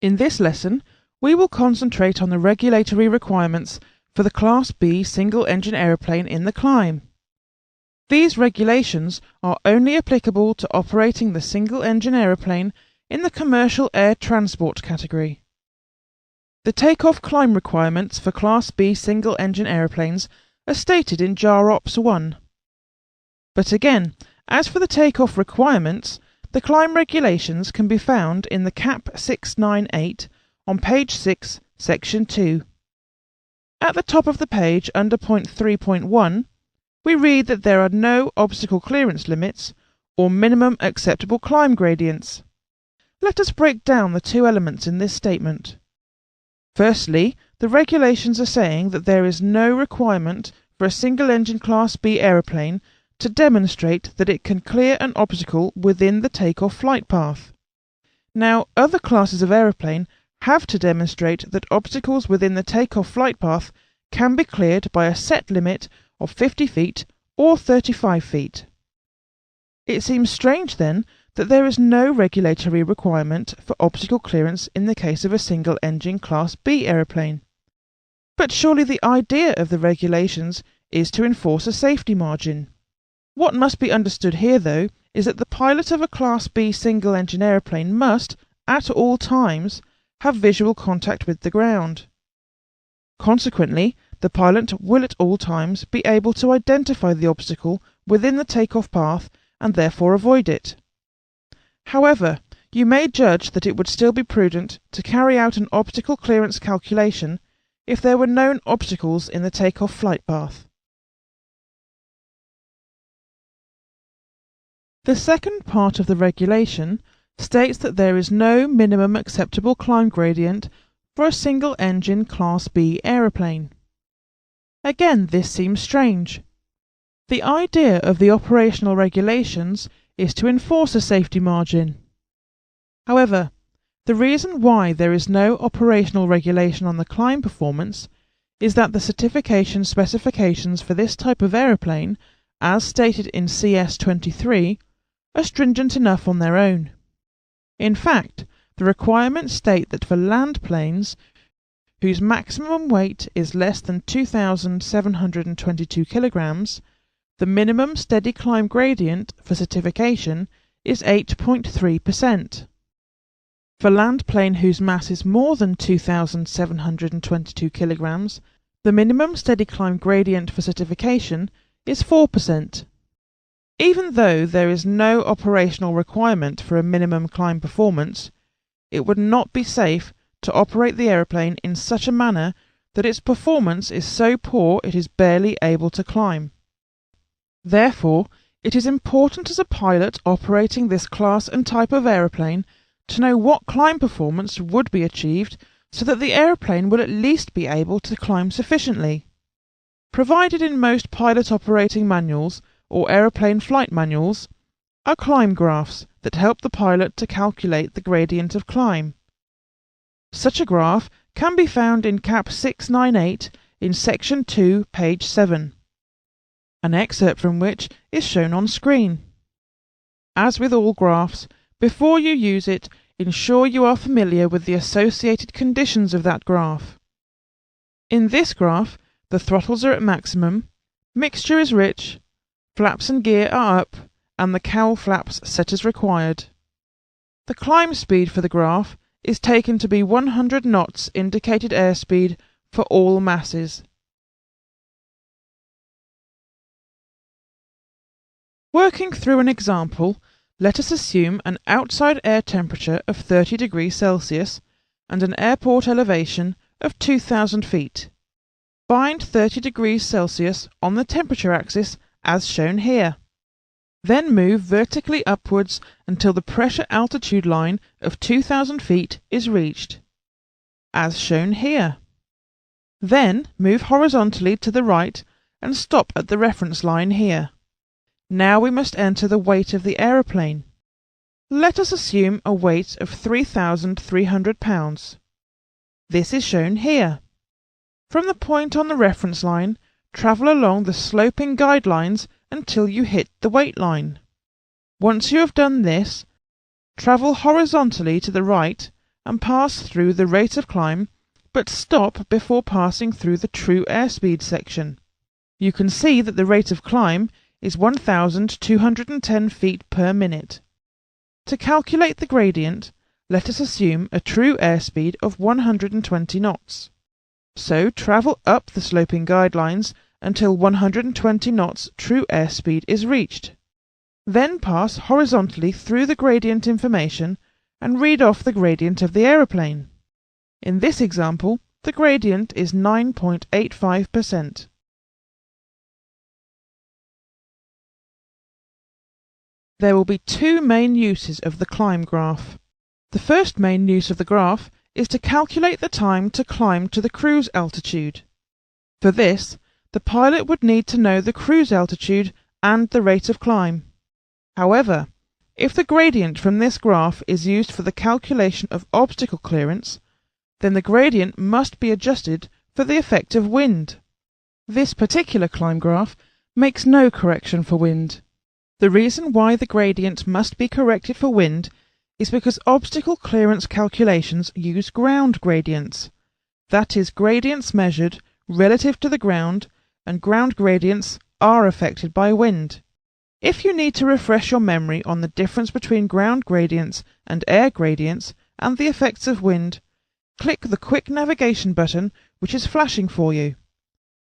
In this lesson, we will concentrate on the regulatory requirements for the Class B single-engine aeroplane in the climb. These regulations are only applicable to operating the single-engine aeroplane in the commercial air transport category. The takeoff climb requirements for Class B single-engine aeroplanes are stated in JAR Ops 1. But again, as for the takeoff requirements, the climb regulations can be found in the CAP 698 on page 6, section 2. At the top of the page under point 3.1, we read that there are no obstacle clearance limits or minimum acceptable climb gradients. Let us break down the two elements in this statement. Firstly, the regulations are saying that there is no requirement for a single-engine Class B aeroplane to demonstrate that it can clear an obstacle within the takeoff flight path. Now, other classes of aeroplane have to demonstrate that obstacles within the takeoff flight path can be cleared by a set limit of 50 feet or 35 feet. It seems strange, then, that there is no regulatory requirement for obstacle clearance in the case of a single-engine Class B aeroplane. But surely the idea of the regulations is to enforce a safety margin. What must be understood here, though, is that the pilot of a Class B single-engine aeroplane must, at all times, have visual contact with the ground. Consequently, the pilot will at all times be able to identify the obstacle within the takeoff path and therefore avoid it. However, you may judge that it would still be prudent to carry out an obstacle clearance calculation if there were known obstacles in the takeoff flight path. The second part of the regulation states that there is no minimum acceptable climb gradient for a single-engine Class B aeroplane. Again, this seems strange. The idea of the operational regulations is to enforce a safety margin. However, the reason why there is no operational regulation on the climb performance is that the certification specifications for this type of aeroplane, as stated in CS 23, are stringent enough on their own. In fact, the requirements state that for land planes whose maximum weight is less than 2,722 kilograms, the minimum steady climb gradient for certification is 8.3%. For land plane whose mass is more than 2,722 kilograms, the minimum steady climb gradient for certification is 4%. Even though there is no operational requirement for a minimum climb performance, it would not be safe to operate the aeroplane in such a manner that its performance is so poor it is barely able to climb. Therefore, it is important as a pilot operating this class and type of aeroplane to know what climb performance would be achieved so that the aeroplane will at least be able to climb sufficiently. Provided in most pilot operating manuals or aeroplane flight manuals are climb graphs that help the pilot to calculate the gradient of climb. Such a graph can be found in CAP 698 in section 2, page 7, an excerpt from which is shown on screen. As with all graphs, before you use it, ensure you are familiar with the associated conditions of that graph. In this graph, the throttles are at maximum, mixture is rich, flaps and gear are up, and the cowl flaps set as required. The climb speed for the graph is taken to be 100 knots indicated airspeed for all masses. Working through an example, let us assume an outside air temperature of 30 degrees Celsius and an airport elevation of 2,000 feet. Find 30 degrees Celsius on the temperature axis as shown here. Then move vertically upwards until the pressure altitude line of 2,000 feet is reached, as shown here. Then move horizontally to the right and stop at the reference line here. Now we must enter the weight of the aeroplane. Let us assume a weight of 3,300 pounds. This is shown here. From the point on the reference line, travel along the sloping guidelines until you hit the weight line. Once you have done this, travel horizontally to the right and pass through the rate of climb, but stop before passing through the true airspeed section. You can see that the rate of climb is 1,210 feet per minute. To calculate the gradient, let us assume a true airspeed of 120 knots. So travel up the sloping guidelines until 120 knots true airspeed is reached. Then pass horizontally through the gradient information and read off the gradient of the aeroplane. In this example, the gradient is 9.85%. There will be two main uses of the climb graph. The first main use of the graph is to calculate the time to climb to the cruise altitude. For this, the pilot would need to know the cruise altitude and the rate of climb. However, if the gradient from this graph is used for the calculation of obstacle clearance, then the gradient must be adjusted for the effect of wind. This particular climb graph makes no correction for wind. The reason why the gradient must be corrected for wind is because obstacle clearance calculations use ground gradients. That is, gradients measured relative to the ground, and ground gradients are affected by wind. If you need to refresh your memory on the difference between ground gradients and air gradients and the effects of wind, click the Quick Navigation button which is flashing for you.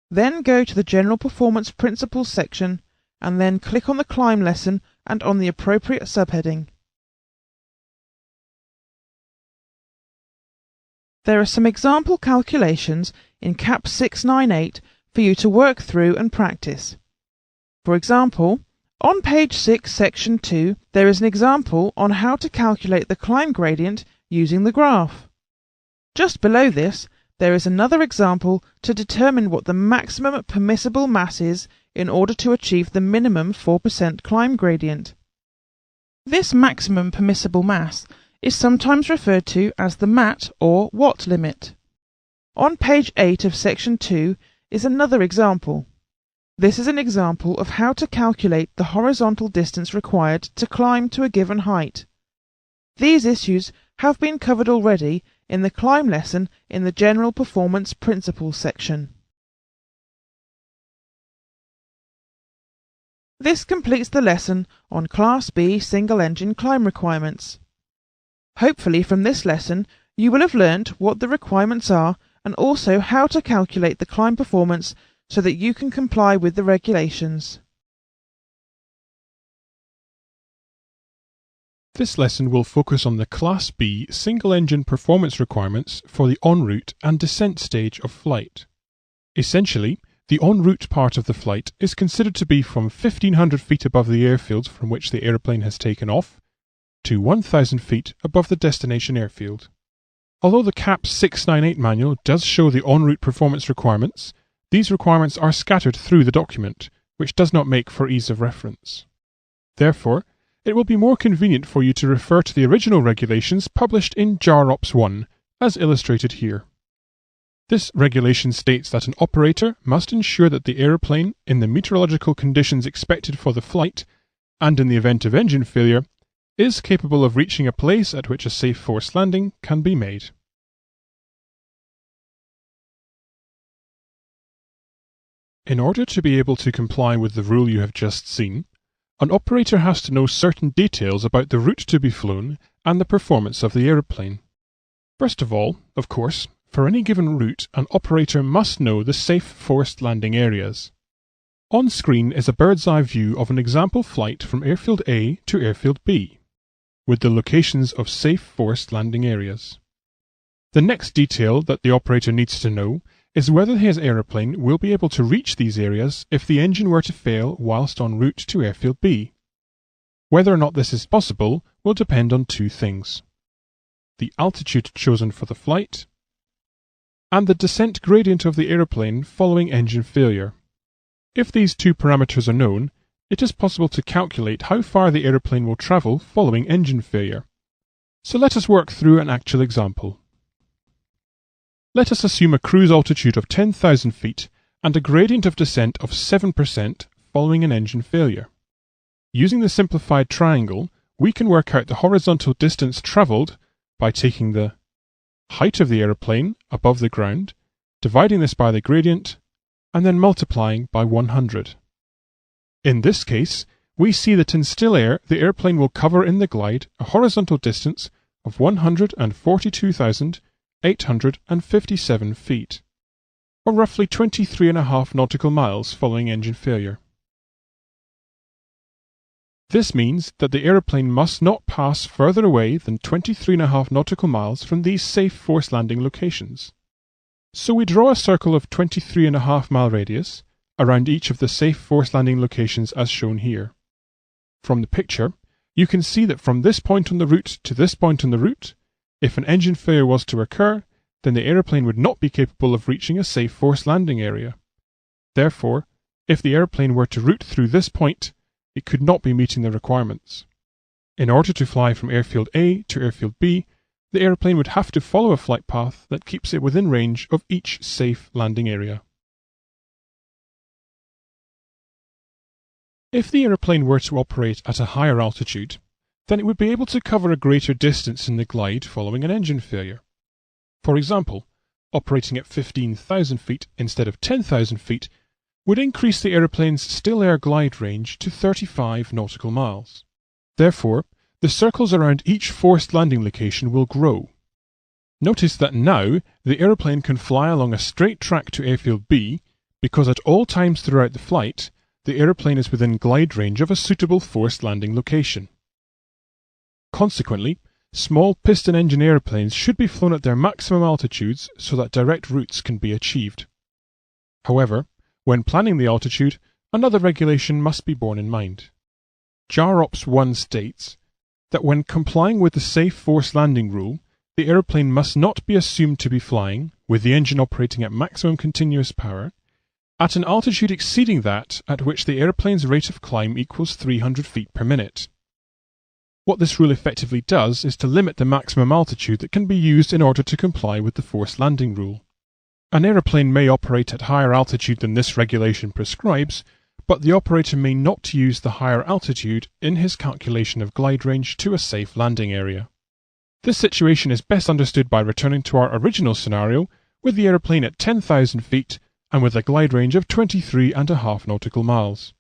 Then go to the General Performance Principles section and then click on the climb lesson and on the appropriate subheading. There are some example calculations in CAP 698 for you to work through and practice. For example, on page 6, section 2, there is an example on how to calculate the climb gradient using the graph. Just below this, there is another example to determine what the maximum permissible mass is in order to achieve the minimum 4% climb gradient. This maximum permissible mass is sometimes referred to as the MAT or watt limit. On page 8 of section 2 is another example. This is an example of how to calculate the horizontal distance required to climb to a given height. These issues have been covered already in the climb lesson in the General Performance Principles section. This completes the lesson on Class B single-engine climb requirements. Hopefully from this lesson you will have learnt what the requirements are and also how to calculate the climb performance so that you can comply with the regulations. This lesson will focus on the Class B single-engine performance requirements for the en route and descent stage of flight. Essentially, the en route part of the flight is considered to be from 1,500 feet above the airfield from which the aeroplane has taken off to 1,000 feet above the destination airfield. Although the CAP 698 manual does show the en route performance requirements, these requirements are scattered through the document, which does not make for ease of reference. Therefore, it will be more convenient for you to refer to the original regulations published in JAROPS 1, as illustrated here. This regulation states that an operator must ensure that the aeroplane, in the meteorological conditions expected for the flight, and in the event of engine failure, is capable of reaching a place at which a safe forced landing can be made. In order to be able to comply with the rule you have just seen, an operator has to know certain details about the route to be flown and the performance of the aeroplane. First of all, of course, for any given route, an operator must know the safe forced landing areas. On screen is a bird's-eye view of an example flight from Airfield A to Airfield B, with the locations of safe forced landing areas. The next detail that the operator needs to know is whether his aeroplane will be able to reach these areas if the engine were to fail whilst en route to Airfield B. Whether or not this is possible will depend on two things: the altitude chosen for the flight, and the descent gradient of the aeroplane following engine failure. If these two parameters are known, it is possible to calculate how far the aeroplane will travel following engine failure. So let us work through an actual example. Let us assume a cruise altitude of 10,000 feet and a gradient of descent of 7% following an engine failure. Using the simplified triangle, we can work out the horizontal distance travelled by taking the height of the aeroplane above the ground, dividing this by the gradient, and then multiplying by 100. In this case, we see that in still air the airplane will cover in the glide a horizontal distance of 142,857 feet, or roughly 23.5 nautical miles following engine failure. This means that the aeroplane must not pass further away than 23.5 nautical miles from these safe forced landing locations. So we draw a circle of 23.5 mile radius around each of the safe forced landing locations as shown here. From the picture, you can see that from this point on the route to this point on the route, if an engine failure was to occur, then the aeroplane would not be capable of reaching a safe forced landing area. Therefore, if the aeroplane were to route through this point, it could not be meeting the requirements. In order to fly from airfield A to airfield B, the aeroplane would have to follow a flight path that keeps it within range of each safe landing area. If the aeroplane were to operate at a higher altitude, then it would be able to cover a greater distance in the glide following an engine failure. For example, operating at 15,000 feet instead of 10,000 feet would increase the aeroplane's still air glide range to 35 nautical miles. Therefore, the circles around each forced landing location will grow. Notice that now the aeroplane can fly along a straight track to airfield B because at all times throughout the flight, the aeroplane is within glide range of a suitable forced landing location. Consequently, small piston engine aeroplanes should be flown at their maximum altitudes so that direct routes can be achieved. However, when planning the altitude, another regulation must be borne in mind. JAROPS 1 states that when complying with the safe forced landing rule, the aeroplane must not be assumed to be flying, with the engine operating at maximum continuous power, at an altitude exceeding that at which the aeroplane's rate of climb equals 300 feet per minute. What this rule effectively does is to limit the maximum altitude that can be used in order to comply with the forced landing rule. An aeroplane may operate at higher altitude than this regulation prescribes, but the operator may not use the higher altitude in his calculation of glide range to a safe landing area. This situation is best understood by returning to our original scenario with the aeroplane at 10,000 feet and with a glide range of 23.5 nautical miles.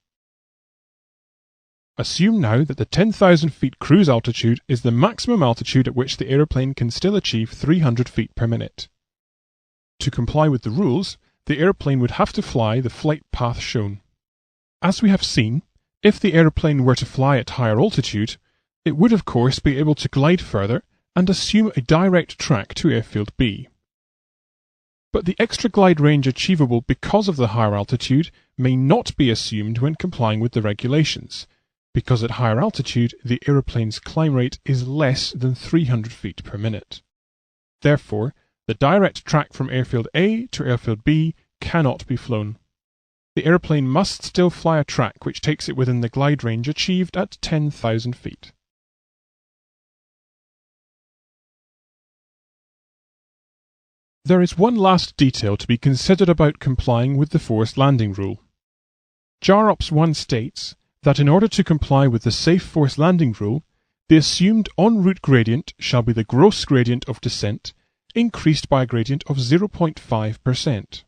Assume now that the 10,000 feet cruise altitude is the maximum altitude at which the aeroplane can still achieve 300 feet per minute. To comply with the rules, the aeroplane would have to fly the flight path shown. As we have seen, if the aeroplane were to fly at higher altitude, it would of course be able to glide further and assume a direct track to airfield B. But the extra glide range achievable because of the higher altitude may not be assumed when complying with the regulations, because at higher altitude the aeroplane's climb rate is less than 300 feet per minute. Therefore, the direct track from airfield A to airfield B cannot be flown. The aeroplane must still fly a track which takes it within the glide range achieved at 10,000 feet. There is one last detail to be considered about complying with the forced landing rule. JAROPS 1 states that in order to comply with the safe forced landing rule, the assumed en route gradient shall be the gross gradient of descent increased by a gradient of 0.5%.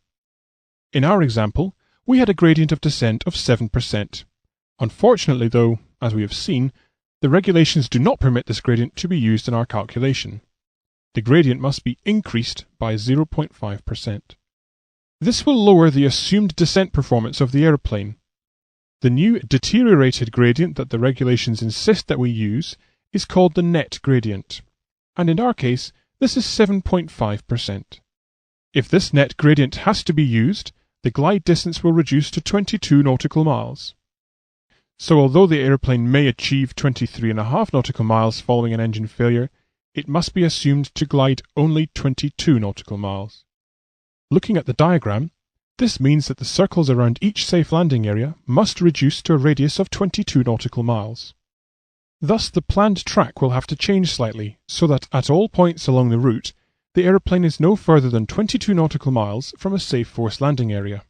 In our example, we had a gradient of descent of 7%. Unfortunately though, as we have seen, the regulations do not permit this gradient to be used in our calculation. The gradient must be increased by 0.5%. This will lower the assumed descent performance of the aeroplane. The new deteriorated gradient that the regulations insist that we use is called the net gradient, and in our case, this is 7.5%. If this net gradient has to be used, the glide distance will reduce to 22 nautical miles. So although the aeroplane may achieve 23.5 nautical miles following an engine failure, it must be assumed to glide only 22 nautical miles. Looking at the diagram, this means that the circles around each safe landing area must reduce to a radius of 22 nautical miles. Thus the planned track will have to change slightly so that at all points along the route, the aeroplane is no further than 22 nautical miles from a safe forced landing area.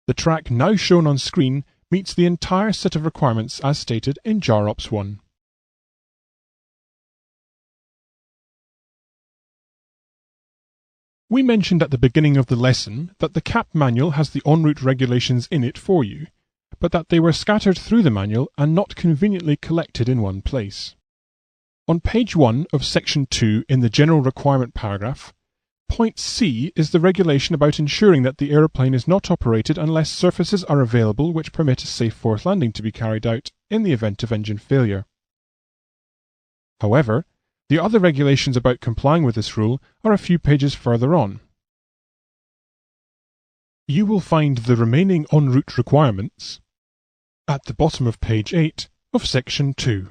The track now shown on screen meets the entire set of requirements as stated in JAROPS 1. We mentioned at the beginning of the lesson that the CAP manual has the en route regulations in it for you, but that they were scattered through the manual and not conveniently collected in one place. On page 1 of section 2 in the general requirement paragraph, point C is the regulation about ensuring that the aeroplane is not operated unless surfaces are available which permit a safe forward landing to be carried out in the event of engine failure. However, the other regulations about complying with this rule are a few pages further on. You will find the remaining en route requirements at the bottom of page 8 of section 2.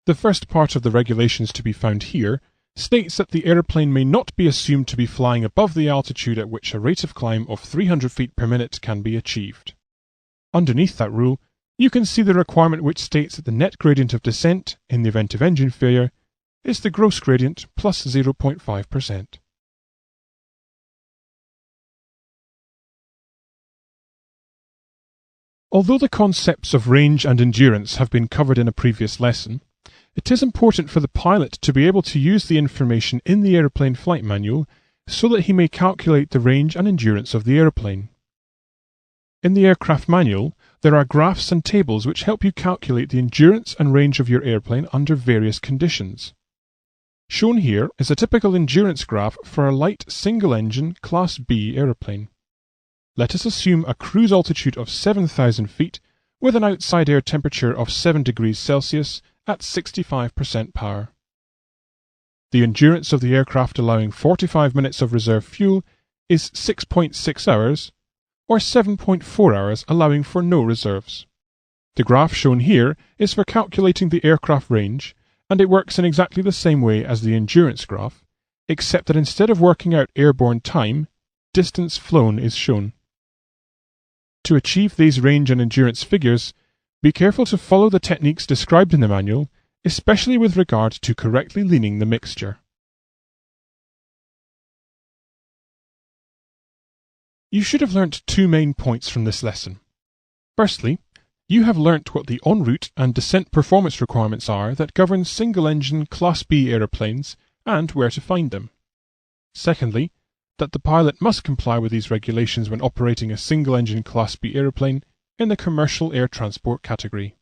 The first part of the regulations to be found here states that the aeroplane may not be assumed to be flying above the altitude at which a rate of climb of 300 feet per minute can be achieved. Underneath that rule, you can see the requirement which states that the net gradient of descent, in the event of engine failure, is the gross gradient plus 0.5%. Although the concepts of range and endurance have been covered in a previous lesson, it is important for the pilot to be able to use the information in the aeroplane flight manual so that he may calculate the range and endurance of the aeroplane. In the aircraft manual, there are graphs and tables which help you calculate the endurance and range of your airplane under various conditions. Shown here is a typical endurance graph for a light single-engine Class B aeroplane. Let us assume a cruise altitude of 7,000 feet with an outside air temperature of 7 degrees Celsius at 65% power. The endurance of the aircraft allowing 45 minutes of reserve fuel is 6.6 hours, or 7.4 hours allowing for no reserves. The graph shown here is for calculating the aircraft range, and it works in exactly the same way as the endurance graph, except that instead of working out airborne time, distance flown is shown. To achieve these range and endurance figures, be careful to follow the techniques described in the manual, especially with regard to correctly leaning the mixture. You should have learnt two main points from this lesson. Firstly, you have learnt what the en route and descent performance requirements are that govern single-engine Class B aeroplanes and where to find them. Secondly, that the pilot must comply with these regulations when operating a single-engine Class B aeroplane in the commercial air transport category.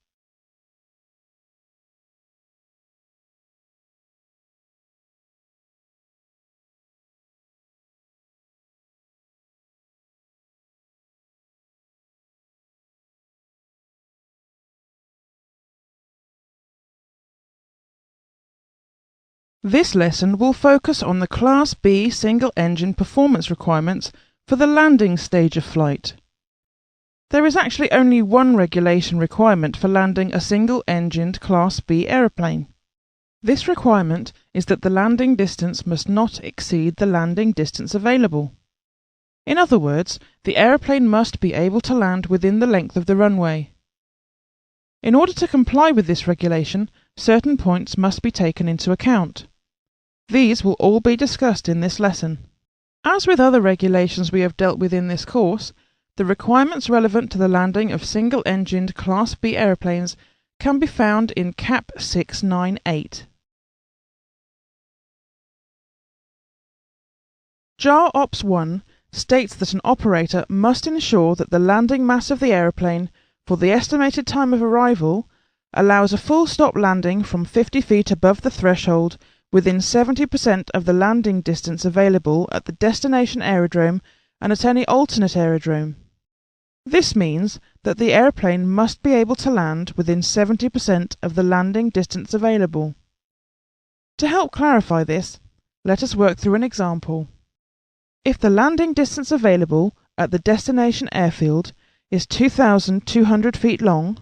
This lesson will focus on the Class B single-engine performance requirements for the landing stage of flight. There is actually only one regulation requirement for landing a single-engined Class B aeroplane. This requirement is that the landing distance must not exceed the landing distance available. In other words, the aeroplane must be able to land within the length of the runway. In order to comply with this regulation, certain points must be taken into account. These will all be discussed in this lesson. As with other regulations we have dealt with in this course, the requirements relevant to the landing of single-engined Class B aeroplanes can be found in CAP 698. JAR Ops 1 states that an operator must ensure that the landing mass of the aeroplane for the estimated time of arrival allows a full stop landing from 50 feet above the threshold within 70% of the landing distance available at the destination aerodrome and at any alternate aerodrome. This means that the aeroplane must be able to land within 70% of the landing distance available. To help clarify this, let us work through an example. If the landing distance available at the destination airfield is 2,200 feet long,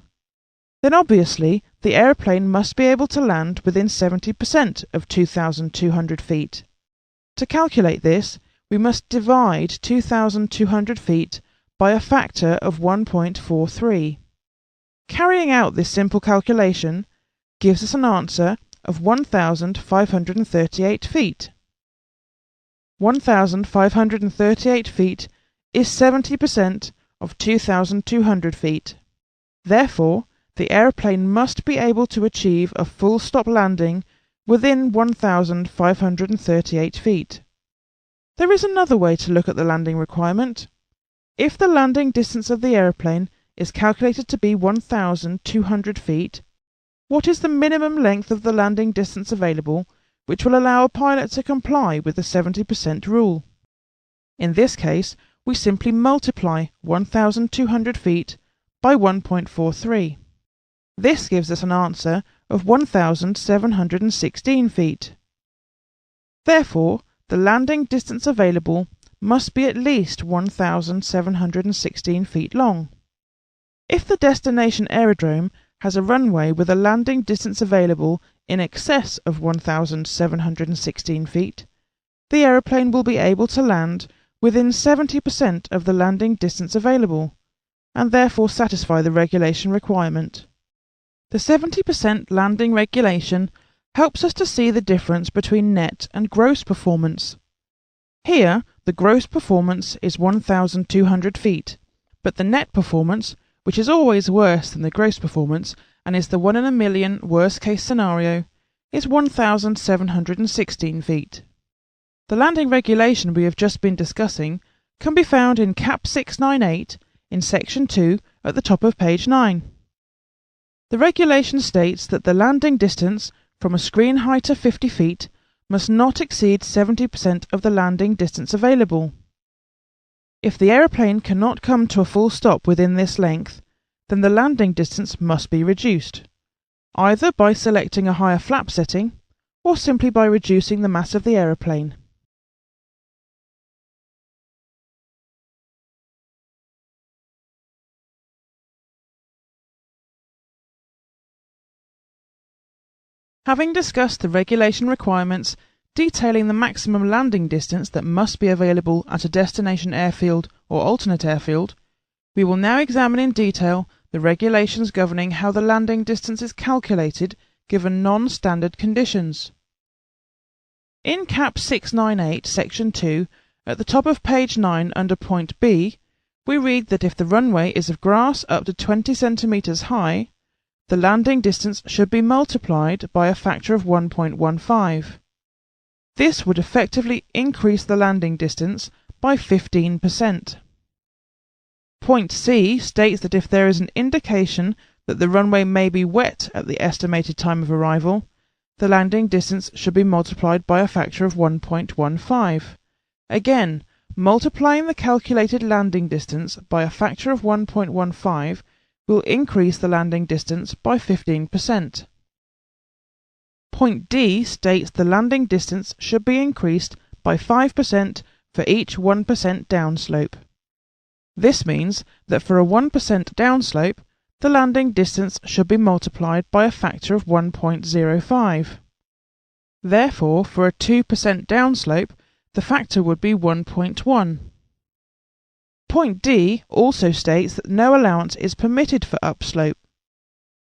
then obviously the aeroplane must be able to land within 70% of 2,200 feet. To calculate this, we must divide 2,200 feet by a factor of 1.43. Carrying out this simple calculation gives us an answer of 1,538 feet. 1,538 feet is 70% of 2,200 feet. Therefore, the aeroplane must be able to achieve a full stop landing within 1,538 feet. There is another way to look at the landing requirement. If the landing distance of the aeroplane is calculated to be 1,200 feet, what is the minimum length of the landing distance available which will allow a pilot to comply with the 70% rule? In this case, we simply multiply 1,200 feet by 1.43. This gives us an answer of 1,716 feet. Therefore, the landing distance available must be at least 1,716 feet long. If the destination aerodrome has a runway with a landing distance available in excess of 1,716 feet, the aeroplane will be able to land within 70% of the landing distance available, and therefore satisfy the regulation requirement. The 70% landing regulation helps us to see the difference between net and gross performance. Here, the gross performance is 1,200 feet, but the net performance, which is always worse than the gross performance and is the 1 in a million worst case scenario, is 1,716 feet. The landing regulation we have just been discussing can be found in Cap 698 in Section 2 at the top of page 9. The regulation states that the landing distance from a screen height of 50 feet must not exceed 70% of the landing distance available. If the aeroplane cannot come to a full stop within this length, then the landing distance must be reduced, either by selecting a higher flap setting or simply by reducing the mass of the aeroplane. Having discussed the regulation requirements detailing the maximum landing distance that must be available at a destination airfield or alternate airfield, we will now examine in detail the regulations governing how the landing distance is calculated given non-standard conditions. In Cap 698, Section 2, at the top of page 9 under point B, we read that if the runway is of grass up to 20 centimetres high, the landing distance should be multiplied by a factor of 1.15. This would effectively increase the landing distance by 15%. Point C states that if there is an indication that the runway may be wet at the estimated time of arrival, the landing distance should be multiplied by a factor of 1.15. Again, multiplying the calculated landing distance by a factor of 1.15 will increase the landing distance by 15%. Point D states the landing distance should be increased by 5% for each 1% downslope. This means that for a 1% downslope, the landing distance should be multiplied by a factor of 1.05. Therefore, for a 2% downslope, the factor would be 1.1. Point D also states that no allowance is permitted for upslope.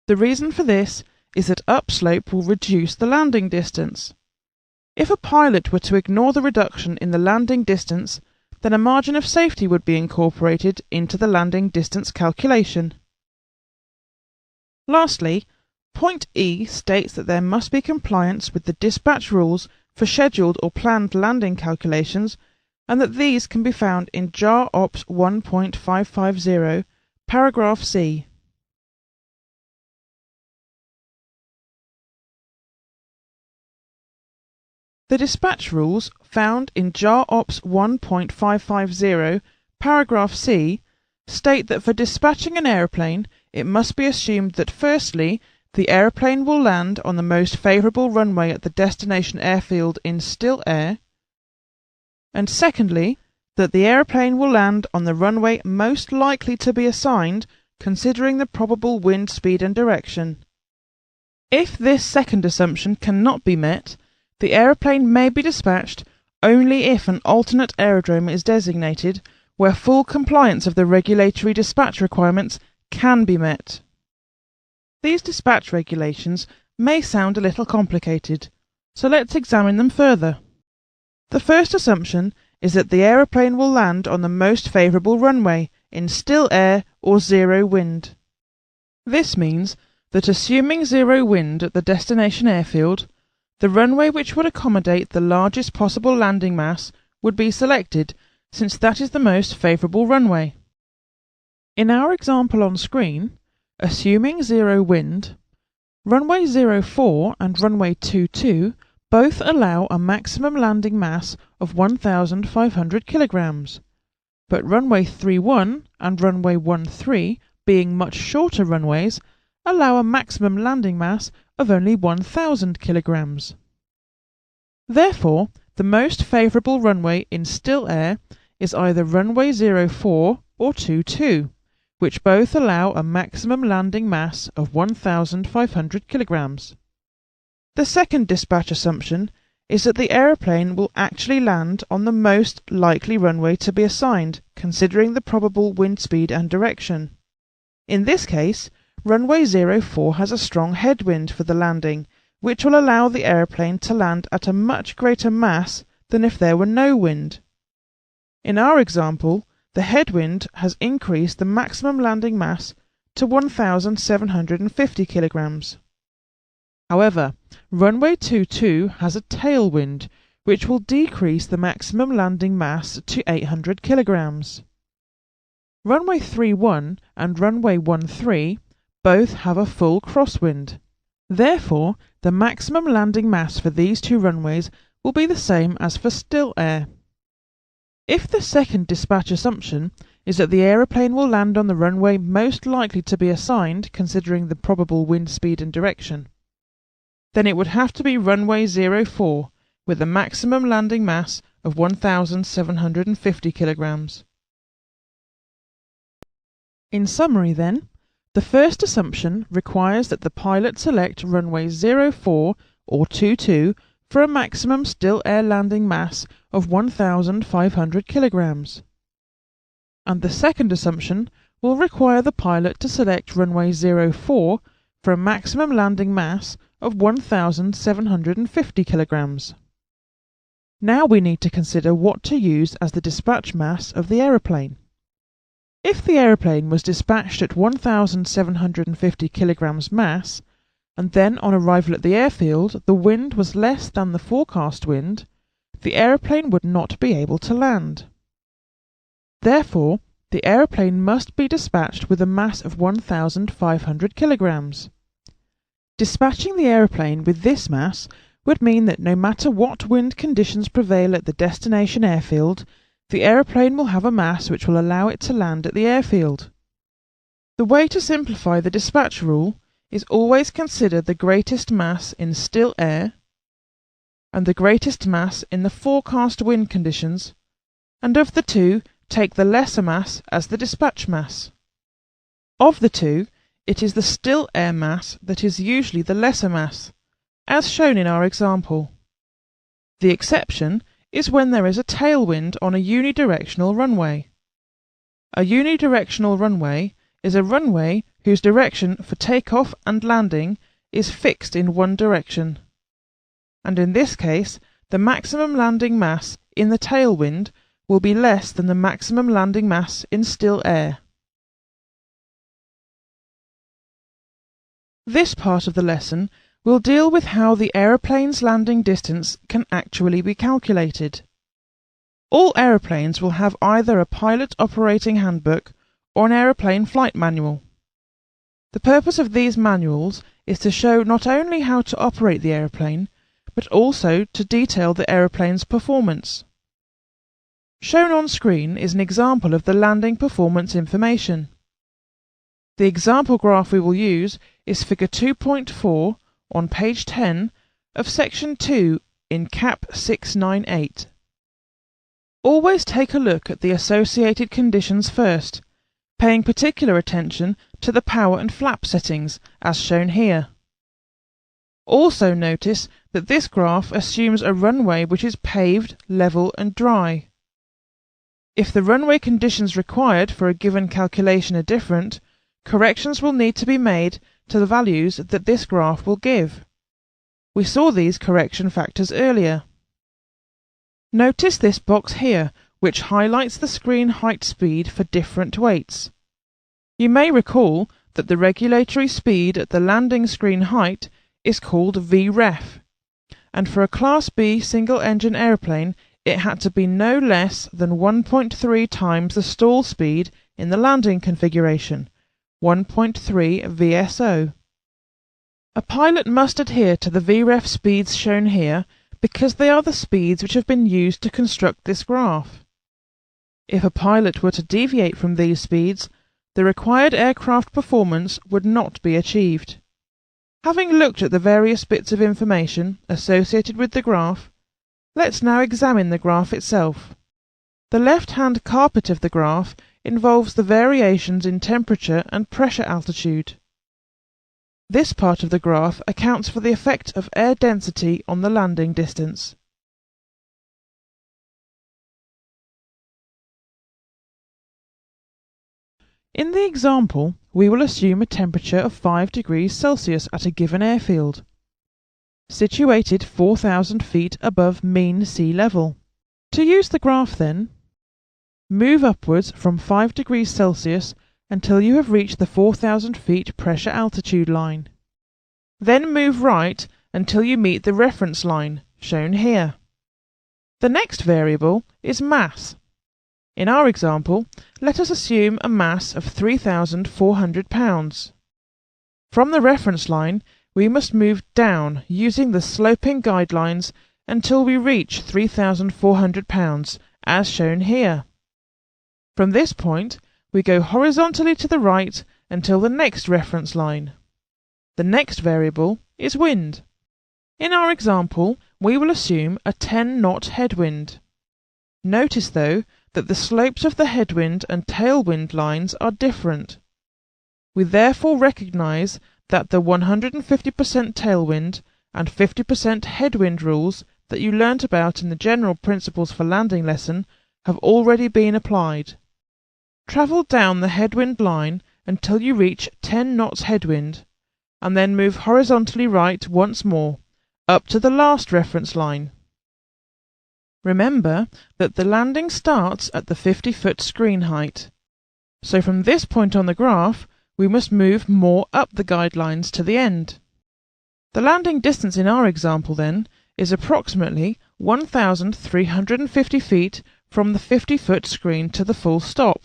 The reason for this is that upslope will reduce the landing distance. If a pilot were to ignore the reduction in the landing distance, then a margin of safety would be incorporated into the landing distance calculation. Lastly, Point E states that there must be compliance with the dispatch rules for scheduled or planned landing calculations, and that these can be found in JAR Ops 1.550, paragraph C. The dispatch rules found in JAR Ops 1.550, paragraph C, state that for dispatching an aeroplane, it must be assumed that firstly, the aeroplane will land on the most favourable runway at the destination airfield in still air, and secondly, that the aeroplane will land on the runway most likely to be assigned considering the probable wind speed and direction. If this second assumption cannot be met, the aeroplane may be dispatched only if an alternate aerodrome is designated where full compliance of the regulatory dispatch requirements can be met. These dispatch regulations may sound a little complicated, so let's examine them further. The first assumption is that the aeroplane will land on the most favourable runway in still air or zero wind. This means that assuming zero wind at the destination airfield, the runway which would accommodate the largest possible landing mass would be selected, since that is the most favourable runway. In our example on screen, assuming zero wind, runway 04 and runway 22 both allow a maximum landing mass of 1,500 kilograms, but runway 31 and runway 13, being much shorter runways, allow a maximum landing mass of only 1,000 kilograms. Therefore, the most favourable runway in still air is either runway 04 or 22, which both allow a maximum landing mass of 1,500 kilograms. The second dispatch assumption is that the aeroplane will actually land on the most likely runway to be assigned, considering the probable wind speed and direction. In this case, runway 04 has a strong headwind for the landing, which will allow the aeroplane to land at a much greater mass than if there were no wind. In our example, the headwind has increased the maximum landing mass to 1,750 kilograms. However, runway 22 has a tailwind, which will decrease the maximum landing mass to 800 kilograms. Runway 31 and runway 13 both have a full crosswind. Therefore, the maximum landing mass for these two runways will be the same as for still air. If the second dispatch assumption is that the aeroplane will land on the runway most likely to be assigned, considering the probable wind speed and direction, then it would have to be runway 04 with a maximum landing mass of 1,750 kilograms. In summary then, the first assumption requires that the pilot select runway 04 or 22 for a maximum still air landing mass of 1,500 kilograms. And the second assumption will require the pilot to select runway 04 for a maximum landing mass of 1,750 kilograms. Now we need to consider what to use as the dispatch mass of the aeroplane. If the aeroplane was dispatched at 1,750 kilograms mass, and then on arrival at the airfield the wind was less than the forecast wind, the aeroplane would not be able to land. Therefore, the aeroplane must be dispatched with a mass of 1,500 kilograms. Dispatching the aeroplane with this mass would mean that no matter what wind conditions prevail at the destination airfield, the aeroplane will have a mass which will allow it to land at the airfield. The way to simplify the dispatch rule is always consider the greatest mass in still air and the greatest mass in the forecast wind conditions, and of the two, take the lesser mass as the dispatch mass. Of the two, it is the still air mass that is usually the lesser mass, as shown in our example. The exception is when there is a tailwind on a unidirectional runway. A unidirectional runway is a runway whose direction for takeoff and landing is fixed in one direction, and in this case the maximum landing mass in the tailwind will be less than the maximum landing mass in still air. This part of the lesson will deal with how the aeroplane's landing distance can actually be calculated. All aeroplanes will have either a pilot operating handbook or an aeroplane flight manual. The purpose of these manuals is to show not only how to operate the aeroplane, but also to detail the aeroplane's performance. Shown on screen is an example of the landing performance information. The example graph we will use is figure 2.4 on page 10 of section 2 in CAP 698. Always take a look at the associated conditions first, paying particular attention to the power and flap settings as shown here. Also notice that this graph assumes a runway which is paved, level and dry. If the runway conditions required for a given calculation are different, corrections will need to be made to the values that this graph will give. We saw these correction factors earlier. Notice this box here, which highlights the screen height speed for different weights. You may recall that the regulatory speed at the landing screen height is called VREF, and for a Class B single-engine aeroplane it had to be no less than 1.3 times the stall speed in the landing configuration, 1.3 VSO. A pilot must adhere to the VREF speeds shown here because they are the speeds which have been used to construct this graph. If a pilot were to deviate from these speeds, the required aircraft performance would not be achieved. Having looked at the various bits of information associated with the graph, let's now examine the graph itself. The left-hand carpet of the graph involves the variations in temperature and pressure altitude. This part of the graph accounts for the effect of air density on the landing distance. In the example, we will assume a temperature of 5 degrees Celsius at a given airfield, situated 4,000 feet above mean sea level. To use the graph then, move upwards from 5 degrees Celsius until you have reached the 4,000 feet pressure altitude line. Then move right until you meet the reference line, shown here. The next variable is mass. In our example, let us assume a mass of 3,400 pounds. From the reference line, we must move down using the sloping guidelines until we reach 3,400 pounds, as shown here. From this point, we go horizontally to the right until the next reference line. The next variable is wind. In our example, we will assume a 10-knot headwind. Notice, though, that the slopes of the headwind and tailwind lines are different. We therefore recognise that the 150% tailwind and 50% headwind rules that you learnt about in the General Principles for Landing lesson have already been applied. Travel down the headwind line until you reach 10 knots headwind, and then move horizontally right once more, up to the last reference line. Remember that the landing starts at the 50-foot screen height. So from this point on the graph, we must move more up the guidelines to the end. The landing distance in our example, then, is approximately 1,350 feet from the 50-foot screen to the full stop.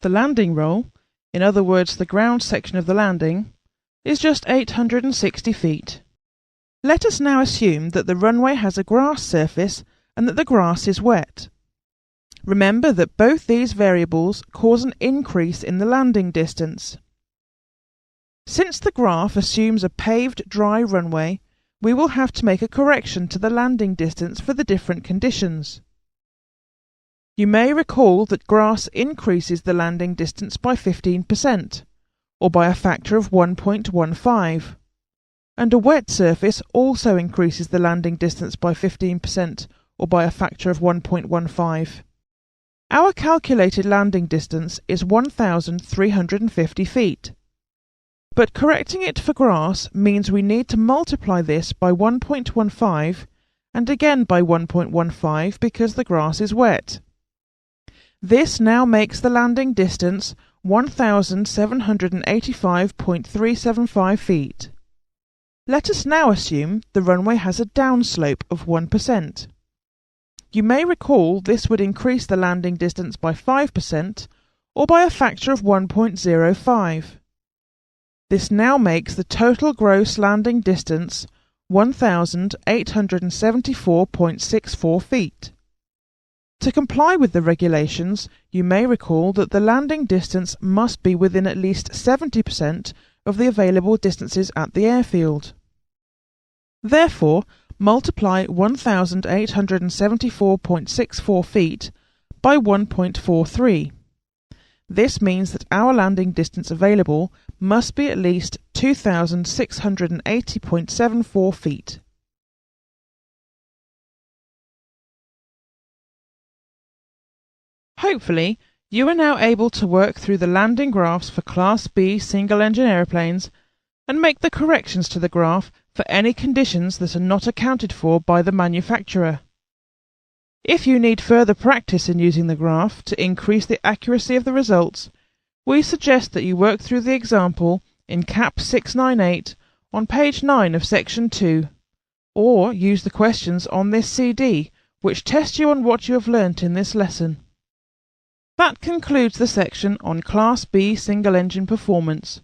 The landing roll, in other words the ground section of the landing, is just 860 feet. Let us now assume that the runway has a grass surface and that the grass is wet. Remember that both these variables cause an increase in the landing distance. Since the graph assumes a paved dry runway, we will have to make a correction to the landing distance for the different conditions. You may recall that grass increases the landing distance by 15%, or by a factor of 1.15, and a wet surface also increases the landing distance by 15%, or by a factor of 1.15. Our calculated landing distance is 1,350 feet. But correcting it for grass means we need to multiply this by 1.15 and again by 1.15 because the grass is wet. This now makes the landing distance 1,785.375 feet. Let us now assume the runway has a downslope of 1%. You may recall this would increase the landing distance by 5% or by a factor of 1.05. This now makes the total gross landing distance 1,874.64 feet. To comply with the regulations, you may recall that the landing distance must be within at least 70% of the available distances at the airfield. Therefore, multiply 1,874.64 feet by 1.43. This means that our landing distance available must be at least 2,680.74 feet. Hopefully, you are now able to work through the landing graphs for Class B single-engine aeroplanes and make the corrections to the graph for any conditions that are not accounted for by the manufacturer. If you need further practice in using the graph to increase the accuracy of the results, we suggest that you work through the example in CAP 698 on page 9 of section 2, or use the questions on this CD which test you on what you have learnt in this lesson. That concludes the section on Class B single-engine performance.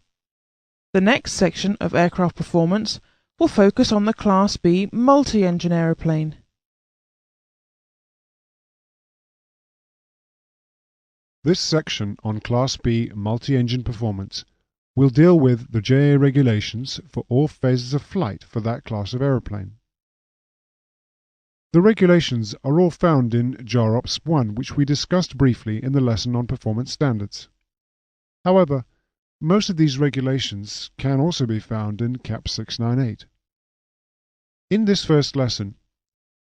The next section of aircraft performance will focus on the Class B multi-engine aeroplane. This section on Class B multi-engine performance will deal with the JA regulations for all phases of flight for that class of aeroplane. The regulations are all found in JAROPS 1, which we discussed briefly in the lesson on performance standards. However, most of these regulations can also be found in CAP 698. In this first lesson,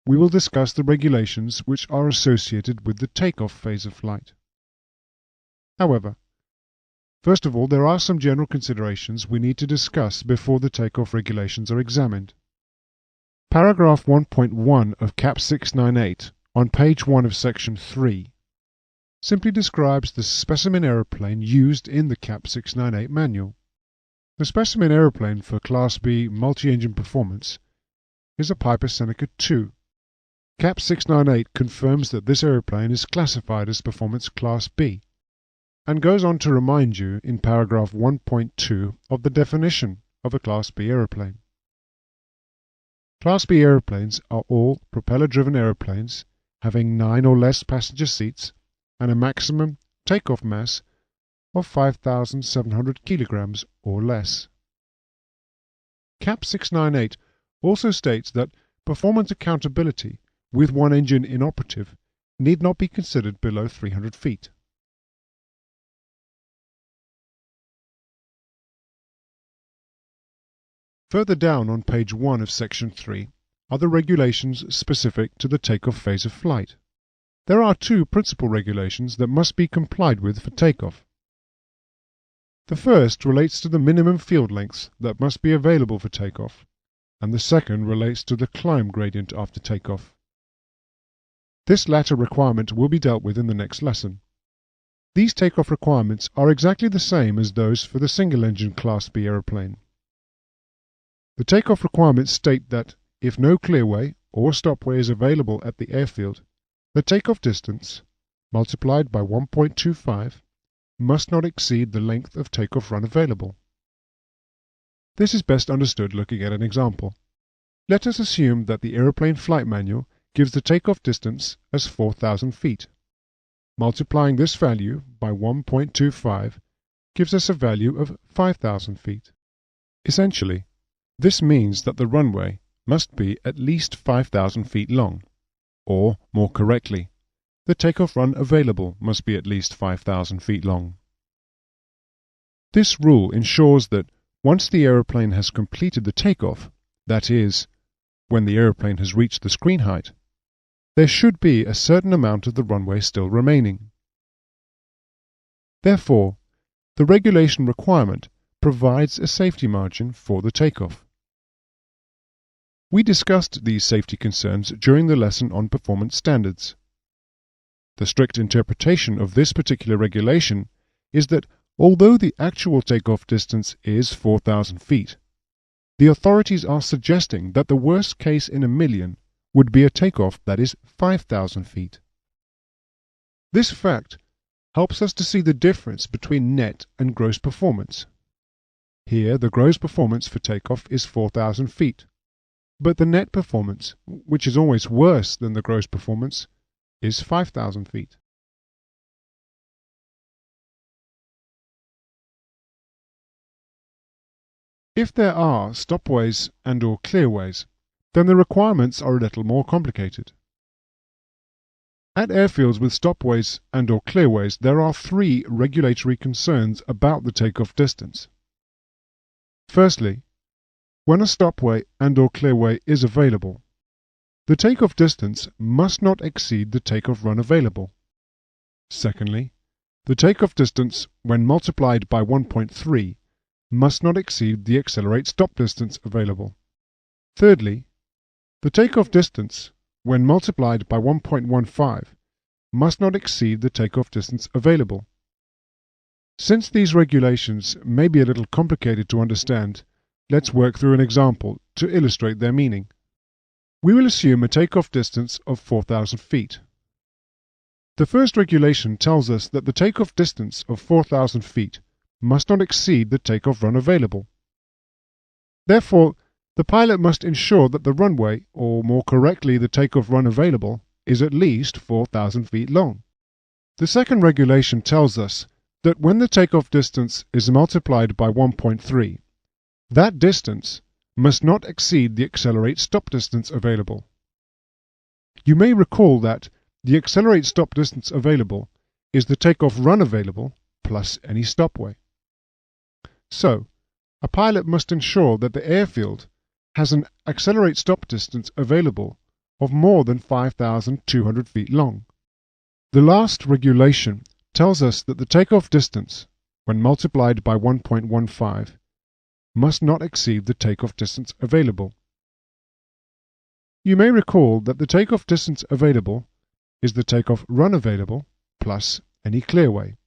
we will discuss the regulations which are associated with the takeoff phase of flight. However, first of all, there are some general considerations we need to discuss before the takeoff regulations are examined. Paragraph 1.1 of CAP 698 on page 1 of section 3 simply describes the specimen aeroplane used in the CAP 698 manual. The specimen aeroplane for Class B multi-engine performance is a Piper Seneca 2. CAP 698 confirms that this aeroplane is classified as Performance Class B, and goes on to remind you in paragraph 1.2 of the definition of a Class B aeroplane. Class B aeroplanes are all propeller-driven aeroplanes having 9 or less passenger seats and a maximum takeoff mass of 5,700 kilograms or less. CAP 698 also states that performance accountability with one engine inoperative need not be considered below 300 feet. Further down on page 1 of section 3 are the regulations specific to the takeoff phase of flight. There are 2 principal regulations that must be complied with for takeoff. The first relates to the minimum field lengths that must be available for takeoff, and the second relates to the climb gradient after takeoff. This latter requirement will be dealt with in the next lesson. These takeoff requirements are exactly the same as those for the single-engine Class B aeroplane. The takeoff requirements state that if no clearway or stopway is available at the airfield, the takeoff distance, multiplied by 1.25, must not exceed the length of takeoff run available. This is best understood looking at an example. Let us assume that the aeroplane flight manual gives the takeoff distance as 4,000 feet. Multiplying this value by 1.25 gives us a value of 5,000 feet. Essentially, this means that the runway must be at least 5,000 feet long, or, more correctly, the takeoff run available must be at least 5,000 feet long. This rule ensures that once the aeroplane has completed the takeoff, that is, when the aeroplane has reached the screen height, there should be a certain amount of the runway still remaining. Therefore, the regulation requirement provides a safety margin for the takeoff. We discussed these safety concerns during the lesson on performance standards. The strict interpretation of this particular regulation is that although the actual takeoff distance is 4,000 feet, the authorities are suggesting that the worst case in a million would be a takeoff that is 5,000 feet. This fact helps us to see the difference between net and gross performance. Here, the gross performance for takeoff is 4,000 feet, but the net performance, which is always worse than the gross performance, is 5,000 feet. If there are stopways and/or clearways, then the requirements are a little more complicated. At airfields with stopways and/or clearways, there are 3 regulatory concerns about the takeoff distance. Firstly, when a stopway and/or clearway is available, the takeoff distance must not exceed the takeoff run available. Secondly, the takeoff distance, when multiplied by 1.3, must not exceed the accelerate stop distance available. Thirdly, the takeoff distance, when multiplied by 1.15, must not exceed the takeoff distance available. Since these regulations may be a little complicated to understand, let's work through an example to illustrate their meaning. We will assume a takeoff distance of 4,000 feet. The first regulation tells us that the takeoff distance of 4,000 feet must not exceed the takeoff run available. Therefore, the pilot must ensure that the runway, or more correctly the takeoff run available, is at least 4,000 feet long. The second regulation tells us that when the takeoff distance is multiplied by 1.3, that distance must not exceed the accelerate stop distance available. You may recall that the accelerate stop distance available is the takeoff run available plus any stopway. So, a pilot must ensure that the airfield has an accelerate stop distance available of more than 5,200 feet long. The last regulation tells us that the takeoff distance, when multiplied by 1.15, must not exceed the takeoff distance available. You may recall that the takeoff distance available is the takeoff run available plus any clearway.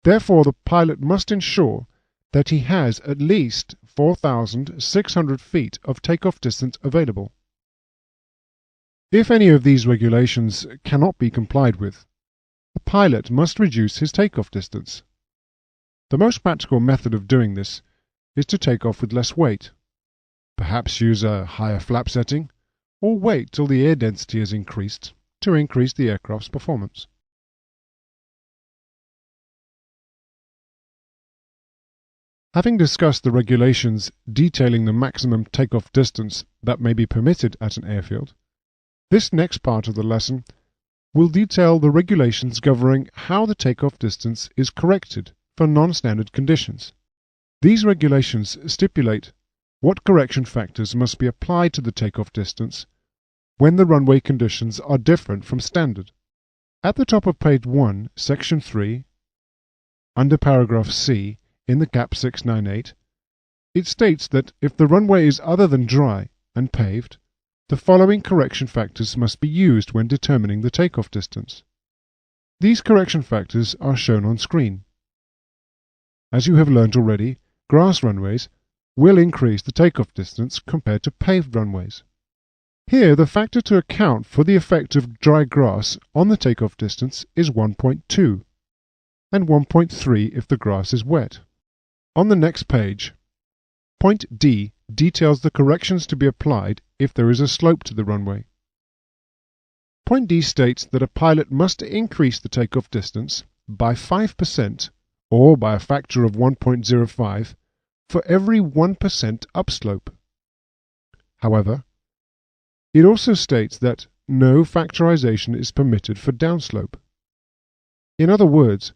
Therefore, the pilot must ensure that he has at least 4,600 feet of takeoff distance available. If any of these regulations cannot be complied with, the pilot must reduce his takeoff distance. The most practical method of doing this is to take off with less weight. Perhaps use a higher flap setting, or wait till the air density is increased to increase the aircraft's performance. Having discussed the regulations detailing the maximum takeoff distance that may be permitted at an airfield, this next part of the lesson will detail the regulations governing how the takeoff distance is corrected for non-standard conditions. These regulations stipulate what correction factors must be applied to the takeoff distance when the runway conditions are different from standard. At the top of page 1, section 3, under paragraph C in the CAP 698, it states that if the runway is other than dry and paved, the following correction factors must be used when determining the takeoff distance. These correction factors are shown on screen. As you have learned already, grass runways will increase the takeoff distance compared to paved runways. Here, the factor to account for the effect of dry grass on the takeoff distance is 1.2, and 1.3 if the grass is wet. On the next page, point D details the corrections to be applied if there is a slope to the runway. Point D states that a pilot must increase the takeoff distance by 5% or by a factor of 1.05 for every 1% upslope. However, it also states that no factorization is permitted for downslope. In other words,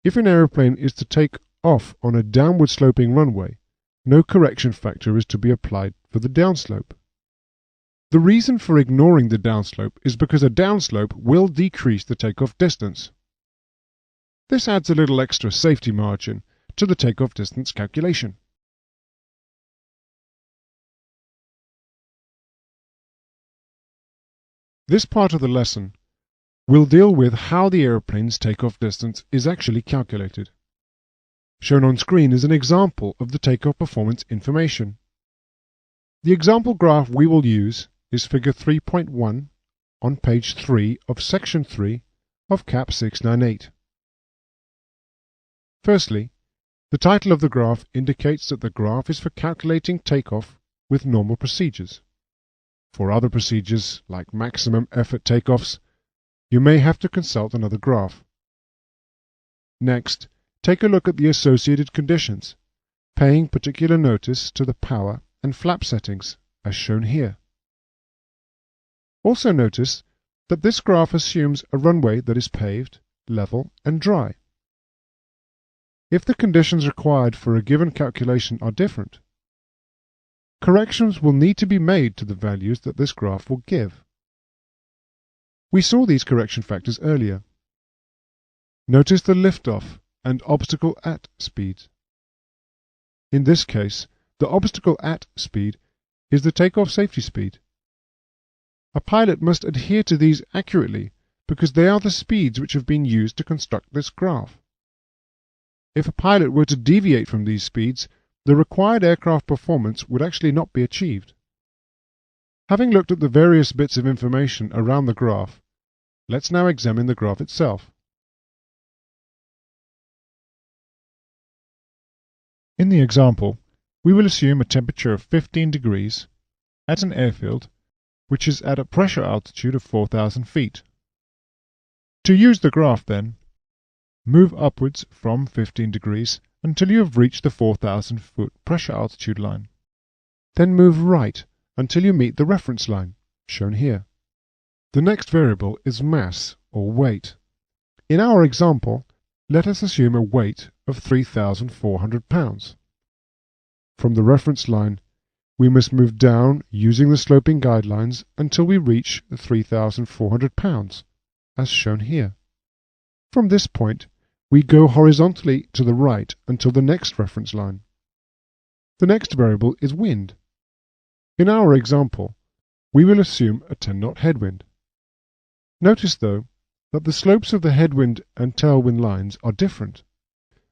if an aeroplane is to take off on a downward sloping runway, no correction factor is to be applied for the downslope. The reason for ignoring the downslope is because a downslope will decrease the takeoff distance. This adds a little extra safety margin to the takeoff distance calculation. This part of the lesson will deal with how the aeroplane's takeoff distance is actually calculated. Shown on screen is an example of the takeoff performance information. The example graph we will use is figure 3.1 on page 3 of section 3 of CAP 698. Firstly, the title of the graph indicates that the graph is for calculating takeoff with normal procedures. For other procedures, like maximum effort takeoffs, you may have to consult another graph. Next, take a look at the associated conditions, paying particular notice to the power and flap settings, as shown here. Also notice that this graph assumes a runway that is paved, level, and dry. If the conditions required for a given calculation are different, corrections will need to be made to the values that this graph will give. We saw these correction factors earlier. Notice the liftoff and obstacle at speeds. In this case, the obstacle at speed is the takeoff safety speed. A pilot must adhere to these accurately because they are the speeds which have been used to construct this graph. If a pilot were to deviate from these speeds, the required aircraft performance would actually not be achieved. Having looked at the various bits of information around the graph, let's now examine the graph itself. In the example, we will assume a temperature of 15 degrees at an airfield which is at a pressure altitude of 4,000 feet. To use the graph then, move upwards from 15 degrees until you have reached the 4,000 foot pressure altitude line. Then move right until you meet the reference line, shown here. The next variable is mass, or weight. In our example, let us assume a weight of 3,400 pounds. From the reference line, we must move down using the sloping guidelines until we reach 3,400 pounds, as shown here. From this point, we go horizontally to the right until the next reference line. The next variable is wind. In our example, we will assume a 10-knot headwind. Notice, though, that the slopes of the headwind and tailwind lines are different.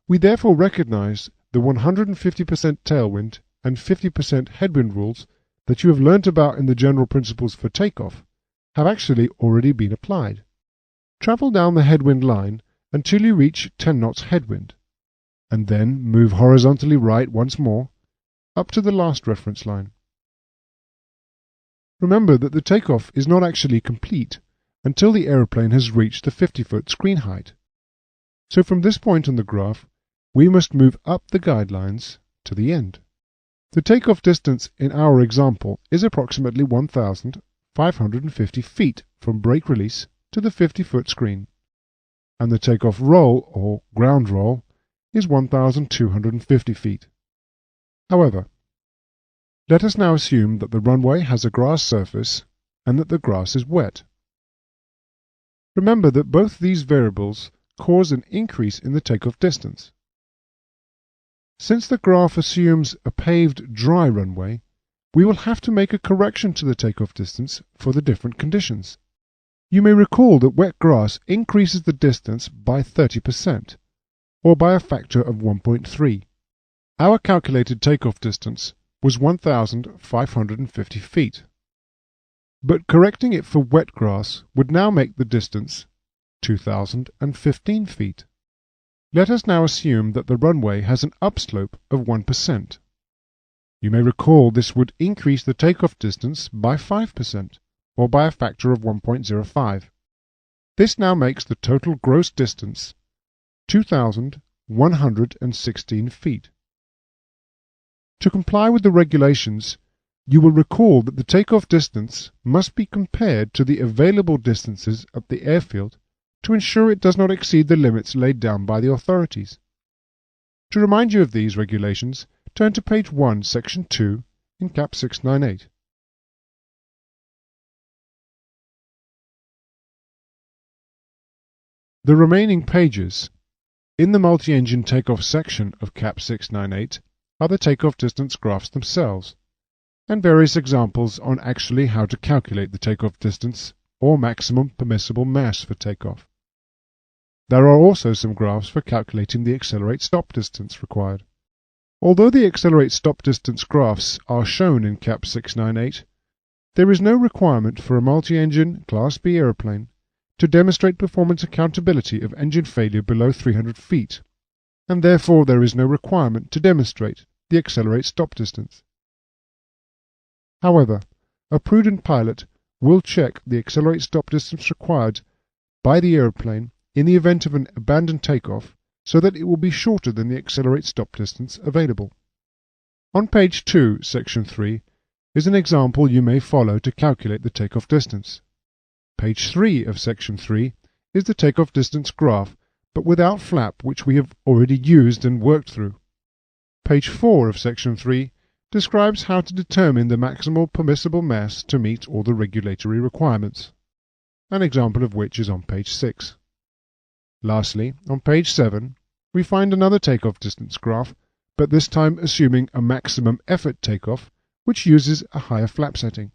We therefore recognize the 150% tailwind and 50% headwind rules that you have learnt about in the general principles for takeoff have actually already been applied. Travel down the headwind line until you reach 10 knots headwind, and then move horizontally right once more, up to the last reference line. Remember that the takeoff is not actually complete until the aeroplane has reached the 50-foot screen height. So from this point on the graph, we must move up the guidelines to the end. The takeoff distance in our example is approximately 1,550 feet from brake release to the 50-foot screen, and the takeoff roll, or ground roll, is 1,250 feet. However, let us now assume that the runway has a grass surface and that the grass is wet. Remember that both these variables cause an increase in the takeoff distance. Since the graph assumes a paved dry runway, we will have to make a correction to the takeoff distance for the different conditions. You may recall that wet grass increases the distance by 30%, or by a factor of 1.3. Our calculated takeoff distance was 1,550 feet. But correcting it for wet grass would now make the distance 2,015 feet. Let us now assume that the runway has an upslope of 1%. You may recall this would increase the takeoff distance by 5%, or by a factor of 1.05. This now makes the total gross distance 2,116 feet. To comply with the regulations, you will recall that the takeoff distance must be compared to the available distances at the airfield to ensure it does not exceed the limits laid down by the authorities. To remind you of these regulations, turn to page 1, section 2 in CAP 698. The remaining pages in the multi-engine takeoff section of CAP 698 are the takeoff distance graphs themselves, and various examples on actually how to calculate the takeoff distance or maximum permissible mass for takeoff. There are also some graphs for calculating the accelerate stop distance required. Although the accelerate stop distance graphs are shown in CAP 698, there is no requirement for a multi-engine Class B aeroplane to demonstrate performance accountability of engine failure below 300 feet, and therefore there is no requirement to demonstrate the accelerate stop distance. However, a prudent pilot will check the accelerate stop distance required by the aeroplane in the event of an abandoned takeoff so that it will be shorter than the accelerate stop distance available. On page 2, section 3, is an example you may follow to calculate the takeoff distance. Page 3 of section 3 is the takeoff distance graph, but without flap, which we have already used and worked through. Page 4 of section 3 describes how to determine the maximal permissible mass to meet all the regulatory requirements, an example of which is on page 6. Lastly, on page 7, we find another takeoff distance graph, but this time assuming a maximum effort takeoff, which uses a higher flap setting.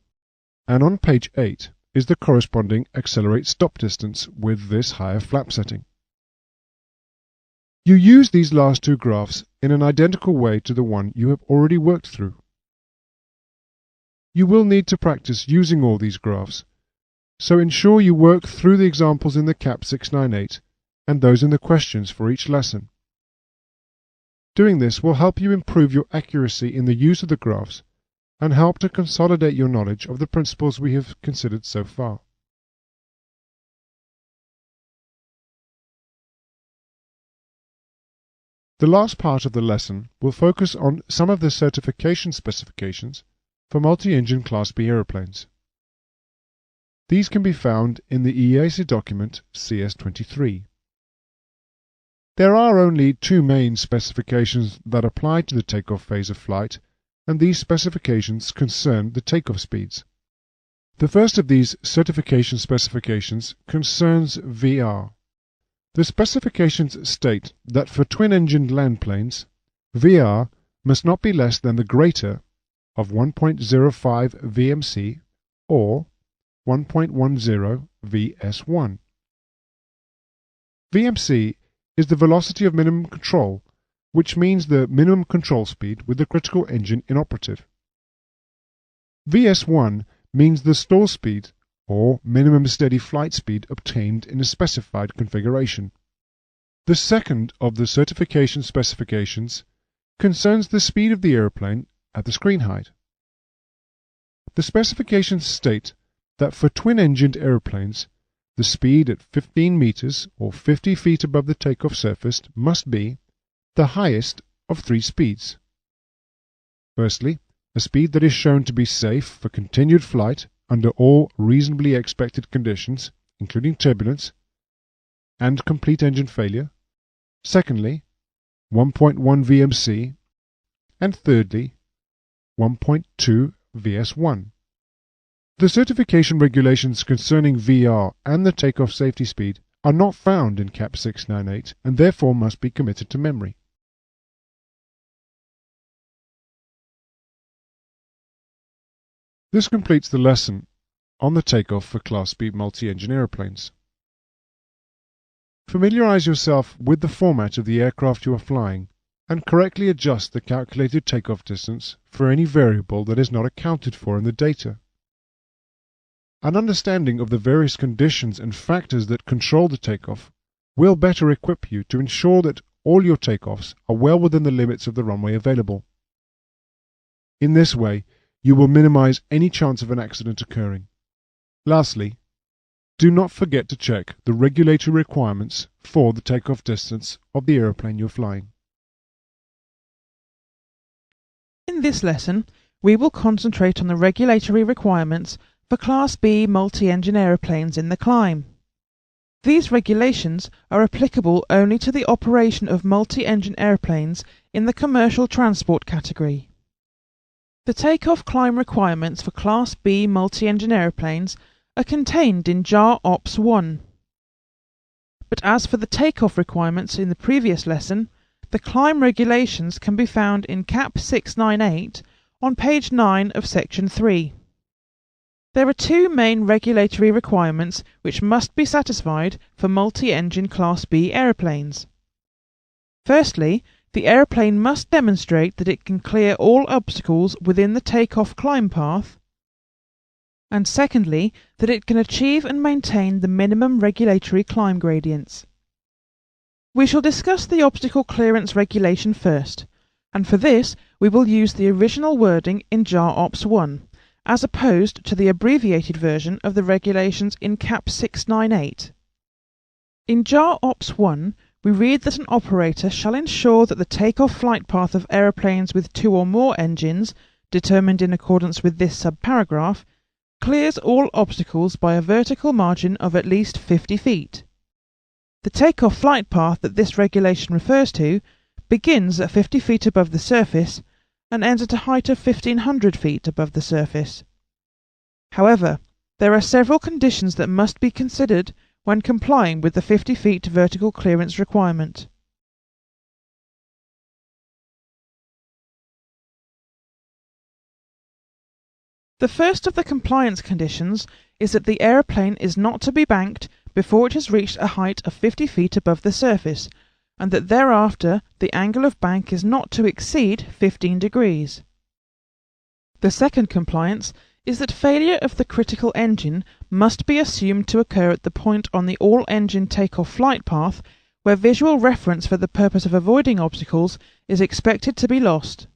And on page 8 is the corresponding accelerate stop distance with this higher flap setting. You use these last two graphs in an identical way to the one you have already worked through. you will need to practice using all these graphs, so ensure you work through the examples in the CAP 698 and those in the questions for each lesson. Doing this will help you improve your accuracy in the use of the graphs and help to consolidate your knowledge of the principles we have considered so far. The last part of the lesson will focus on some of the certification specifications for multi-engine Class B aeroplanes. These can be found in the EASA document CS23. There are only two main specifications that apply to the takeoff phase of flight, and these specifications concern the takeoff speeds. The first of these certification specifications concerns VR. The specifications state that for twin-engined land planes, VR must not be less than the greater of 1.05 VMC or 1.10 VS1. VMC is the velocity of minimum control, which means the minimum control speed with the critical engine inoperative. VS1 means the stall speed or minimum steady flight speed obtained in a specified configuration. The second of the certification specifications concerns the speed of the airplane at the screen height. The specifications state that for twin-engined airplanes, the speed at 15 meters or 50 feet above the takeoff surface must be the highest of three speeds. Firstly, a speed that is shown to be safe for continued flight under all reasonably expected conditions, including turbulence and complete engine failure. Secondly, 1.1 VMC. And thirdly, 1.2 VS1. The certification regulations concerning VR and the takeoff safety speed are not found in CAP 698 and therefore must be committed to memory. This completes the lesson on the takeoff for Class B multi-engine aeroplanes. Familiarize yourself with the format of the aircraft you are flying and correctly adjust the calculated takeoff distance for any variable that is not accounted for in the data. An understanding of the various conditions and factors that control the takeoff will better equip you to ensure that all your takeoffs are well within the limits of the runway available. In this way, you will minimize any chance of an accident occurring. Lastly, do not forget to check the regulatory requirements for the takeoff distance of the aeroplane you're flying. In this lesson, we will concentrate on the regulatory requirements for Class B multi-engine aeroplanes in the climb. These regulations are applicable only to the operation of multi-engine aeroplanes in the commercial transport category. The takeoff climb requirements for Class B multi-engine aeroplanes are contained in JAR Ops 1. But as for the takeoff requirements in the previous lesson, the climb regulations can be found in CAP 698 on page 9 of section 3. There are two main regulatory requirements which must be satisfied for multi-engine Class B aeroplanes. Firstly, the aeroplane must demonstrate that it can clear all obstacles within the takeoff climb path, and secondly, that it can achieve and maintain the minimum regulatory climb gradients. We shall discuss the obstacle clearance regulation first, and for this we will use the original wording in JAR Ops 1, as opposed to the abbreviated version of the regulations in CAP 698. In JAR Ops 1, we read that an operator shall ensure that the takeoff flight path of aeroplanes with two or more engines, determined in accordance with this subparagraph, clears all obstacles by a vertical margin of at least 50 feet. The takeoff flight path that this regulation refers to begins at 50 feet above the surface and ends at a height of 1,500 feet above the surface. However, there are several conditions that must be considered when complying with the 50 feet vertical clearance requirement. The first of the compliance conditions is that the aeroplane is not to be banked before it has reached a height of 50 feet above the surface, and that thereafter the angle of bank is not to exceed 15 degrees. The second compliance is that failure of the critical engine must be assumed to occur at the point on the all-engine takeoff flight path where visual reference for the purpose of avoiding obstacles is expected to be lost.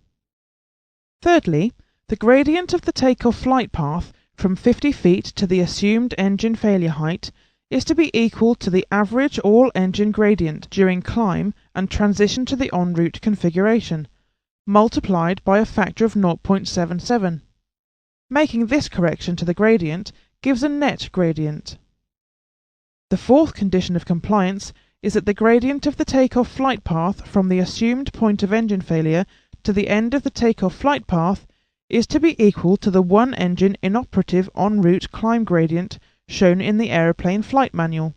Thirdly, the gradient of the takeoff flight path from 50 feet to the assumed engine failure height is to be equal to the average all-engine gradient during climb and transition to the en route configuration, multiplied by a factor of 0.77. Making this correction to the gradient gives a net gradient. The fourth condition of compliance is that the gradient of the takeoff flight path from the assumed point of engine failure to the end of the takeoff flight path is to be equal to the one engine inoperative en route climb gradient shown in the aeroplane flight manual.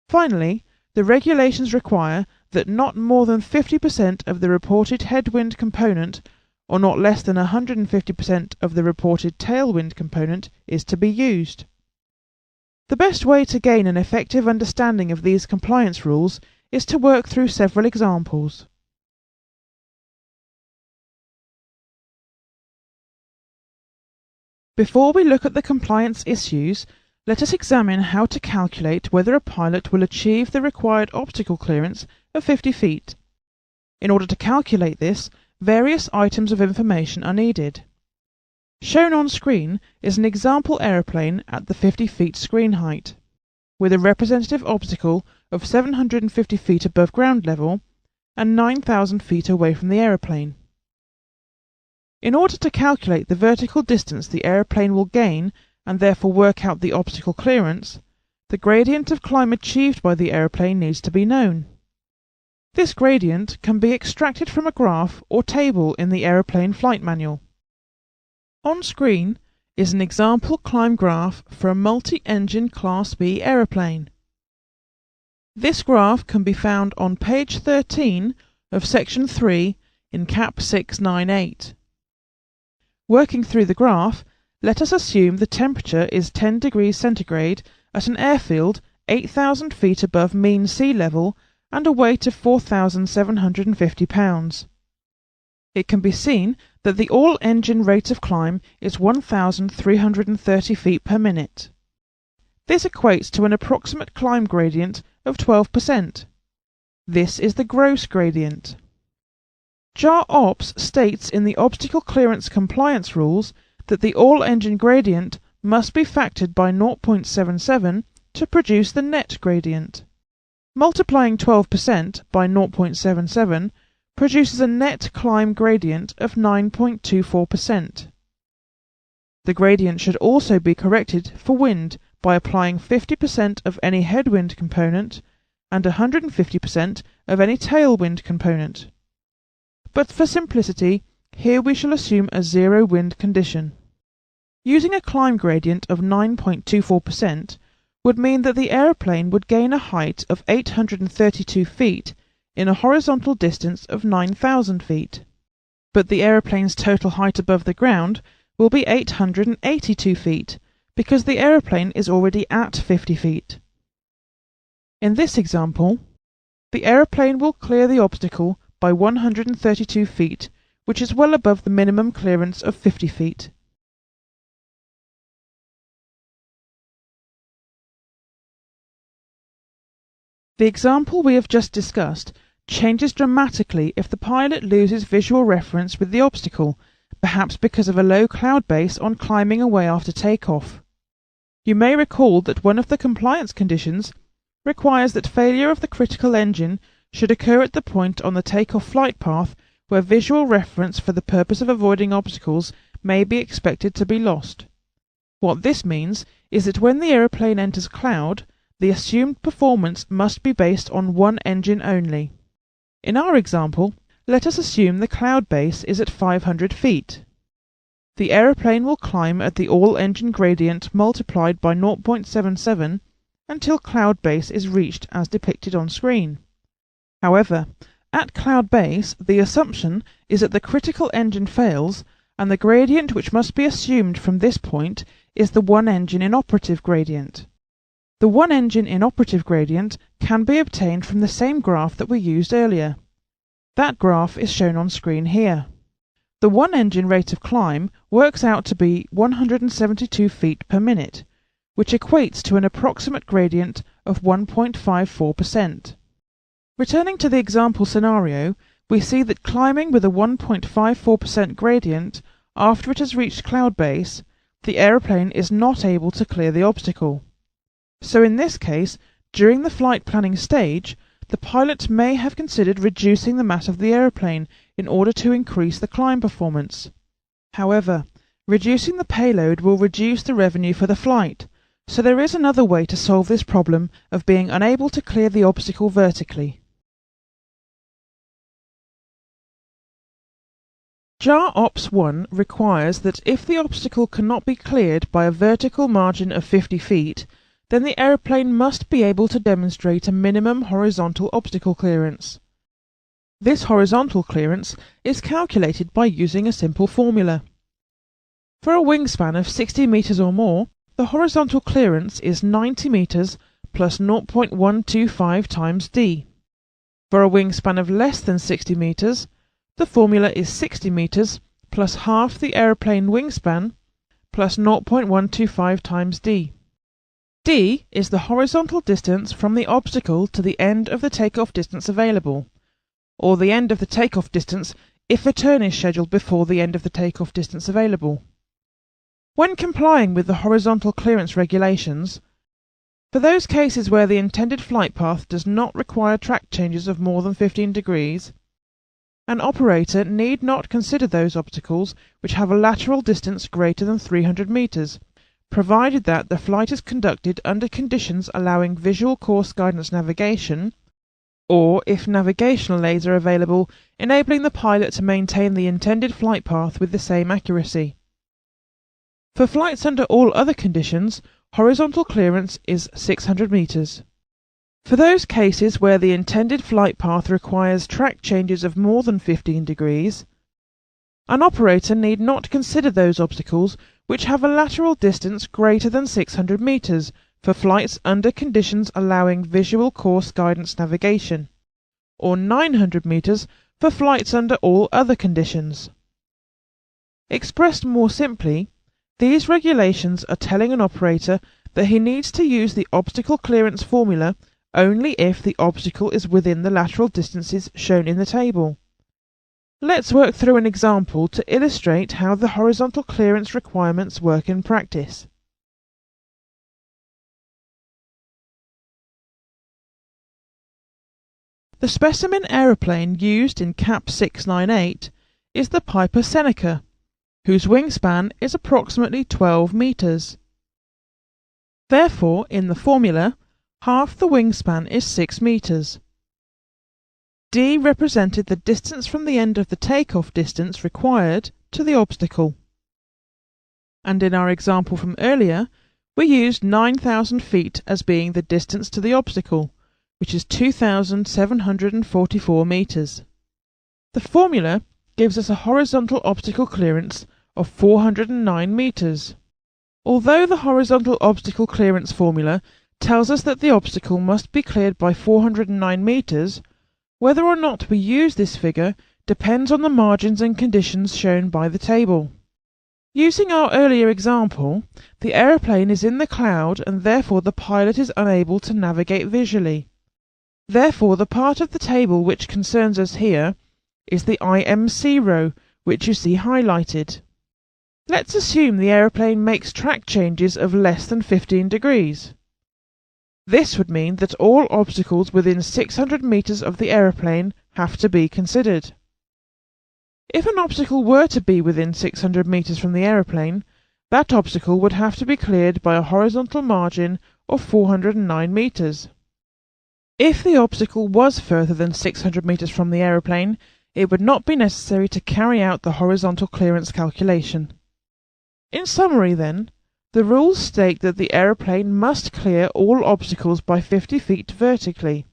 Finally, the regulations require that not more than 50% of the reported headwind component, or not less than 150% of the reported tailwind component, is to be used. The best way to gain an effective understanding of these compliance rules is to work through several examples. Before we look at the compliance issues, let us examine how to calculate whether a pilot will achieve the required obstacle clearance of 50 feet. In order to calculate this, various items of information are needed. Shown on screen is an example aeroplane at the 50 feet screen height, with a representative obstacle of 750 feet above ground level and 9,000 feet away from the aeroplane. In order to calculate the vertical distance the aeroplane will gain and therefore work out the obstacle clearance, the gradient of climb achieved by the aeroplane needs to be known. This gradient can be extracted from a graph or table in the aeroplane flight manual. On screen is an example climb graph for a multi-engine Class B aeroplane. This graph can be found on page 13 of section 3 in Cap 698. Working through the graph, let us assume the temperature is 10 degrees centigrade at an airfield 8,000 feet above mean sea level and a weight of 4,750 pounds. It can be seen that the all-engine rate of climb is 1,330 feet per minute. This equates to an approximate climb gradient of 12%. This is the gross gradient. JAR Ops states in the obstacle clearance compliance rules that the all-engine gradient must be factored by 0.77 to produce the net gradient. Multiplying 12% by 0.77 produces a net climb gradient of 9.24%. The gradient should also be corrected for wind by applying 50% of any headwind component and 150% of any tailwind component. But for simplicity, here we shall assume a zero wind condition. Using a climb gradient of 9.24% would mean that the aeroplane would gain a height of 832 feet in a horizontal distance of 9,000 feet. But the aeroplane's total height above the ground will be 882 feet, because the aeroplane is already at 50 feet. In this example, the aeroplane will clear the obstacle by 132 feet, which is well above the minimum clearance of 50 feet. The example we have just discussed changes dramatically if the pilot loses visual reference with the obstacle, perhaps because of a low cloud base on climbing away after takeoff. You may recall that one of the compliance conditions requires that failure of the critical engine should occur at the point on the takeoff flight path where visual reference for the purpose of avoiding obstacles may be expected to be lost. What this means is that when the aeroplane enters cloud, the assumed performance must be based on one engine only. In our example, let us assume the cloud base is at 500 feet. The aeroplane will climb at the all-engine gradient multiplied by 0.77 until cloud base is reached as depicted on screen. However, at cloud base, the assumption is that the critical engine fails, and the gradient which must be assumed from this point is the one-engine inoperative gradient. The one-engine inoperative gradient can be obtained from the same graph that we used earlier. That graph is shown on screen here. the one-engine rate of climb works out to be 172 feet per minute, which equates to an approximate gradient of 1.54%. Returning to the example scenario, we see that climbing with a 1.54% gradient after it has reached cloud base, the aeroplane is not able to clear the obstacle. So in this case, during the flight planning stage, the pilot may have considered reducing the mass of the aeroplane in order to increase the climb performance. However, reducing the payload will reduce the revenue for the flight, so there is another way to solve this problem of being unable to clear the obstacle vertically. JAR Ops 1 requires that if the obstacle cannot be cleared by a vertical margin of 50 feet, then the aeroplane must be able to demonstrate a minimum horizontal obstacle clearance. This horizontal clearance is calculated by using a simple formula. For a wingspan of 60 meters or more, the horizontal clearance is 90 meters plus 0.125 times d. For a wingspan of less than 60 meters, the formula is 60 meters plus half the aeroplane wingspan plus 0.125 times d. D is the horizontal distance from the obstacle to the end of the takeoff distance available, or the end of the takeoff distance if a turn is scheduled before the end of the takeoff distance available. When complying with the horizontal clearance regulations, for those cases where the intended flight path does not require track changes of more than 15 degrees, an operator need not consider those obstacles which have a lateral distance greater than 300 meters, provided that the flight is conducted under conditions allowing visual course guidance navigation, or if navigational aids are available, enabling the pilot to maintain the intended flight path with the same accuracy. For flights under all other conditions, horizontal clearance is 600 meters. For those cases where the intended flight path requires track changes of more than 15 degrees, an operator need not consider those obstacles which have a lateral distance greater than 600 meters for flights under conditions allowing visual course guidance navigation, or 900 meters for flights under all other conditions. Expressed more simply, these regulations are telling an operator that he needs to use the obstacle clearance formula only if the obstacle is within the lateral distances shown in the table. Let's work through an example to illustrate how the horizontal clearance requirements work in practice. The specimen aeroplane used in CAP 698 is the Piper Seneca, whose wingspan is approximately 12 meters. Therefore, in the formula, half the wingspan is 6 meters. D represented the distance from the end of the takeoff distance required to the obstacle. And in our example from earlier, we used 9,000 feet as being the distance to the obstacle, which is 2,744 meters. The formula gives us a horizontal obstacle clearance of 409 meters. Although the horizontal obstacle clearance formula tells us that the obstacle must be cleared by 409 meters, whether or not we use this figure depends on the margins and conditions shown by the table. Using our earlier example, the aeroplane is in the cloud and therefore the pilot is unable to navigate visually. Therefore, the part of the table which concerns us here is the IMC row, which you see highlighted. Let's assume the aeroplane makes track changes of less than 15 degrees. This would mean that all obstacles within 600 meters of the aeroplane have to be considered. If an obstacle were to be within 600 meters from the aeroplane, that obstacle would have to be cleared by a horizontal margin of 409 meters. If the obstacle was further than 600 meters from the aeroplane, it would not be necessary to carry out the horizontal clearance calculation. In summary then, the rules state that the aeroplane must clear all obstacles by 50 feet vertically.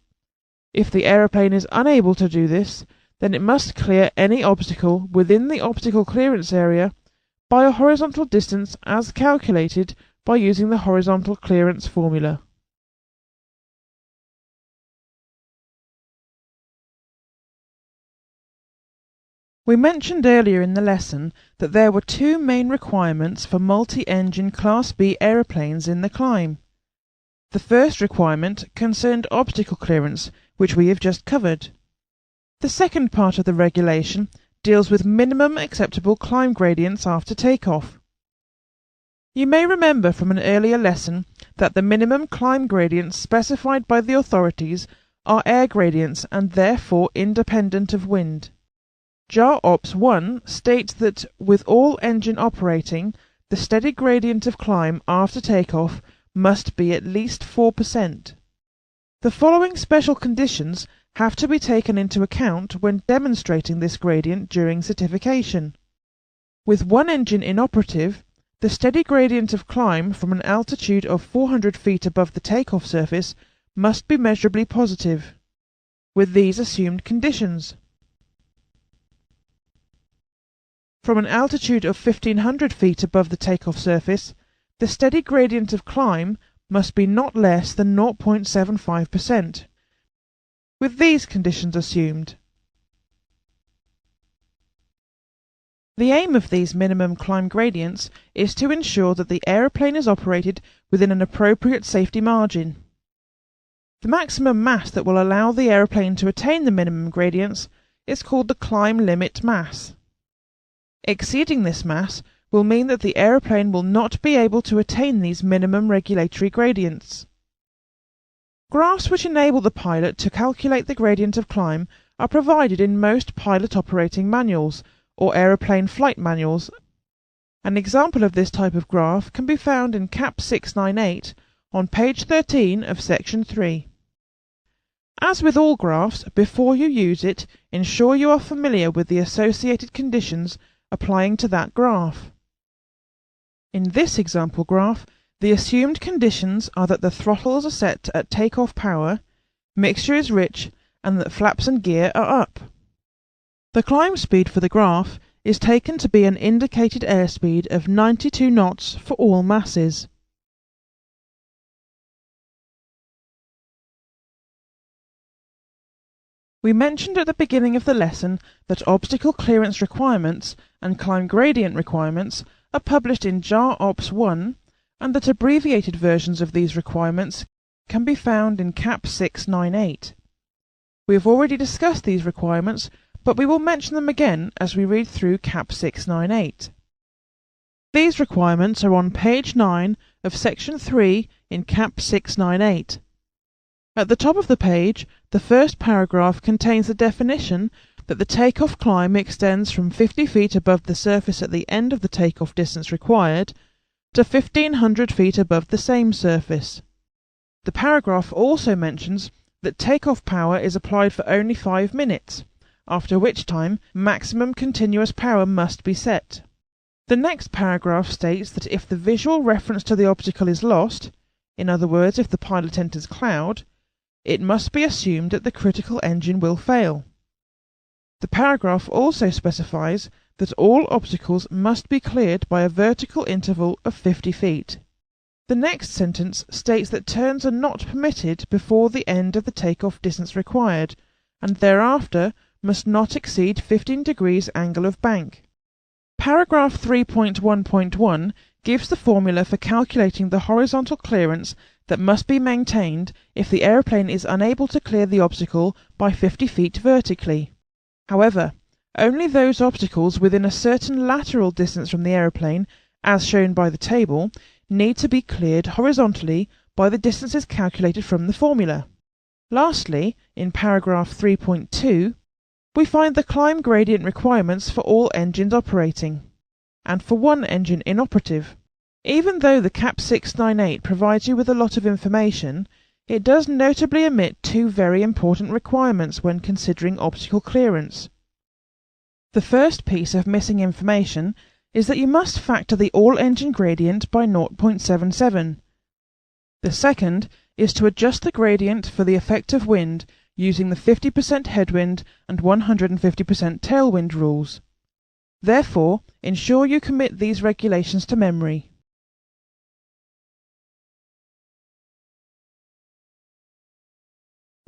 If the aeroplane is unable to do this, then it must clear any obstacle within the obstacle clearance area by a horizontal distance as calculated by using the horizontal clearance formula. We mentioned earlier in the lesson that there were two main requirements for multi-engine Class B aeroplanes in the climb. The first requirement concerned obstacle clearance, which we have just covered. The second part of the regulation deals with minimum acceptable climb gradients after takeoff. You may remember from an earlier lesson that the minimum climb gradients specified by the authorities are air gradients and therefore independent of wind. JAR Ops 1 states that with all engine operating, the steady gradient of climb after takeoff must be at least 4%. The following special conditions have to be taken into account when demonstrating this gradient during certification. With one engine inoperative, the steady gradient of climb from an altitude of 400 feet above the takeoff surface must be measurably positive, with these assumed conditions. From an altitude of 1500 feet above the takeoff surface, the steady gradient of climb must be not less than 0.75%, with these conditions assumed. The aim of these minimum climb gradients is to ensure that the aeroplane is operated within an appropriate safety margin. The maximum mass that will allow the aeroplane to attain the minimum gradients is called the climb limit mass. Exceeding this mass will mean that the aeroplane will not be able to attain these minimum regulatory gradients. Graphs which enable the pilot to calculate the gradient of climb are provided in most pilot operating manuals or aeroplane flight manuals. An example of this type of graph can be found in CAP 698 on page 13 of section 3. As with all graphs, before you use it, ensure you are familiar with the associated conditions applying to that graph. In this example graph, the assumed conditions are that the throttles are set at takeoff power, mixture is rich, and that flaps and gear are up. The climb speed for the graph is taken to be an indicated airspeed of 92 knots for all masses. We mentioned at the beginning of the lesson that obstacle clearance requirements and climb gradient requirements are published in JAR Ops 1 and that abbreviated versions of these requirements can be found in CAP 698. We have already discussed these requirements, but we will mention them again as we read through CAP 698. These requirements are on page 9 of section 3 in CAP 698. At the top of the page, the first paragraph contains the definition that the takeoff climb extends from 50 feet above the surface at the end of the takeoff distance required to 1500 feet above the same surface. The paragraph also mentions that takeoff power is applied for only 5 minutes, after which time maximum continuous power must be set. The next paragraph states that if the visual reference to the obstacle is lost, in other words, if the pilot enters cloud, it must be assumed that the critical engine will fail. The paragraph also specifies that all obstacles must be cleared by a vertical interval of 50 feet. The next sentence states that turns are not permitted before the end of the takeoff distance required, and thereafter must not exceed 15 degrees angle of bank. Paragraph 3.1.1 gives the formula for calculating the horizontal clearance that must be maintained if the aeroplane is unable to clear the obstacle by 50 feet vertically. However, only those obstacles within a certain lateral distance from the aeroplane, as shown by the table, need to be cleared horizontally by the distances calculated from the formula. Lastly, in paragraph 3.2, we find the climb gradient requirements for all engines operating, and for one engine inoperative. Even though the CAP 698 provides you with a lot of information, it does notably omit two very important requirements when considering obstacle clearance. The first piece of missing information is that you must factor the all-engine gradient by 0.77. The second is to adjust the gradient for the effect of wind using the 50% headwind and 150% tailwind rules. Therefore, ensure you commit these regulations to memory.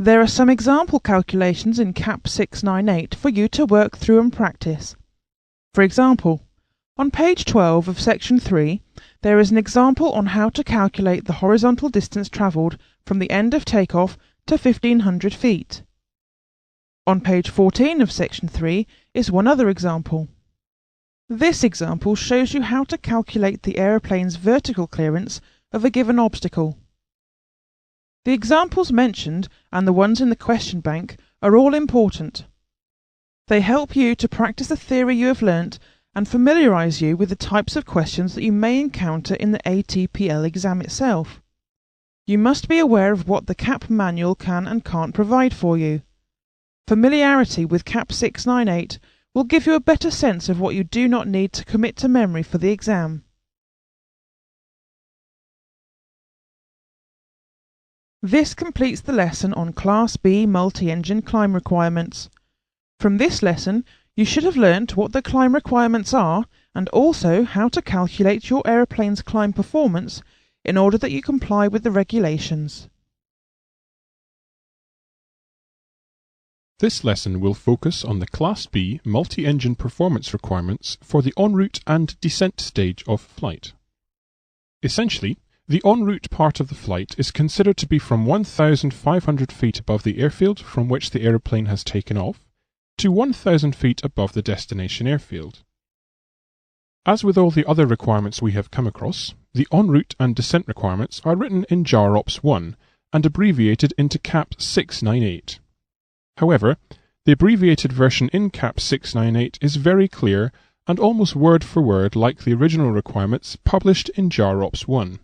There are some example calculations in CAP 698 for you to work through and practice. For example, on page 12 of section 3, there is an example on how to calculate the horizontal distance travelled from the end of takeoff to 1500 feet. On page 14 of section 3 is one other example. This example shows you how to calculate the aeroplane's vertical clearance of a given obstacle. The examples mentioned and the ones in the question bank are all important. They help you to practice the theory you have learnt and familiarise you with the types of questions that you may encounter in the ATPL exam itself. You must be aware of what the CAP manual can and can't provide for you. Familiarity with CAP 698 will give you a better sense of what you do not need to commit to memory for the exam. This completes the lesson on Class B multi-engine climb requirements. From this lesson, you should have learnt what the climb requirements are and also how to calculate your aeroplane's climb performance in order that you comply with the regulations. This lesson will focus on the Class B multi-engine performance requirements for the en route and descent stage of flight. Essentially, the en route part of the flight is considered to be from 1,500 feet above the airfield from which the aeroplane has taken off to 1,000 feet above the destination airfield. As with all the other requirements we have come across, the en route and descent requirements are written in JAROPS 1 and abbreviated into CAP 698. However, the abbreviated version in CAP 698 is very clear and almost word for word like the original requirements published in JAROPS 1.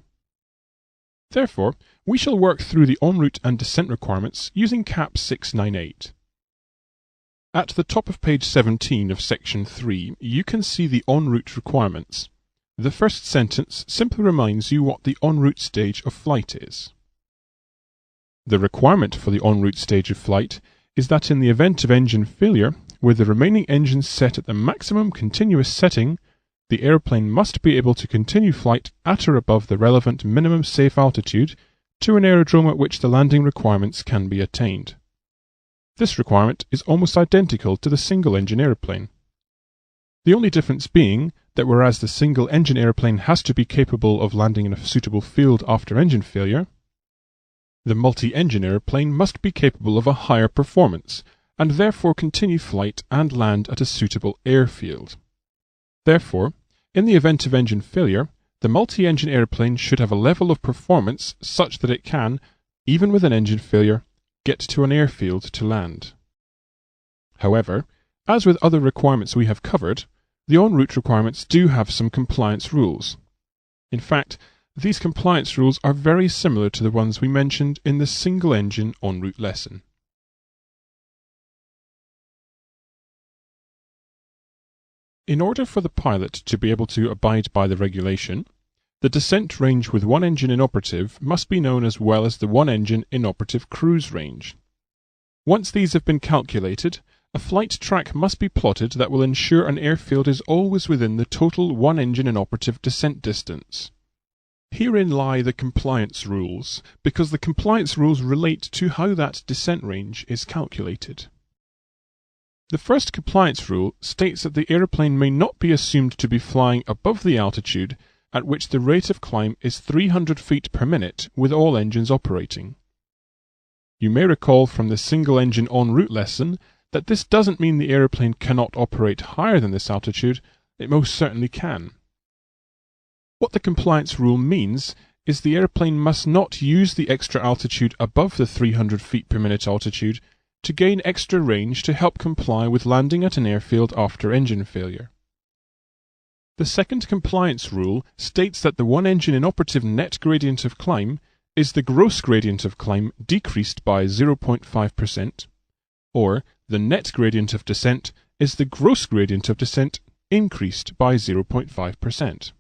Therefore, we shall work through the en route and descent requirements using CAP 698. At the top of page 17 of section 3, you can see the en route requirements. The first sentence simply reminds you what the en route stage of flight is. The requirement for the en route stage of flight is that in the event of engine failure, with the remaining engines set at the maximum continuous setting, the aeroplane must be able to continue flight at or above the relevant minimum safe altitude to an aerodrome at which the landing requirements can be attained. This requirement is almost identical to the single-engine aeroplane. The only difference being that whereas the single-engine aeroplane has to be capable of landing in a suitable field after engine failure, the multi-engine aeroplane must be capable of a higher performance and therefore continue flight and land at a suitable airfield. Therefore, in the event of engine failure, the multi-engine aeroplane should have a level of performance such that it can, even with an engine failure, get to an airfield to land. However, as with other requirements we have covered, the en route requirements do have some compliance rules. In fact, these compliance rules are very similar to the ones we mentioned in the single-engine en route lesson. In order for the pilot to be able to abide by the regulation, the descent range with one engine inoperative must be known as well as the one engine inoperative cruise range. Once these have been calculated, a flight track must be plotted that will ensure an airfield is always within the total one engine inoperative descent distance. Herein lie the compliance rules, because the compliance rules relate to how that descent range is calculated. The first compliance rule states that the aeroplane may not be assumed to be flying above the altitude at which the rate of climb is 300 feet per minute with all engines operating. You may recall from the single-engine en route lesson that this doesn't mean the aeroplane cannot operate higher than this altitude. It most certainly can. What the compliance rule means is the aeroplane must not use the extra altitude above the 300 feet per minute altitude to gain extra range to help comply with landing at an airfield after engine failure. The second compliance rule states that the one engine inoperative net gradient of climb is the gross gradient of climb decreased by 0.5%, or the net gradient of descent is the gross gradient of descent increased by 0.5%.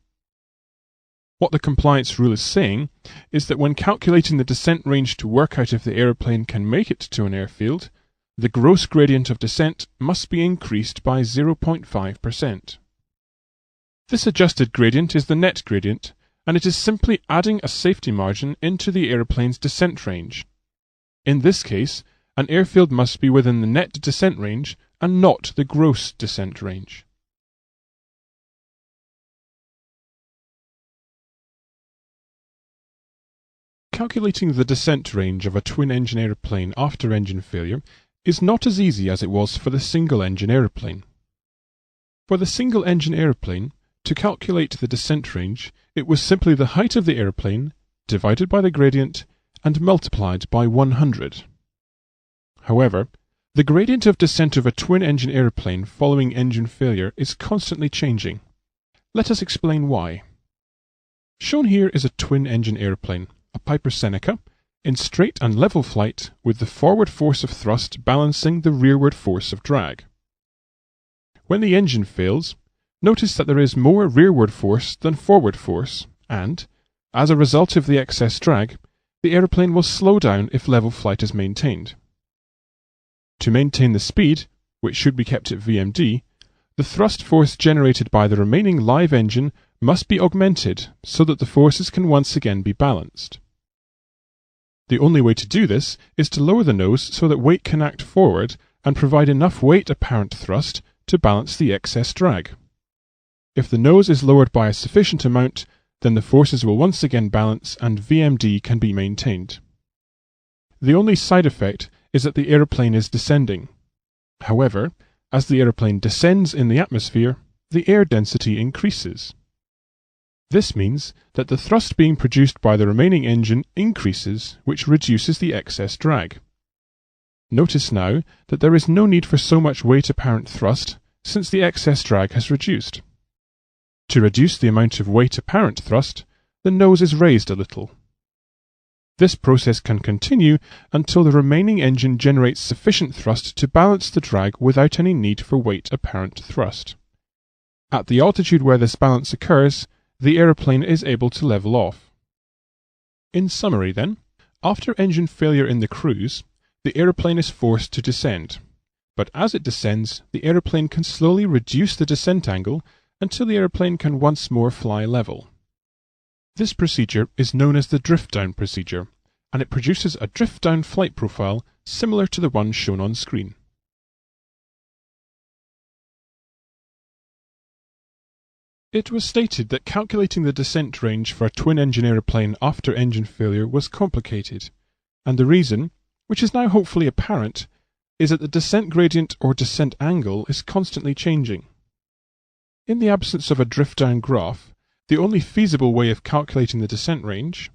What the compliance rule is saying is that when calculating the descent range to work out if the aeroplane can make it to an airfield, the gross gradient of descent must be increased by 0.5%. This adjusted gradient is the net gradient, and it is simply adding a safety margin into the aeroplane's descent range. In this case, an airfield must be within the net descent range and not the gross descent range. Calculating the descent range of a twin-engine aeroplane after engine failure is not as easy as it was for the single-engine aeroplane. For the single-engine aeroplane, to calculate the descent range, it was simply the height of the aeroplane divided by the gradient and multiplied by 100. However, the gradient of descent of a twin-engine aeroplane following engine failure is constantly changing. Let us explain why. Shown here is a twin-engine aeroplane, a Piper Seneca, in straight and level flight with the forward force of thrust balancing the rearward force of drag. When the engine fails, notice that there is more rearward force than forward force, and, as a result of the excess drag, the aeroplane will slow down if level flight is maintained. To maintain the speed, which should be kept at VMD, the thrust force generated by the remaining live engine must be augmented so that the forces can once again be balanced. The only way to do this is to lower the nose so that weight can act forward and provide enough weight apparent thrust to balance the excess drag. If the nose is lowered by a sufficient amount, then the forces will once again balance and VMD can be maintained. The only side effect is that the aeroplane is descending. However, as the aeroplane descends in the atmosphere, the air density increases. This means that the thrust being produced by the remaining engine increases, which reduces the excess drag. Notice now that there is no need for so much weight apparent thrust since the excess drag has reduced. To reduce the amount of weight apparent thrust, the nose is raised a little. This process can continue until the remaining engine generates sufficient thrust to balance the drag without any need for weight apparent thrust. At the altitude where this balance occurs, the aeroplane is able to level off. In summary then, after engine failure in the cruise, the aeroplane is forced to descend, but as it descends, the aeroplane can slowly reduce the descent angle until the aeroplane can once more fly level. This procedure is known as the drift-down procedure, and it produces a drift-down flight profile similar to the one shown on screen. It was stated that calculating the descent range for a twin-engine aeroplane after engine failure was complicated, and the reason, which is now hopefully apparent, is that the descent gradient or descent angle is constantly changing. In the absence of a drift-down graph, the only feasible way of calculating the descent range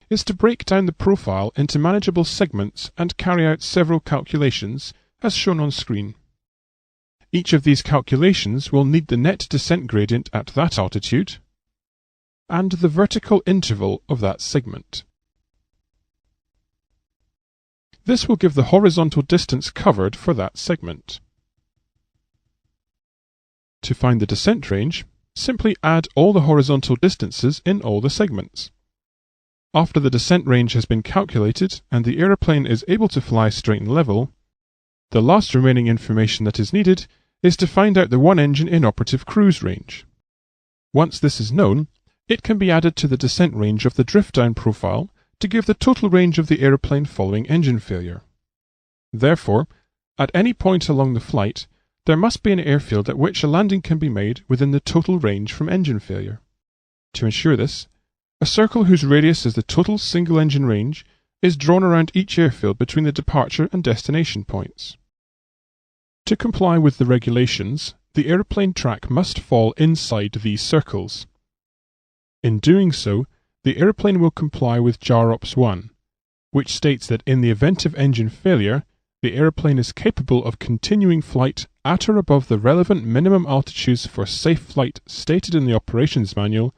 is to break down the profile into manageable segments and carry out several calculations, as shown on screen. Each of these calculations will need the net descent gradient at that altitude and the vertical interval of that segment. This will give the horizontal distance covered for that segment. To find the descent range, simply add all the horizontal distances in all the segments. After the descent range has been calculated and the aeroplane is able to fly straight and level, the last remaining information that is needed is to find out the one engine inoperative cruise range. Once this is known, it can be added to the descent range of the drift-down profile to give the total range of the aeroplane following engine failure. Therefore, at any point along the flight, there must be an airfield at which a landing can be made within the total range from engine failure. To ensure this, a circle whose radius is the total single-engine range is drawn around each airfield between the departure and destination points. To comply with the regulations, the aeroplane track must fall inside these circles. In doing so, the aeroplane will comply with JAROPS 1, which states that in the event of engine failure, the aeroplane is capable of continuing flight at or above the relevant minimum altitudes for safe flight stated in the operations manual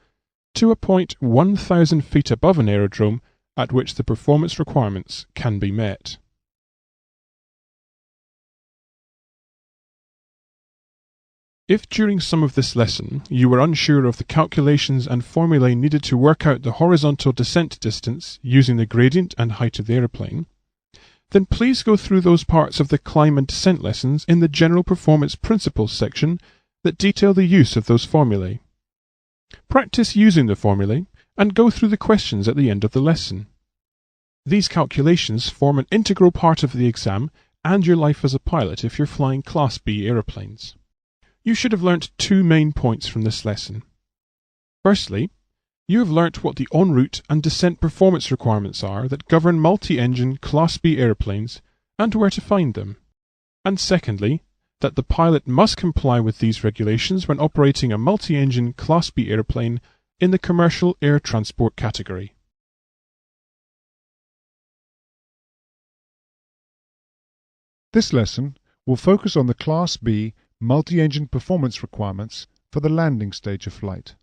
to a point 1,000 feet above an aerodrome at which the performance requirements can be met. If during some of this lesson you were unsure of the calculations and formulae needed to work out the horizontal descent distance using the gradient and height of the aeroplane, then please go through those parts of the climb and descent lessons in the General Performance Principles section that detail the use of those formulae. Practice using the formulae and go through the questions at the end of the lesson. These calculations form an integral part of the exam and your life as a pilot if you're flying Class B aeroplanes. You should have learnt two main points from this lesson. Firstly, you have learnt what the en route and descent performance requirements are that govern multi-engine Class B aeroplanes and where to find them. And secondly, that the pilot must comply with these regulations when operating a multi-engine Class B airplane in the commercial air transport category. This lesson will focus on the Class B multi-engine performance requirements for the landing stage of flight.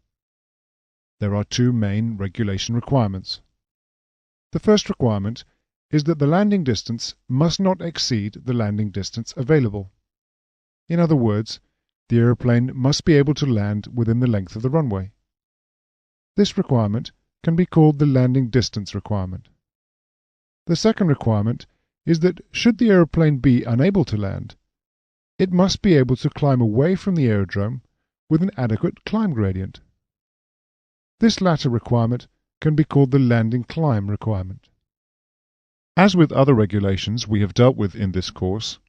There are two main regulation requirements. The first requirement is that the landing distance must not exceed the landing distance available. In other words, the aeroplane must be able to land within the length of the runway. This requirement can be called the landing distance requirement. The second requirement is that should the aeroplane be unable to land, it must be able to climb away from the aerodrome with an adequate climb gradient. This latter requirement can be called the landing climb requirement. As with other regulations we have dealt with in this course,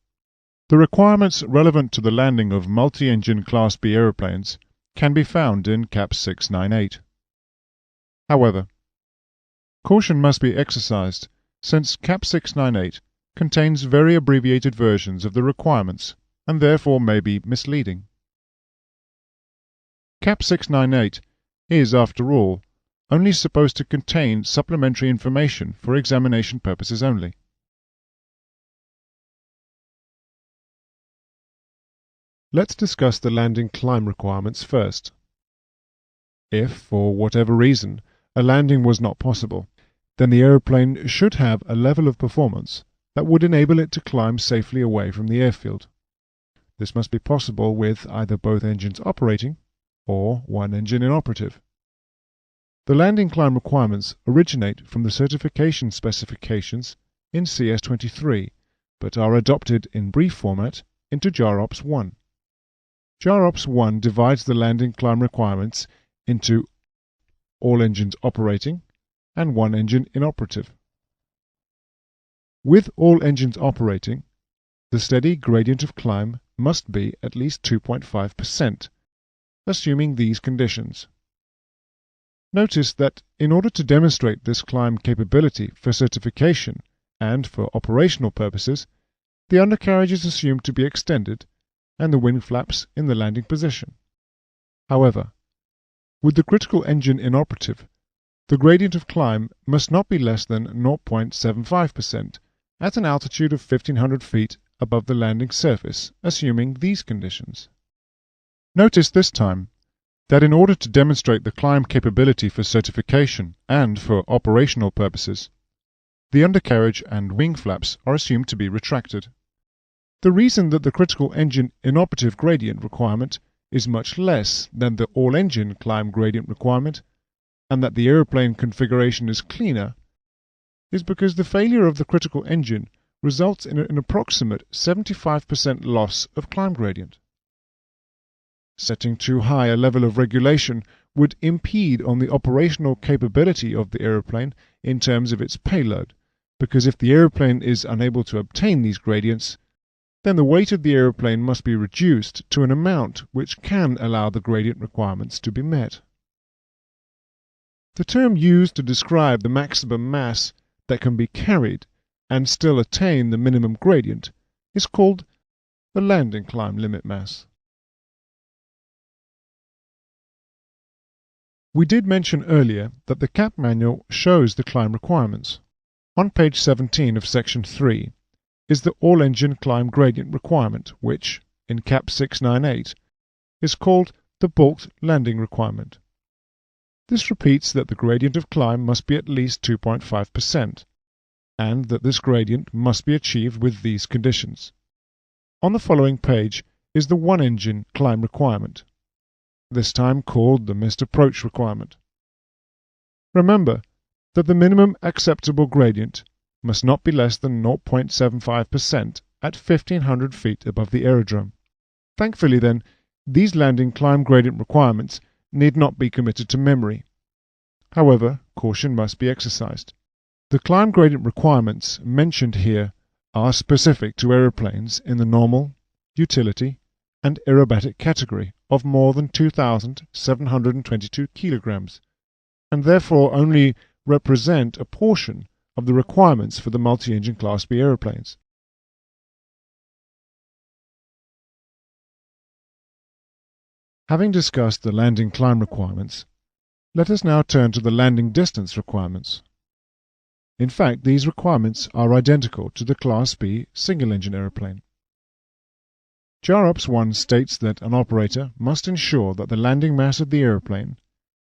the requirements relevant to the landing of multi-engine Class B aeroplanes can be found in CAP 698. However, caution must be exercised since CAP 698 contains very abbreviated versions of the requirements and therefore may be misleading. CAP 698 is, after all, only supposed to contain supplementary information for examination purposes only. Let's discuss the landing climb requirements first. If, for whatever reason, a landing was not possible, then the aeroplane should have a level of performance that would enable it to climb safely away from the airfield. This must be possible with either both engines operating or one engine inoperative. The landing climb requirements originate from the certification specifications in CS23, but are adopted in brief format into JAROPS 1. JAROPS 1 divides the landing climb requirements into all engines operating and one engine inoperative. With all engines operating, the steady gradient of climb must be at least 2.5%, assuming these conditions. Notice that in order to demonstrate this climb capability for certification and for operational purposes, the undercarriage is assumed to be extended and the wing flaps in the landing position. However, with the critical engine inoperative, the gradient of climb must not be less than 0.75% at an altitude of 1,500 feet above the landing surface, assuming these conditions. Notice this time that in order to demonstrate the climb capability for certification and for operational purposes, the undercarriage and wing flaps are assumed to be retracted. The reason that the critical engine inoperative gradient requirement is much less than the all-engine climb gradient requirement, and that the aeroplane configuration is cleaner, is because the failure of the critical engine results in an approximate 75% loss of climb gradient. Setting too high a level of regulation would impede on the operational capability of the aeroplane in terms of its payload, because if the aeroplane is unable to obtain these gradients, then the weight of the aeroplane must be reduced to an amount which can allow the gradient requirements to be met. The term used to describe the maximum mass that can be carried and still attain the minimum gradient is called the landing climb limit mass. We did mention earlier that the CAP manual shows the climb requirements. On page 17 of section 3 is the all-engine climb gradient requirement, which, in CAP 698, is called the bulked landing requirement. This repeats that the gradient of climb must be at least 2.5%, and that this gradient must be achieved with these conditions. On the following page is the one-engine climb requirement, this time called the missed approach requirement. Remember that the minimum acceptable gradient must not be less than 0.75% at 1,500 feet above the aerodrome. Thankfully then, these landing climb gradient requirements need not be committed to memory. However, caution must be exercised. The climb gradient requirements mentioned here are specific to aeroplanes in the normal, utility, and aerobatic category of more than 2,722 kilograms, and therefore only represent a portion of the requirements for the multi-engine Class B aeroplanes. Having discussed the landing climb requirements, let us now turn to the landing distance requirements. In fact, these requirements are identical to the Class B single-engine aeroplane. JAROPS 1 states that an operator must ensure that the landing mass of the aeroplane,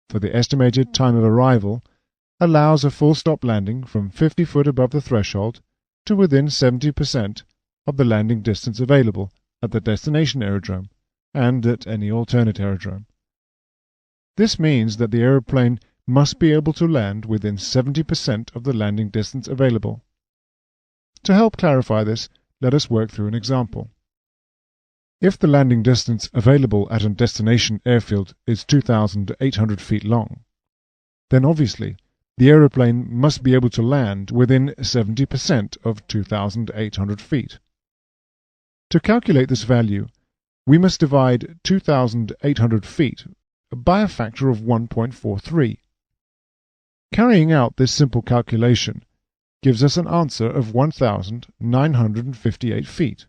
for the estimated time of arrival, allows a full-stop landing from 50 foot above the threshold to within 70% of the landing distance available at the destination aerodrome and at any alternate aerodrome. This means that the aeroplane must be able to land within 70% of the landing distance available. To help clarify this, let us work through an example. If the landing distance available at a destination airfield is 2,800 feet long, then obviously the aeroplane must be able to land within 70% of 2,800 feet. To calculate this value, we must divide 2,800 feet by a factor of 1.43. Carrying out this simple calculation gives us an answer of 1,958 feet.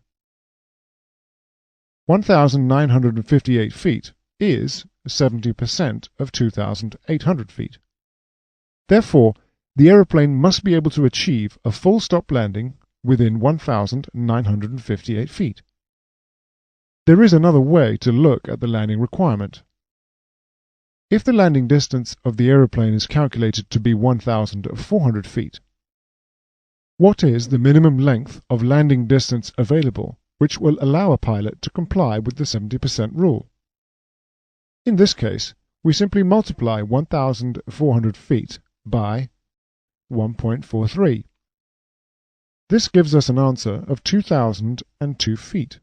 1,958 feet is 70% of 2,800 feet. Therefore, the aeroplane must be able to achieve a full stop landing within 1,958 feet. There is another way to look at the landing requirement. If the landing distance of the aeroplane is calculated to be 1,400 feet, what is the minimum length of landing distance available which will allow a pilot to comply with the 70% rule? In this case, we simply multiply 1,400 feet by 1.43. This gives us an answer of 2,002 feet.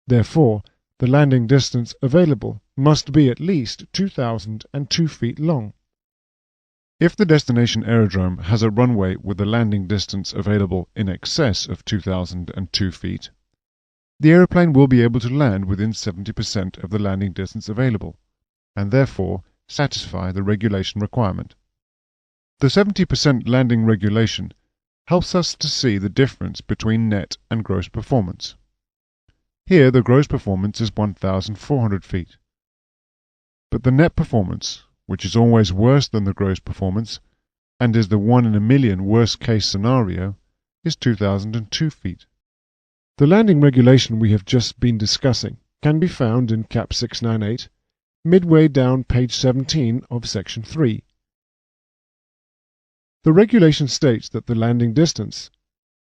Therefore, the landing distance available must be at least 2,002 feet long. If the destination aerodrome has a runway with a landing distance available in excess of 2,002 feet, the aeroplane will be able to land within 70% of the landing distance available, and therefore satisfy the regulation requirement. The 70% landing regulation helps us to see the difference between net and gross performance. Here the gross performance is 1,400 feet. But the net performance, which is always worse than the gross performance, and is the 1 in a million worst case scenario, is 2,002 feet. The landing regulation we have just been discussing can be found in Cap 698, midway down page 17 of Section 3. The regulation states that the landing distance,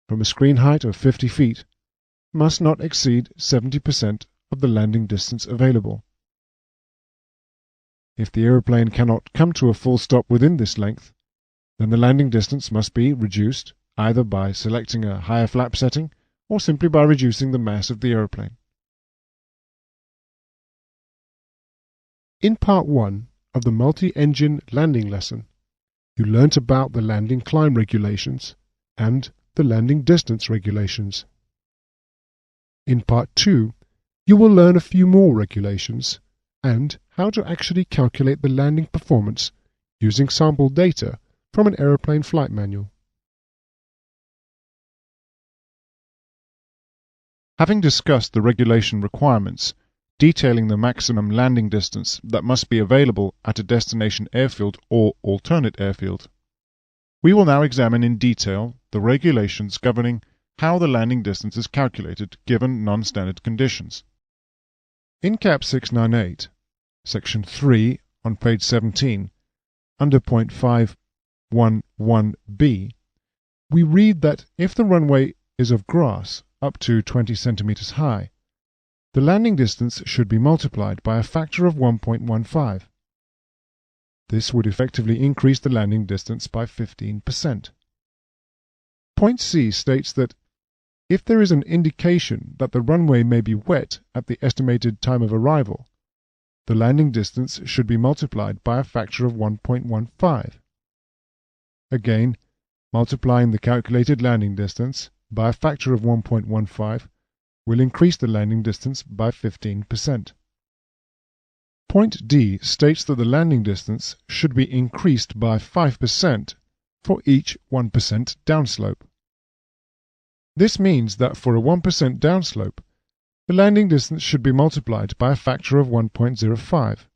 from a screen height of 50 feet, must not exceed 70% of the landing distance available. If the aeroplane cannot come to a full stop within this length, then the landing distance must be reduced either by selecting a higher flap setting or simply by reducing the mass of the aeroplane. In Part 1 of the multi-engine landing lesson, you learnt about the landing climb regulations and the landing distance regulations. In Part 2, you will learn a few more regulations and how to actually calculate the landing performance using sample data from an aeroplane flight manual. Having discussed the regulation requirements detailing the maximum landing distance that must be available at a destination airfield or alternate airfield, we will now examine in detail the regulations governing how the landing distance is calculated given non-standard conditions. In Cap 698, Section 3 on page 17, under point 511b, we read that if the runway is of grass up to 20 centimeters high, the landing distance should be multiplied by a factor of 1.15. This would effectively increase the landing distance by 15%. Point C states that if there is an indication that the runway may be wet at the estimated time of arrival, the landing distance should be multiplied by a factor of 1.15. Again, multiplying the calculated landing distance by a factor of 1.15 will increase the landing distance by 15%. Point D states that the landing distance should be increased by 5% for each 1% downslope. This means that for a 1% downslope, the landing distance should be multiplied by a factor of 1.05.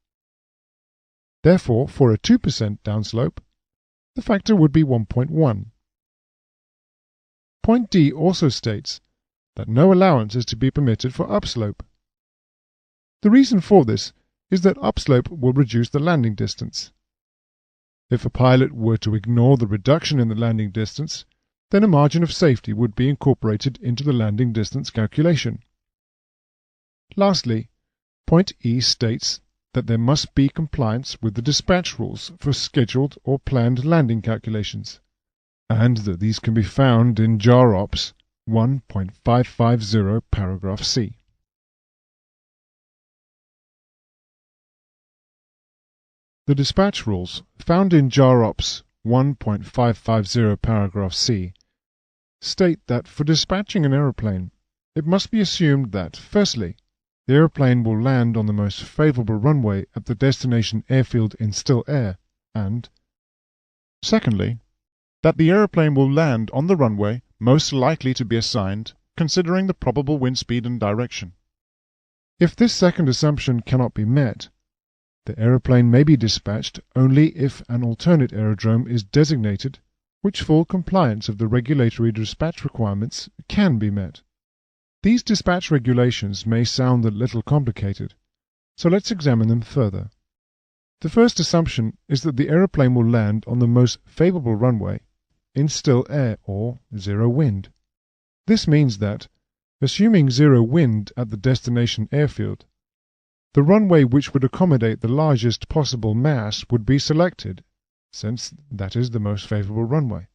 Therefore, for a 2% downslope, the factor would be 1.1. Point D also states that no allowance is to be permitted for upslope. The reason for this is that upslope will reduce the landing distance. If a pilot were to ignore the reduction in the landing distance, then a margin of safety would be incorporated into the landing distance calculation. Lastly, point E states that there must be compliance with the dispatch rules for scheduled or planned landing calculations, and that these can be found in JAR Ops 1.550 paragraph C. The dispatch rules found in JAR Ops 1.550 paragraph C state that for dispatching an aeroplane, it must be assumed that, firstly, the aeroplane will land on the most favorable runway at the destination airfield in still air, and, secondly, that the aeroplane will land on the runway most likely to be assigned, considering the probable wind speed and direction. If this second assumption cannot be met, the aeroplane may be dispatched only if an alternate aerodrome is designated which full compliance of the regulatory dispatch requirements can be met. These dispatch regulations may sound a little complicated, so let's examine them further. The first assumption is that the aeroplane will land on the most favorable runway in still air or zero wind. This means that, assuming zero wind at the destination airfield, the runway which would accommodate the largest possible mass would be selected, since that is the most favorable runway.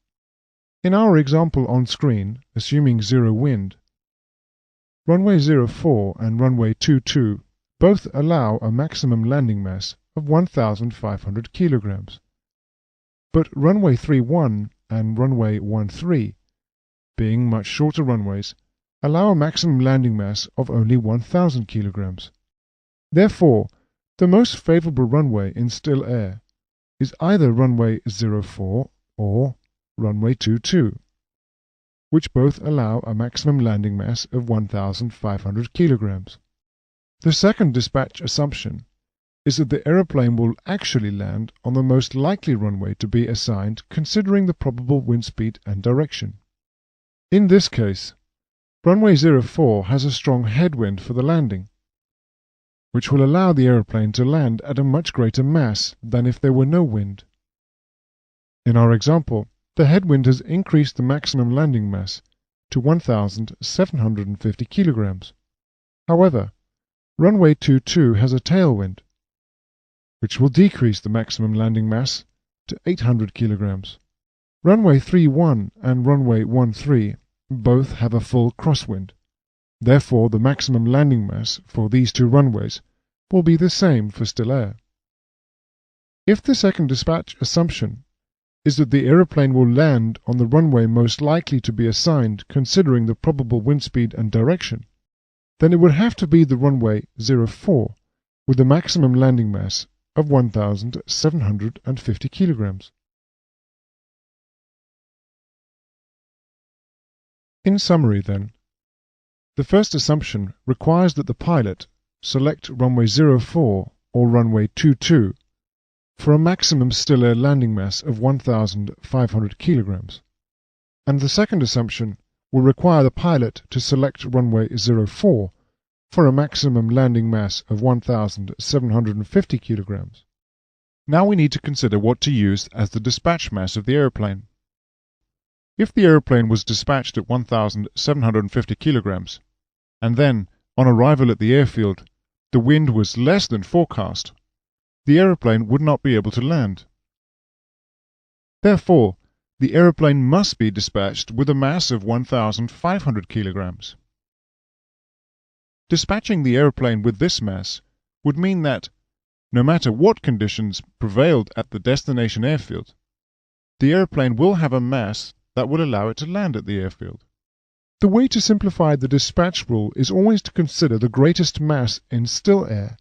In our example on screen, assuming zero wind, runway 04 and runway 22 both allow a maximum landing mass of 1,500 kilograms. But runway 31 and runway 13, being much shorter runways, allow a maximum landing mass of only 1,000 kilograms. Therefore, the most favorable runway in still air is either runway 04 or runway 22, which both allow a maximum landing mass of 1,500 kilograms. The second dispatch assumption is that the aeroplane will actually land on the most likely runway to be assigned considering the probable wind speed and direction. In this case, runway 04 has a strong headwind for the landing, which will allow the aeroplane to land at a much greater mass than if there were no wind. In our example, the headwind has increased the maximum landing mass to 1,750 kilograms. However, runway 22 has a tailwind, which will decrease the maximum landing mass to 800 kilograms. Runway 31 and runway 13 both have a full crosswind. Therefore, the maximum landing mass for these two runways will be the same for still air. If the second dispatch assumption is that the aeroplane will land on the runway most likely to be assigned considering the probable wind speed and direction, then it would have to be the runway 04 with a maximum landing mass of 1,750 kilograms. In summary, then, the first assumption requires that the pilot select runway 04 or runway 22 for a maximum still air landing mass of 1,500 kilograms, and the second assumption will require the pilot to select runway 04 for a maximum landing mass of 1,750 kilograms. Now we need to consider what to use as the dispatch mass of the airplane. If the airplane was dispatched at 1,750 kilograms, and then, on arrival at the airfield, the wind was less than forecast, the aeroplane would not be able to land. Therefore, the aeroplane must be dispatched with a mass of 1,500 kilograms. Dispatching the aeroplane with this mass would mean that, no matter what conditions prevailed at the destination airfield, the airplane will have a mass that will allow it to land at the airfield. The way to simplify the dispatch rule is always to consider the greatest mass in still air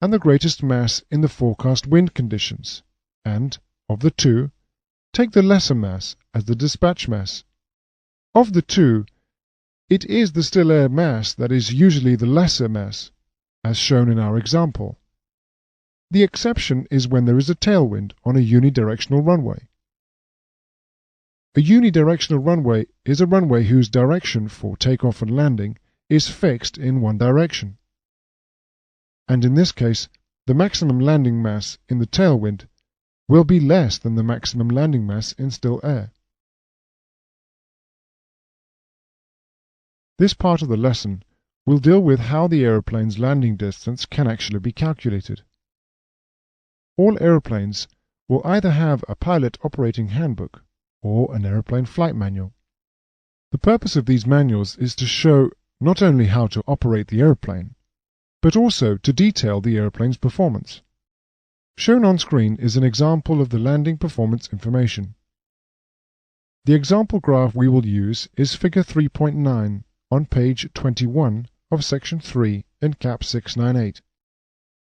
and the greatest mass in the forecast wind conditions, and, of the two, take the lesser mass as the dispatch mass. Of the two, it is the still air mass that is usually the lesser mass, as shown in our example. The exception is when there is a tailwind on a unidirectional runway. A unidirectional runway is a runway whose direction for takeoff and landing is fixed in one direction. And in this case, the maximum landing mass in the tailwind will be less than the maximum landing mass in still air. This part of the lesson will deal with how the aeroplane's landing distance can actually be calculated. All aeroplanes will either have a pilot operating handbook or an aeroplane flight manual. The purpose of these manuals is to show not only how to operate the aeroplane, but also to detail the aeroplane's performance. Shown on screen is an example of the landing performance information. The example graph we will use is figure 3.9 on page 21 of section 3 in cap 698.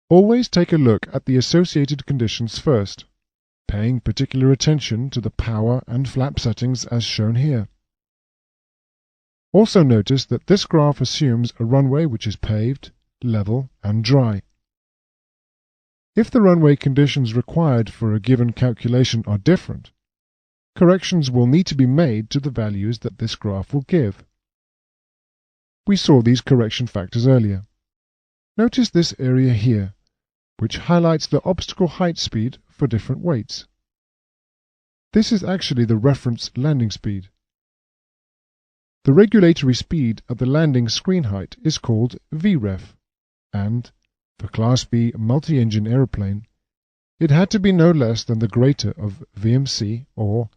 Always take a look at the associated conditions first, paying particular attention to the power and flap settings as shown here. Also notice that this graph assumes a runway which is paved, level, and dry. If the runway conditions required for a given calculation are different, corrections will need to be made to the values that this graph will give. We saw these correction factors earlier. Notice this area here, which highlights the obstacle height speed for different weights. This is actually the reference landing speed. The regulatory speed at the landing screen height is called VREF, and, for Class B multi-engine aeroplane, it had to be no less than the greater of VMC, or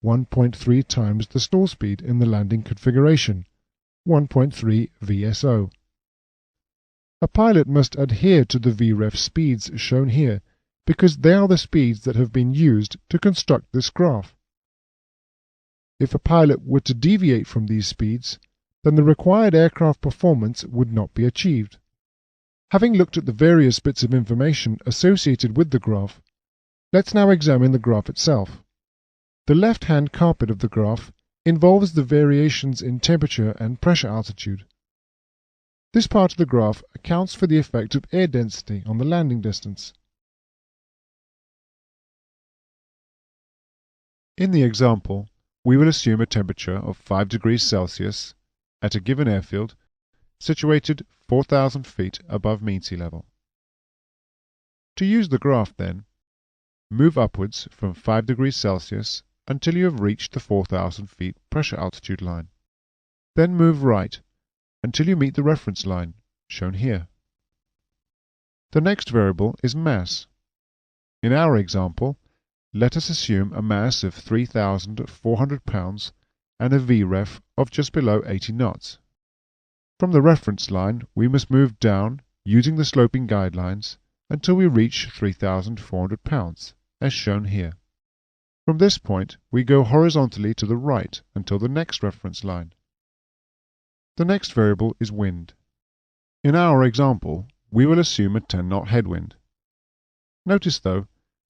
1.3 times the stall speed in the landing configuration, 1.3 VSO. A pilot must adhere to the VREF speeds shown here because they are the speeds that have been used to construct this graph. If a pilot were to deviate from these speeds, then the required aircraft performance would not be achieved. Having looked at the various bits of information associated with the graph, let's now examine the graph itself. The left-hand carpet of the graph involves the variations in temperature and pressure altitude. This part of the graph accounts for the effect of air density on the landing distance. In the example, we will assume a temperature of 5 degrees Celsius at a given airfield situated 4,000 feet above mean sea level. To use the graph then, move upwards from 5 degrees Celsius until you have reached the 4,000 feet pressure altitude line. Then move right until you meet the reference line, shown here. The next variable is mass. In our example, let us assume a mass of 3,400 pounds and a VREF of just below 80 knots. From the reference line, we must move down using the sloping guidelines until we reach 3,400 pounds, as shown here. From this point, we go horizontally to the right until the next reference line. The next variable is wind. In our example, we will assume a 10-knot headwind. Notice, though,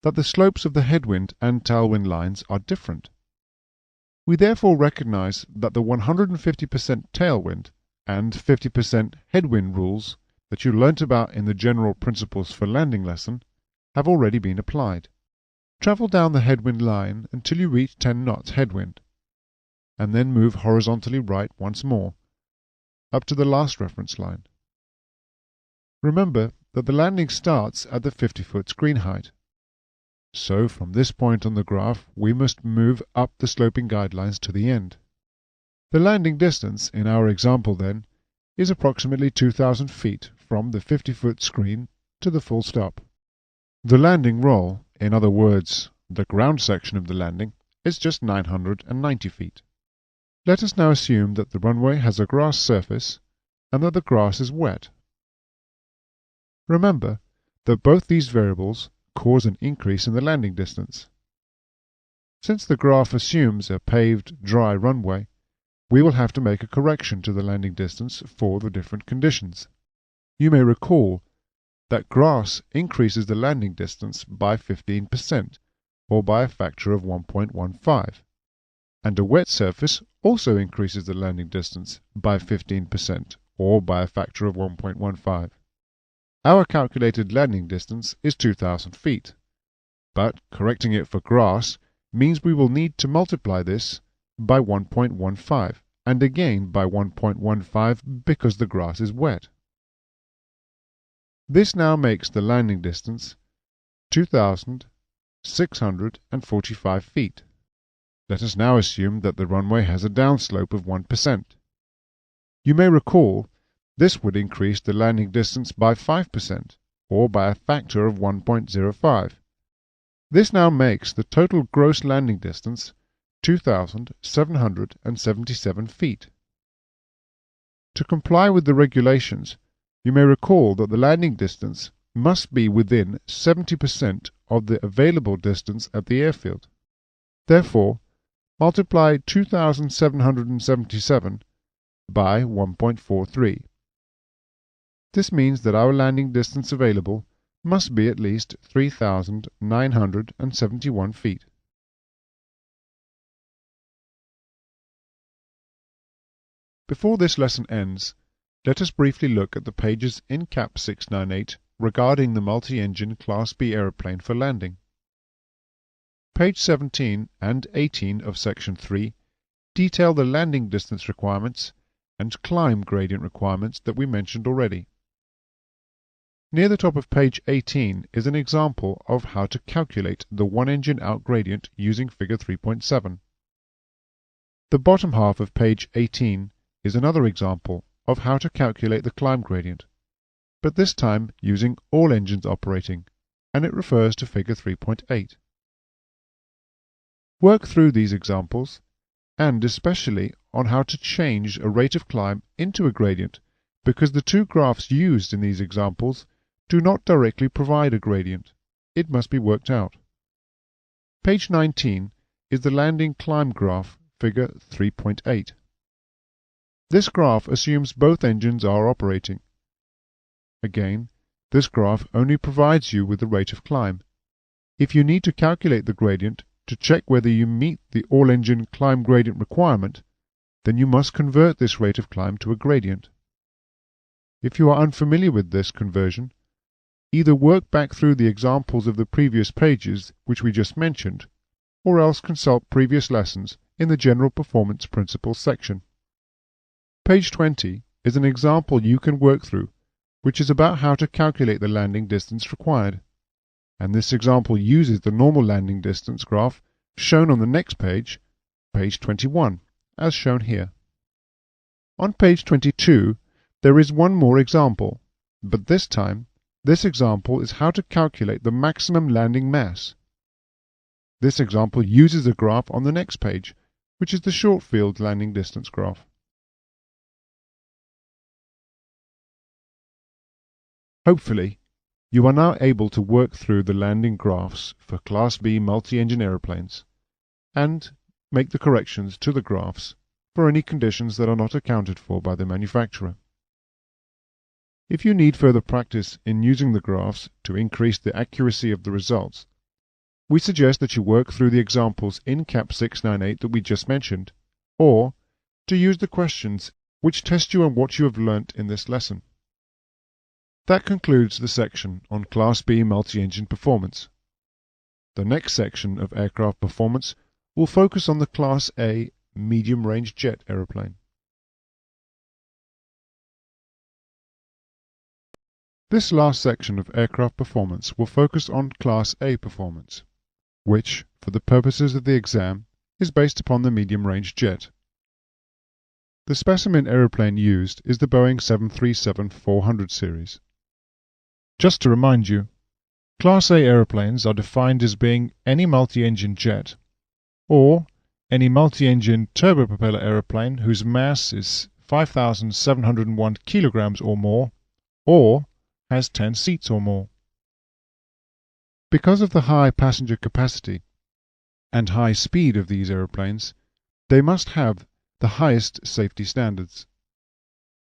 that the slopes of the headwind and tailwind lines are different. We therefore recognize that the 150% tailwind and 50% headwind rules that you learnt about in the General Principles for Landing lesson have already been applied. Travel down the headwind line until you reach 10 knots headwind, and then move horizontally right once more, up to the last reference line. Remember that the landing starts at the 50-foot screen height. So from this point on the graph, we must move up the sloping guidelines to the end. The landing distance in our example then is approximately 2,000 feet from the 50-foot screen to the full stop. The landing roll, in other words, the ground section of the landing, is just 990 feet. Let us now assume that the runway has a grass surface and that the grass is wet. Remember that both these variables cause an increase in the landing distance. Since the graph assumes a paved, dry runway, we will have to make a correction to the landing distance for the different conditions. You may recall that grass increases the landing distance by 15%, or by a factor of 1.15, and a wet surface also increases the landing distance by 15%, or by a factor of 1.15. Our calculated landing distance is 2,000 feet, but correcting it for grass means we will need to multiply this by 1.15, and again by 1.15 because the grass is wet. This now makes the landing distance 2,645 feet. Let us now assume that the runway has a downslope of 1%. You may recall this would increase the landing distance by 5%, or by a factor of 1.05. This now makes the total gross landing distance 2,777 feet. To comply with the regulations, you may recall that the landing distance must be within 70% of the available distance at the airfield. Therefore, multiply 2,777 by 1.43. This means that our landing distance available must be at least 3,971 feet. Before this lesson ends, let us briefly look at the pages in CAP 698 regarding the multi-engine Class B aeroplane for landing. Page 17 and 18 of Section 3 detail the landing distance requirements and climb gradient requirements that we mentioned already. Near the top of page 18 is an example of how to calculate the one-engine out gradient using figure 3.7. The bottom half of page 18 is another example of how to calculate the climb gradient, but this time using all engines operating, and it refers to figure 3.8. Work through these examples, and especially on how to change a rate of climb into a gradient, because the two graphs used in these examples do not directly provide a gradient. It must be worked out. Page 19 is the landing climb graph, figure 3.8. This graph assumes both engines are operating. Again, this graph only provides you with the rate of climb. If you need to calculate the gradient to check whether you meet the all-engine climb gradient requirement, then you must convert this rate of climb to a gradient. If you are unfamiliar with this conversion, either work back through the examples of the previous pages which we just mentioned, or else consult previous lessons in the General Performance Principles section. Page 20 is an example you can work through, which is about how to calculate the landing distance required, and this example uses the normal landing distance graph shown on the next page, page 21, as shown here. On page 22, there is one more example, but this time, this example is how to calculate the maximum landing mass. This example uses a graph on the next page, which is the short field landing distance graph. Hopefully, you are now able to work through the landing graphs for Class B multi-engine aeroplanes and make the corrections to the graphs for any conditions that are not accounted for by the manufacturer. If you need further practice in using the graphs to increase the accuracy of the results, we suggest that you work through the examples in CAP 698 that we just mentioned, or to use the questions which test you on what you have learnt in this lesson. That concludes the section on Class B multi-engine performance. The next section of aircraft performance will focus on the Class A medium-range jet aeroplane. This last section of aircraft performance will focus on Class A performance, which, for the purposes of the exam, is based upon the medium-range jet. The specimen aeroplane used is the Boeing 737-400 series. Just to remind you, Class A aeroplanes are defined as being any multi-engine jet, or any multi-engine turbopropeller aeroplane whose mass is 5,701 kilograms or more, or has 10 seats or more. Because of the high passenger capacity, and high speed of these aeroplanes, they must have the highest safety standards.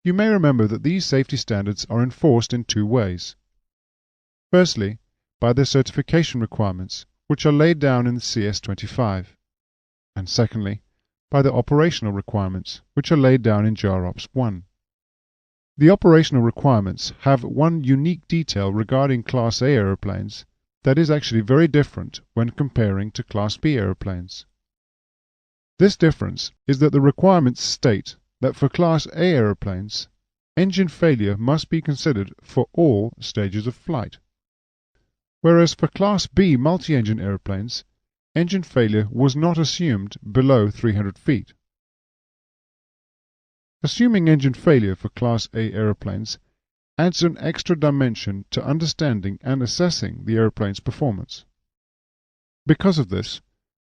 You may remember that these safety standards are enforced in two ways. Firstly, by their certification requirements, which are laid down in the CS25, and secondly, by the operational requirements, which are laid down in JAROPS 1. The operational requirements have one unique detail regarding Class A aeroplanes that is actually very different when comparing to Class B aeroplanes. This difference is that the requirements state that for Class A aeroplanes, engine failure must be considered for all stages of flight, whereas for Class B multi-engine aeroplanes, engine failure was not assumed below 300 feet. Assuming engine failure for Class A aeroplanes adds an extra dimension to understanding and assessing the aeroplane's performance. Because of this,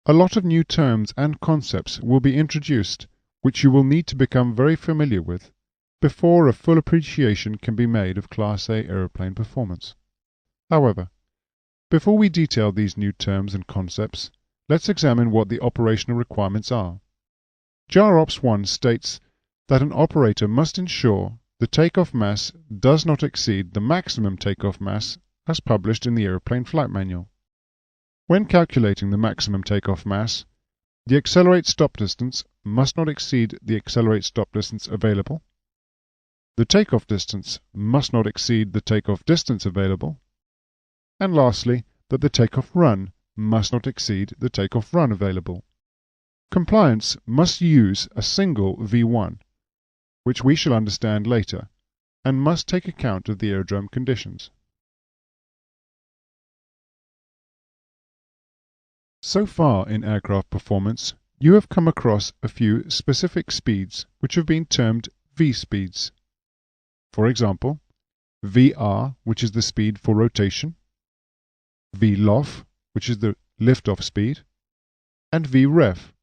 a lot of new terms and concepts will be introduced which you will need to become very familiar with before a full appreciation can be made of Class A aeroplane performance. However, before we detail these new terms and concepts, let's examine what the operational requirements are. JAROPS 1 states that an operator must ensure the takeoff mass does not exceed the maximum takeoff mass as published in the Airplane Flight Manual. When calculating the maximum takeoff mass, the accelerate stop distance must not exceed the accelerate stop distance available. The takeoff distance must not exceed the takeoff distance available. And lastly, that the takeoff run must not exceed the takeoff run available. Compliance must use a single V1, which we shall understand later, and must take account of the aerodrome conditions. So far in aircraft performance, you have come across a few specific speeds which have been termed V-speeds. For example, VR, which is the speed for rotation, VLOF, which is the lift-off speed, and VREF,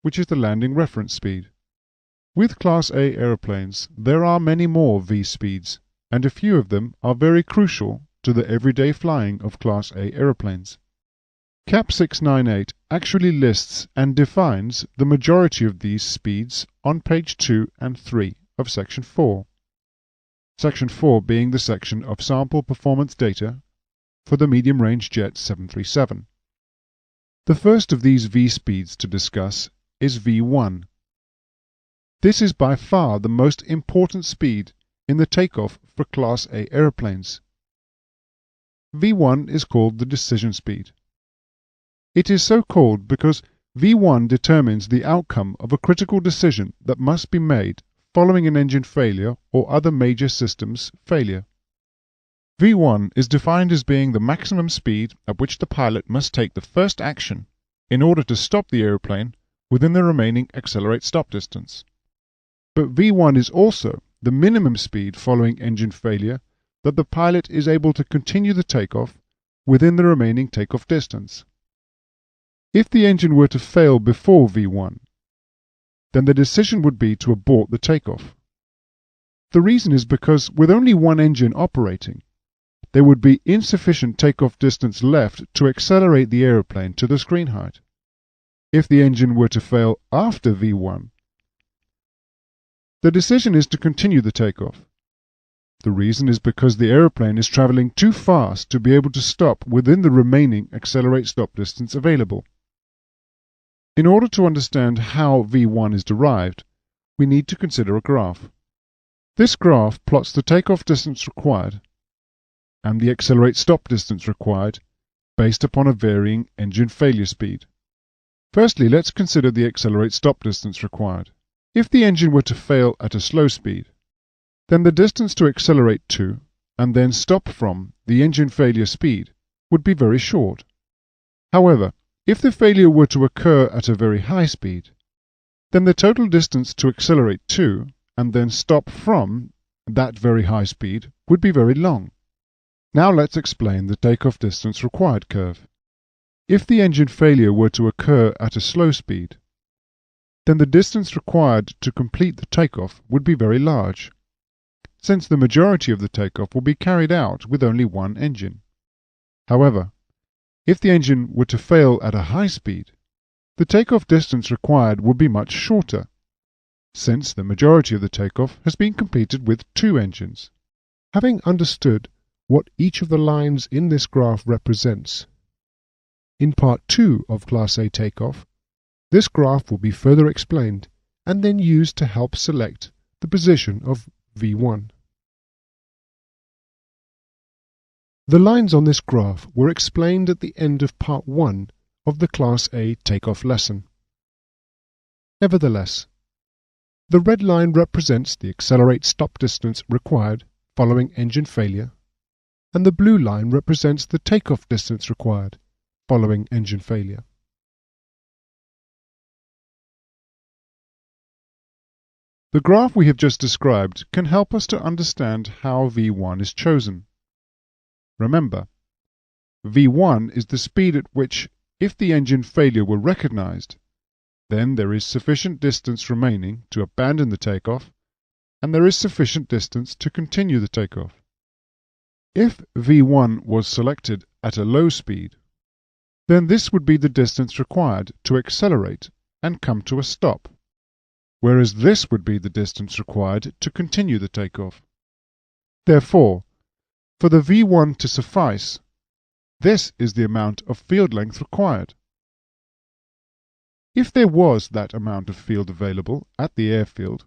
which is the landing reference speed. With Class A aeroplanes, there are many more V-speeds, and a few of them are very crucial to the everyday flying of Class A aeroplanes. CAP 698 actually lists and defines the majority of these speeds on page 2 and 3 of Section 4. Section 4 being the section of sample performance data for the medium-range jet 737. The first of these V-speeds to discuss is V1. This is by far the most important speed in the takeoff for Class A aeroplanes. V1 is called the decision speed. It is so called because V1 determines the outcome of a critical decision that must be made following an engine failure or other major systems failure. V1 is defined as being the maximum speed at which the pilot must take the first action in order to stop the aeroplane within the remaining accelerate stop distance. But V1 is also the minimum speed following engine failure that the pilot is able to continue the takeoff within the remaining takeoff distance. If the engine were to fail before V1, then the decision would be to abort the takeoff. The reason is because with only one engine operating, there would be insufficient takeoff distance left to accelerate the aeroplane to the screen height. If the engine were to fail after V1, the decision is to continue the takeoff. The reason is because the aeroplane is traveling too fast to be able to stop within the remaining accelerate stop distance available. In order to understand how V1 is derived, we need to consider a graph. This graph plots the takeoff distance required and the accelerate stop distance required based upon a varying engine failure speed. Firstly, let's consider the accelerate stop distance required. If the engine were to fail at a slow speed, then the distance to accelerate to and then stop from the engine failure speed would be very short. However, if the failure were to occur at a very high speed, then the total distance to accelerate to and then stop from that very high speed would be very long. Now let's explain the takeoff distance required curve. If the engine failure were to occur at a slow speed, then the distance required to complete the takeoff would be very large, since the majority of the takeoff will be carried out with only one engine. However, If the engine were to fail at a high speed, the takeoff distance required would be much shorter, since the majority of the takeoff has been completed with two engines. Having understood what each of the lines in this graph represents, in Part 2 of Class A takeoff, this graph will be further explained and then used to help select the position of V1. The lines on this graph were explained at the end of Part 1 of the Class A takeoff lesson. Nevertheless, the red line represents the accelerate stop distance required following engine failure, and the blue line represents the takeoff distance required following engine failure. The graph we have just described can help us to understand how V1 is chosen. Remember, V1 is the speed at which, if the engine failure were recognized, then there is sufficient distance remaining to abandon the takeoff, and there is sufficient distance to continue the takeoff. If V1 was selected at a low speed, then this would be the distance required to accelerate and come to a stop, whereas this would be the distance required to continue the takeoff. Therefore, for the V1 to suffice, this is the amount of field length required. If there was that amount of field available at the airfield,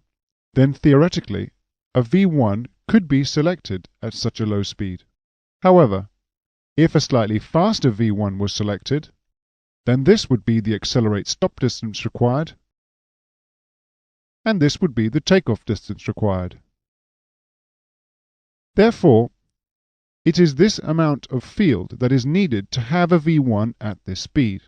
then theoretically a V1 could be selected at such a low speed. However, if a slightly faster V1 was selected, then this would be the accelerate stop distance required, and this would be the takeoff distance required. Therefore, it is this amount of field that is needed to have a V1 at this speed.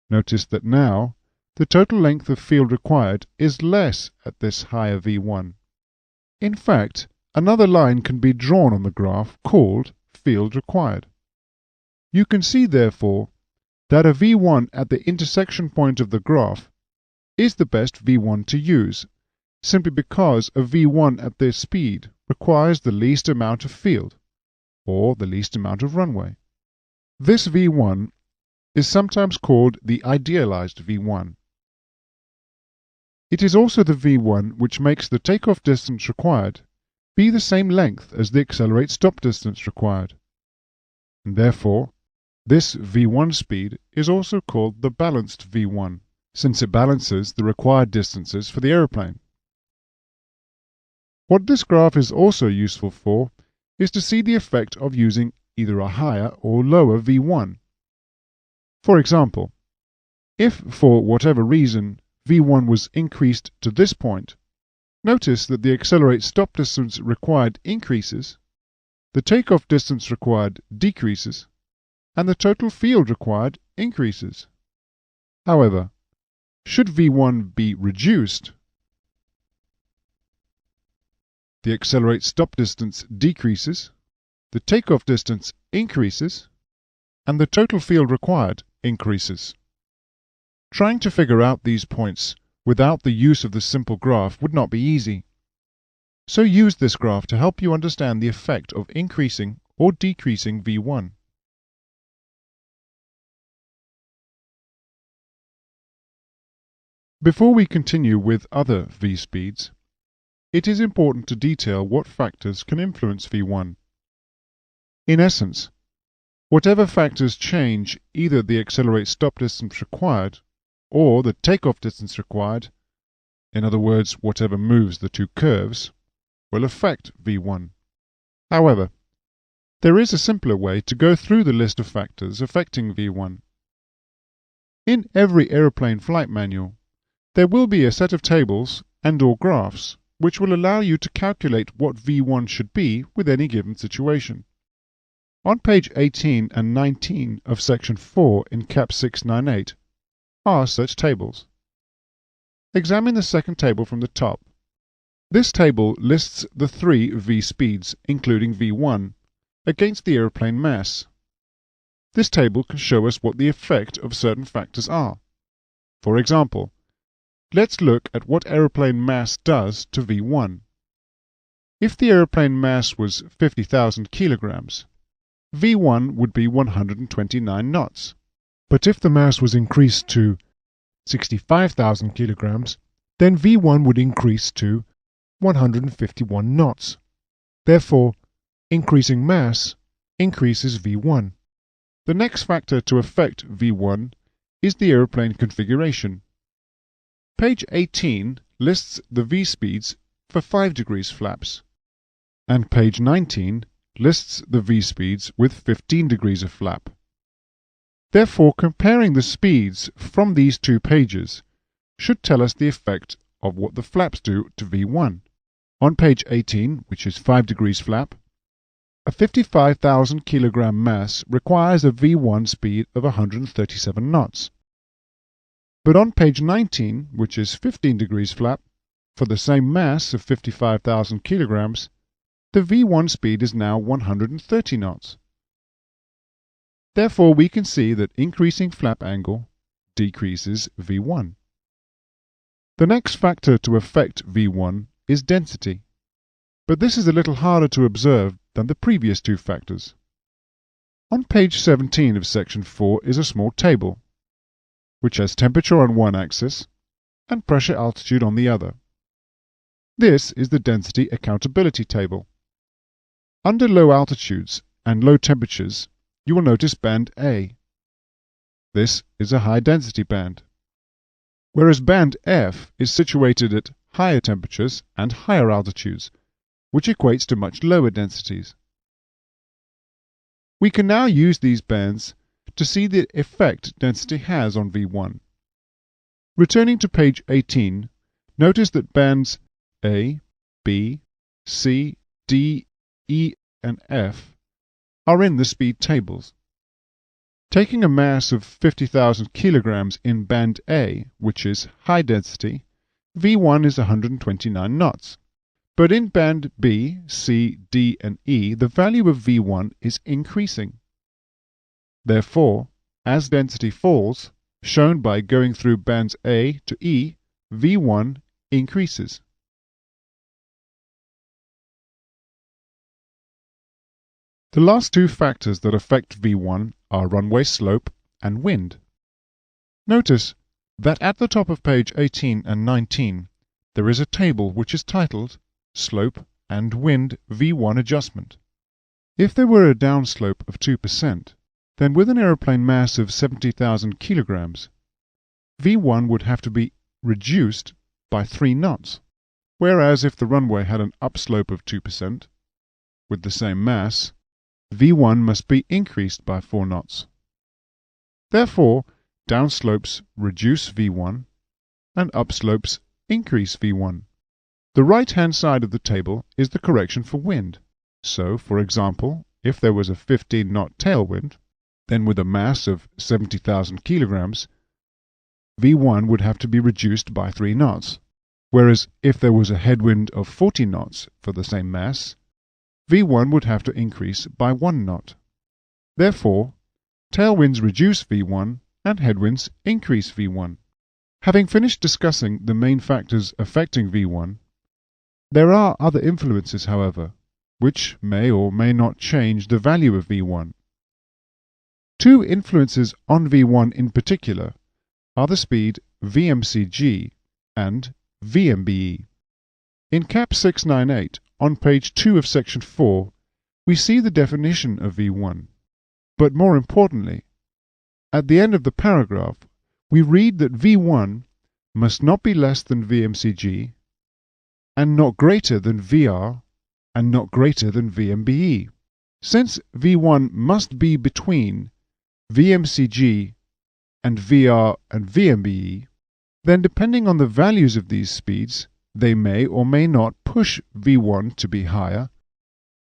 Notice that now the total length of field required is less at this higher V1. In fact, another line can be drawn on the graph called field required. You can see, therefore, that a V1 at the intersection point of the graph is the best V1 to use, simply because a V1 at this speed requires the least amount of field, or the least amount of runway. This V1 is sometimes called the idealized V1. It is also the V1 which makes the takeoff distance required be the same length as the accelerate stop distance required. And therefore, this V1 speed is also called the balanced V1, since it balances the required distances for the aeroplane. What this graph is also useful for is to see the effect of using either a higher or lower V1. For example, if for whatever reason V1 was increased to this point, notice that the accelerate stop distance required increases, the takeoff distance required decreases, and the total field required increases. However, should V1 be reduced, the accelerate stop distance decreases, the takeoff distance increases, and the total field required increases. Trying to figure out these points without the use of the simple graph would not be easy. So use this graph to help you understand the effect of increasing or decreasing V1. Before we continue with other V speeds, it is important to detail what factors can influence V1. In essence, whatever factors change either the accelerate stop distance required or the takeoff distance required, in other words, whatever moves the two curves, will affect V1. However, there is a simpler way to go through the list of factors affecting V1. In every aeroplane flight manual, there will be a set of tables and/or graphs which will allow you to calculate what V1 should be with any given situation. On page 18 and 19 of section 4 in Cap 698 are such tables. Examine the second table from the top. This table lists the three V speeds, including V1, against the aeroplane mass. This table can show us what the effect of certain factors are. For example, let's look at what aeroplane mass does to V1. If the aeroplane mass was 50,000 kilograms, V1 would be 129 knots. But if the mass was increased to 65,000 kilograms, then V1 would increase to 151 knots. Therefore, increasing mass increases V1. The next factor to affect V1 is the aeroplane configuration. Page 18 lists the V-speeds for 5 degrees flaps, and page 19 lists the V-speeds with 15 degrees of flap. Therefore, comparing the speeds from these two pages should tell us the effect of what the flaps do to V1. On page 18, which is 5 degrees flap, a 55,000 kilogram mass requires a V1 speed of 137 knots. But on page 19, which is 15 degrees flap, for the same mass of 55,000 kilograms, the V1 speed is now 130 knots. Therefore, we can see that increasing flap angle decreases V1. The next factor to affect V1 is density, but this is a little harder to observe than the previous two factors. On page 17 of section 4 is a small table, which has temperature on one axis and pressure altitude on the other. This is the density accountability table. Under low altitudes and low temperatures, you will notice band A. This is a high density band, whereas band F is situated at higher temperatures and higher altitudes, which equates to much lower densities. We can now use these bands to see the effect density has on V1. Returning to page 18, notice that bands A, B, C, D, E, and F are in the speed tables. Taking a mass of 50,000 kilograms in band A, which is high density, V1 is 129 knots. But in band B, C, D, and E, the value of V1 is increasing. Therefore, as density falls, shown by going through bands A to E, V1 increases. The last two factors that affect V1 are runway slope and wind. Notice that at the top of page 18 and 19 there is a table which is titled Slope and Wind V1 Adjustment. If there were a downslope of 2%, then with an aeroplane mass of 70,000 kilograms, V1 would have to be reduced by 3 knots, whereas if the runway had an upslope of 2%, with the same mass, V1 must be increased by 4 knots. Therefore, downslopes reduce V1 and upslopes increase V1. The right-hand side of the table is the correction for wind. So, for example, if there was a 15-knot tailwind, then with a mass of 70,000 kilograms, V1 would have to be reduced by 3 knots, whereas if there was a headwind of 40 knots for the same mass, V1 would have to increase by 1 knot. Therefore, tailwinds reduce V1 and headwinds increase V1. Having finished discussing the main factors affecting V1, there are other influences, however, which may or may not change the value of V1. Two influences on V1 in particular are the speed VMCG and VMBE. In Cap 698, on page 2 of section 4, we see the definition of V1. But more importantly, at the end of the paragraph, we read that V1 must not be less than VMCG, and not greater than VR, and not greater than VMBE. Since V1 must be between VMCG and VR and VMBE, then depending on the values of these speeds, they may or may not push V1 to be higher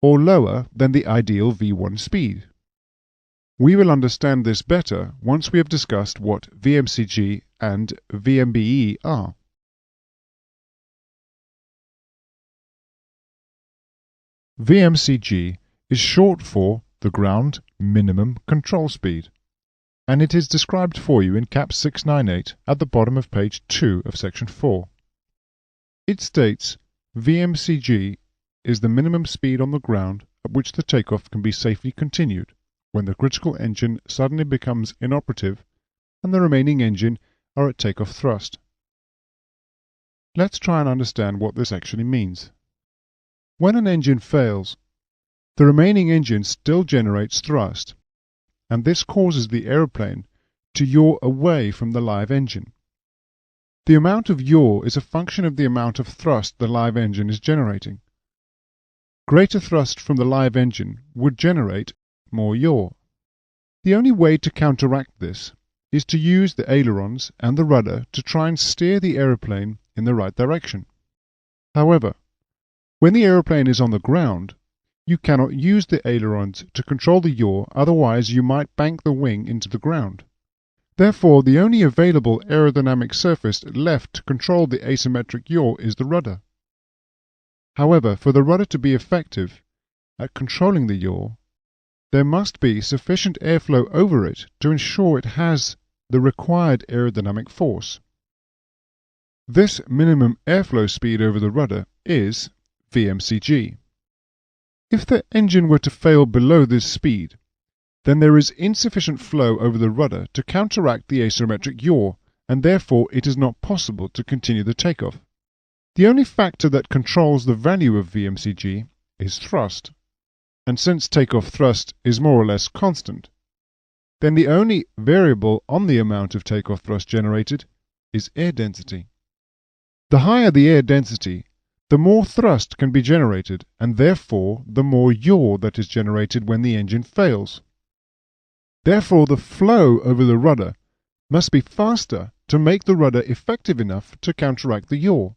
or lower than the ideal V1 speed. We will understand this better once we have discussed what VMCG and VMBE are. VMCG is short for the Ground Minimum Control Speed, and it is described for you in Cap 698 at the bottom of page 2 of section 4. It states VMCG is the minimum speed on the ground at which the takeoff can be safely continued when the critical engine suddenly becomes inoperative and the remaining engine are at takeoff thrust. Let's try and understand what this actually means. When an engine fails, the remaining engine still generates thrust, and this causes the aeroplane to yaw away from the live engine. The amount of yaw is a function of the amount of thrust the live engine is generating. Greater thrust from the live engine would generate more yaw. The only way to counteract this is to use the ailerons and the rudder to try and steer the aeroplane in the right direction. However, when the aeroplane is on the ground, you cannot use the ailerons to control the yaw, otherwise you might bank the wing into the ground. Therefore, the only available aerodynamic surface left to control the asymmetric yaw is the rudder. However, for the rudder to be effective at controlling the yaw, there must be sufficient airflow over it to ensure it has the required aerodynamic force. This minimum airflow speed over the rudder is VMCG. If the engine were to fail below this speed, then there is insufficient flow over the rudder to counteract the asymmetric yaw, and therefore it is not possible to continue the takeoff. The only factor that controls the value of VMCG is thrust, and since takeoff thrust is more or less constant, then the only variable on the amount of takeoff thrust generated is air density. The higher the air density, the more thrust can be generated, and therefore the more yaw that is generated when the engine fails. Therefore, the flow over the rudder must be faster to make the rudder effective enough to counteract the yaw.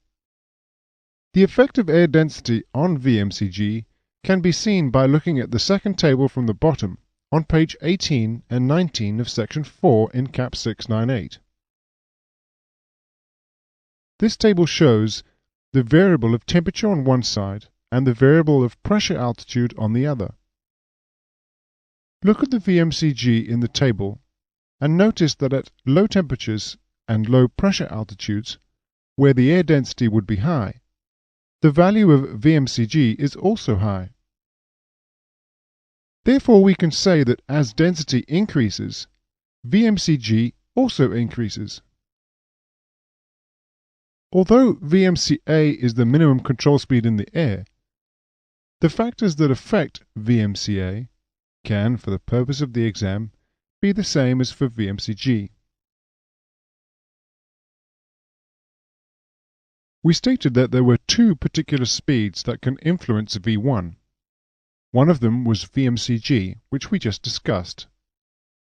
The effective air density on VMCG can be seen by looking at the second table from the bottom on page 18 and 19 of section 4 in CAP 698. This table shows the variable of temperature on one side and the variable of pressure altitude on the other. Look at the VMCG in the table and notice that at low temperatures and low pressure altitudes, where the air density would be high, the value of VMCG is also high. Therefore, we can say that as density increases, VMCG also increases. Although VMCA is the minimum control speed in the air, the factors that affect VMCA can, for the purpose of the exam, be the same as for VMCG. We stated that there were two particular speeds that can influence V1. One of them was VMCG, which we just discussed.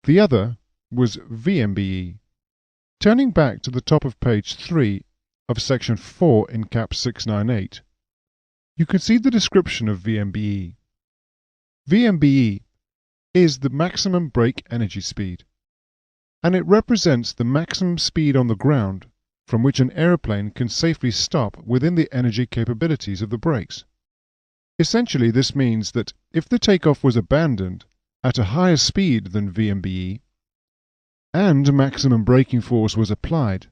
The other was VMBE. Turning back to the top of page 3 of section 4 in CAP 698, you can see the description of VMBE. VMBE is the maximum brake energy speed, and it represents the maximum speed on the ground from which an aeroplane can safely stop within the energy capabilities of the brakes. Essentially, this means that if the takeoff was abandoned at a higher speed than VMBE and maximum braking force was applied,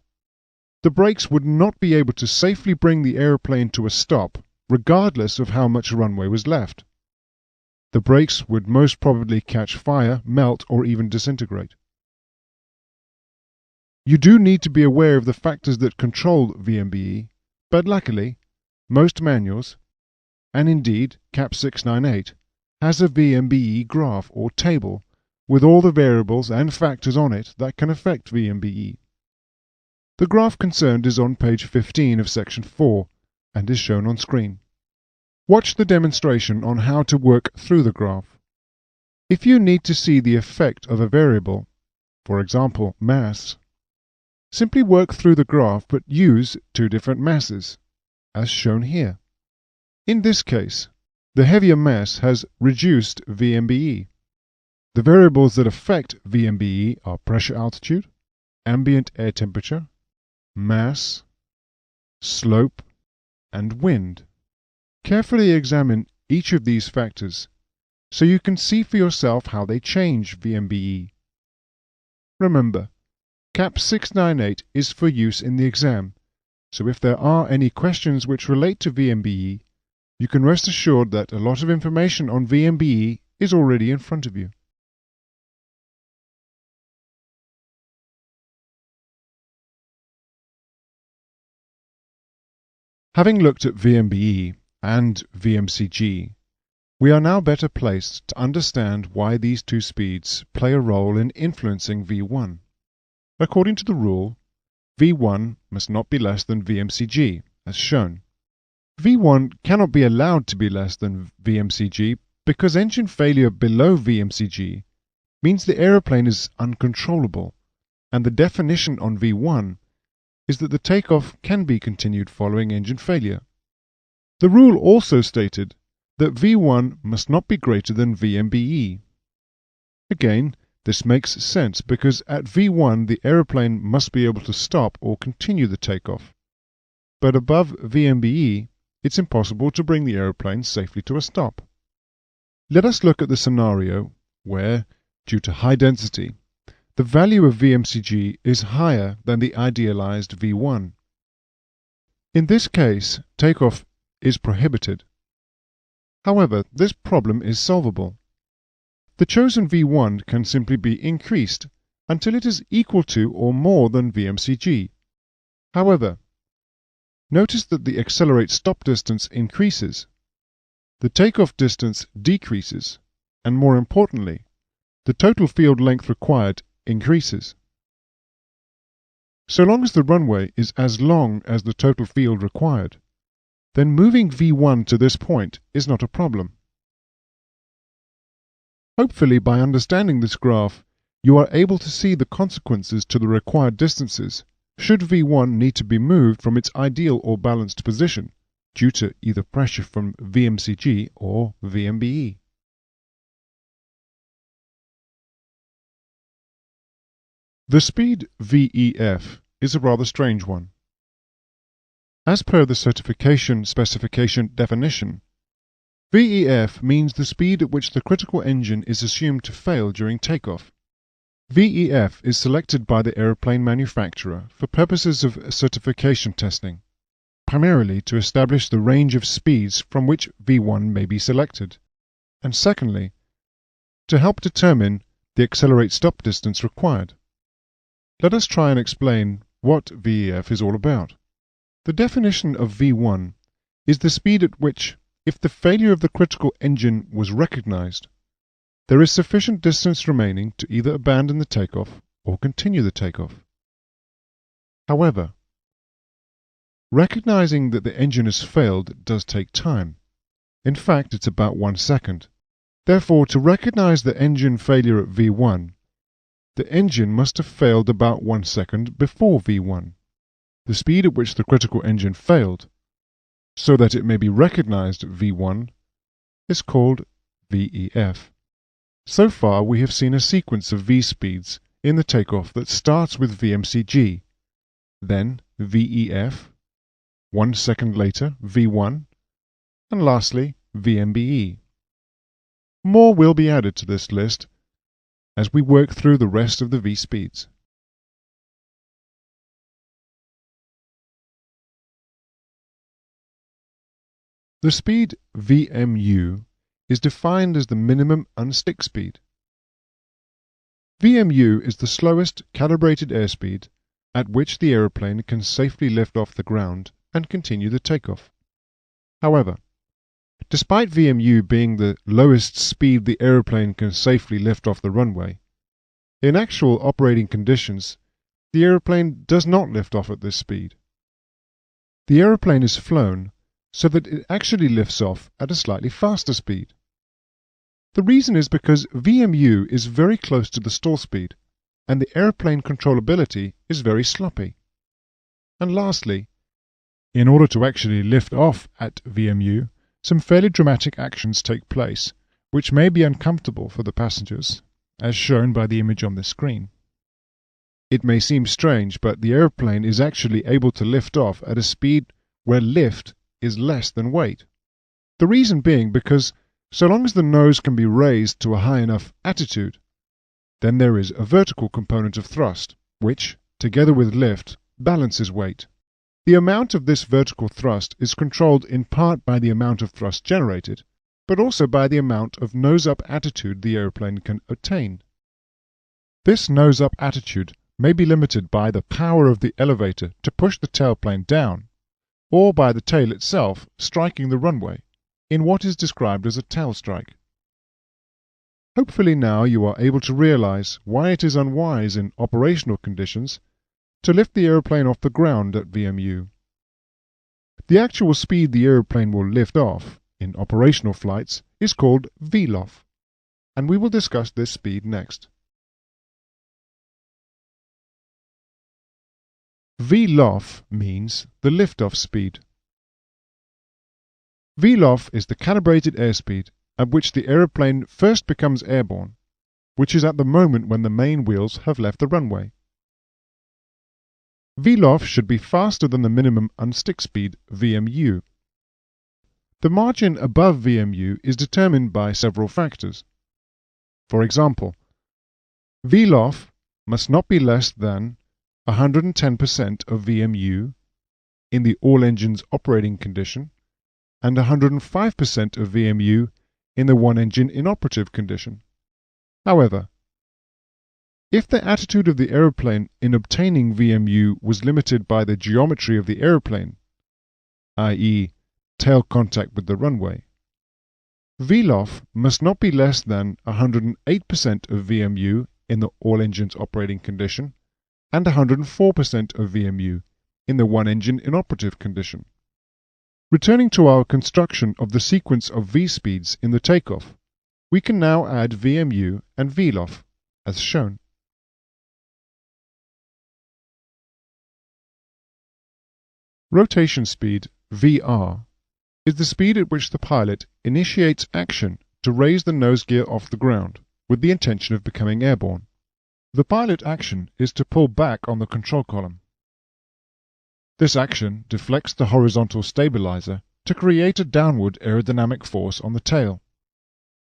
the brakes would not be able to safely bring the aeroplane to a stop regardless of how much runway was left. The brakes would most probably catch fire, melt, or even disintegrate. You do need to be aware of the factors that control VMBE, but luckily, most manuals, and indeed CAP 698, has a VMBE graph or table with all the variables and factors on it that can affect VMBE. The graph concerned is on page 15 of section 4 and is shown on screen. Watch the demonstration on how to work through the graph. If you need to see the effect of a variable, for example mass, simply work through the graph but use two different masses, as shown here. In this case, the heavier mass has reduced VMBE. The variables that affect VMBE are pressure altitude, ambient air temperature, mass, slope, and wind. Carefully examine each of these factors so you can see for yourself how they change VMBE. Remember, CAP 698 is for use in the exam, so if there are any questions which relate to VMBE, you can rest assured that a lot of information on VMBE is already in front of you. Having looked at VMBE and VMCG, we are now better placed to understand why these two speeds play a role in influencing V1. According to the rule, V1 must not be less than VMCG, as shown. V1 cannot be allowed to be less than VMCG because engine failure below VMCG means the aeroplane is uncontrollable, and the definition on V1 is that the takeoff can be continued following engine failure. The rule also stated that V1 must not be greater than VMBE. Again, this makes sense because at V1 the aeroplane must be able to stop or continue the takeoff. But above VMBE, it's impossible to bring the aeroplane safely to a stop. Let us look at the scenario where, due to high density, the value of VMCG is higher than the idealized V1. In this case, takeoff is prohibited. However, this problem is solvable. The chosen V1 can simply be increased until it is equal to or more than VMCG. However, notice that the accelerate stop distance increases, the takeoff distance decreases, and more importantly, the total field length required increases. So long as the runway is as long as the total field required, then moving V1 to this point is not a problem. Hopefully, by understanding this graph, you are able to see the consequences to the required distances should V1 need to be moved from its ideal or balanced position due to either pressure from VMCG or VMBE. The speed VEF is a rather strange one. As per the certification specification definition, VEF means the speed at which the critical engine is assumed to fail during takeoff. VEF is selected by the aeroplane manufacturer for purposes of certification testing, primarily to establish the range of speeds from which V1 may be selected, and secondly, to help determine the accelerate stop distance required. Let us try and explain what VEF is all about. The definition of V1 is the speed at which, if the failure of the critical engine was recognized, there is sufficient distance remaining to either abandon the takeoff or continue the takeoff. However, recognizing that the engine has failed does take time. In fact, it's about 1 second. Therefore, to recognize the engine failure at V1, the engine must have failed about 1 second before V1, the speed at which the critical engine failed, so that it may be recognized at V1, is called VEF. So far, we have seen a sequence of V speeds in the takeoff that starts with VMCG, then VEF, 1 second later V1, and lastly VMBE. More will be added to this list as we work through the rest of the V speeds. The speed VMU is defined as the minimum unstick speed. VMU is the slowest calibrated airspeed at which the aeroplane can safely lift off the ground and continue the takeoff. However, despite VMU being the lowest speed the aeroplane can safely lift off the runway, in actual operating conditions, the aeroplane does not lift off at this speed. The aeroplane is flown so that it actually lifts off at a slightly faster speed. The reason is because VMU is very close to the stall speed, and the aeroplane controllability is very sloppy. And lastly, in order to actually lift off at VMU, some fairly dramatic actions take place, which may be uncomfortable for the passengers, as shown by the image on the screen. It may seem strange, but the aeroplane is actually able to lift off at a speed where lift is less than weight. The reason being because so long as the nose can be raised to a high enough attitude, then there is a vertical component of thrust, which, together with lift, balances weight. The amount of this vertical thrust is controlled in part by the amount of thrust generated, but also by the amount of nose-up attitude the aeroplane can attain. This nose-up attitude may be limited by the power of the elevator to push the tailplane down, or by the tail itself striking the runway, in what is described as a tail strike. Hopefully now you are able to realize why it is unwise in operational conditions to lift the aeroplane off the ground at VMU. The actual speed the aeroplane will lift off in operational flights is called VLOF, and we will discuss this speed next. VLOF means the liftoff speed. VLOF is the calibrated airspeed at which the aeroplane first becomes airborne, which is at the moment when the main wheels have left the runway. VLOF should be faster than the minimum unstick speed, VMU. The margin above VMU is determined by several factors. For example, VLOF must not be less than 110% of VMU in the all engines operating condition and 105% of VMU in the one engine inoperative condition. However, if the attitude of the aeroplane in obtaining VMU was limited by the geometry of the aeroplane, i.e., tail contact with the runway, VLOF must not be less than 108% of VMU in the all engines operating condition and 104% of VMU in the one engine inoperative condition. Returning to our construction of the sequence of V-speeds in the takeoff, we can now add VMU and VLOF, as shown. Rotation speed, VR, is the speed at which the pilot initiates action to raise the nose gear off the ground, with the intention of becoming airborne. The pilot action is to pull back on the control column. This action deflects the horizontal stabilizer to create a downward aerodynamic force on the tail.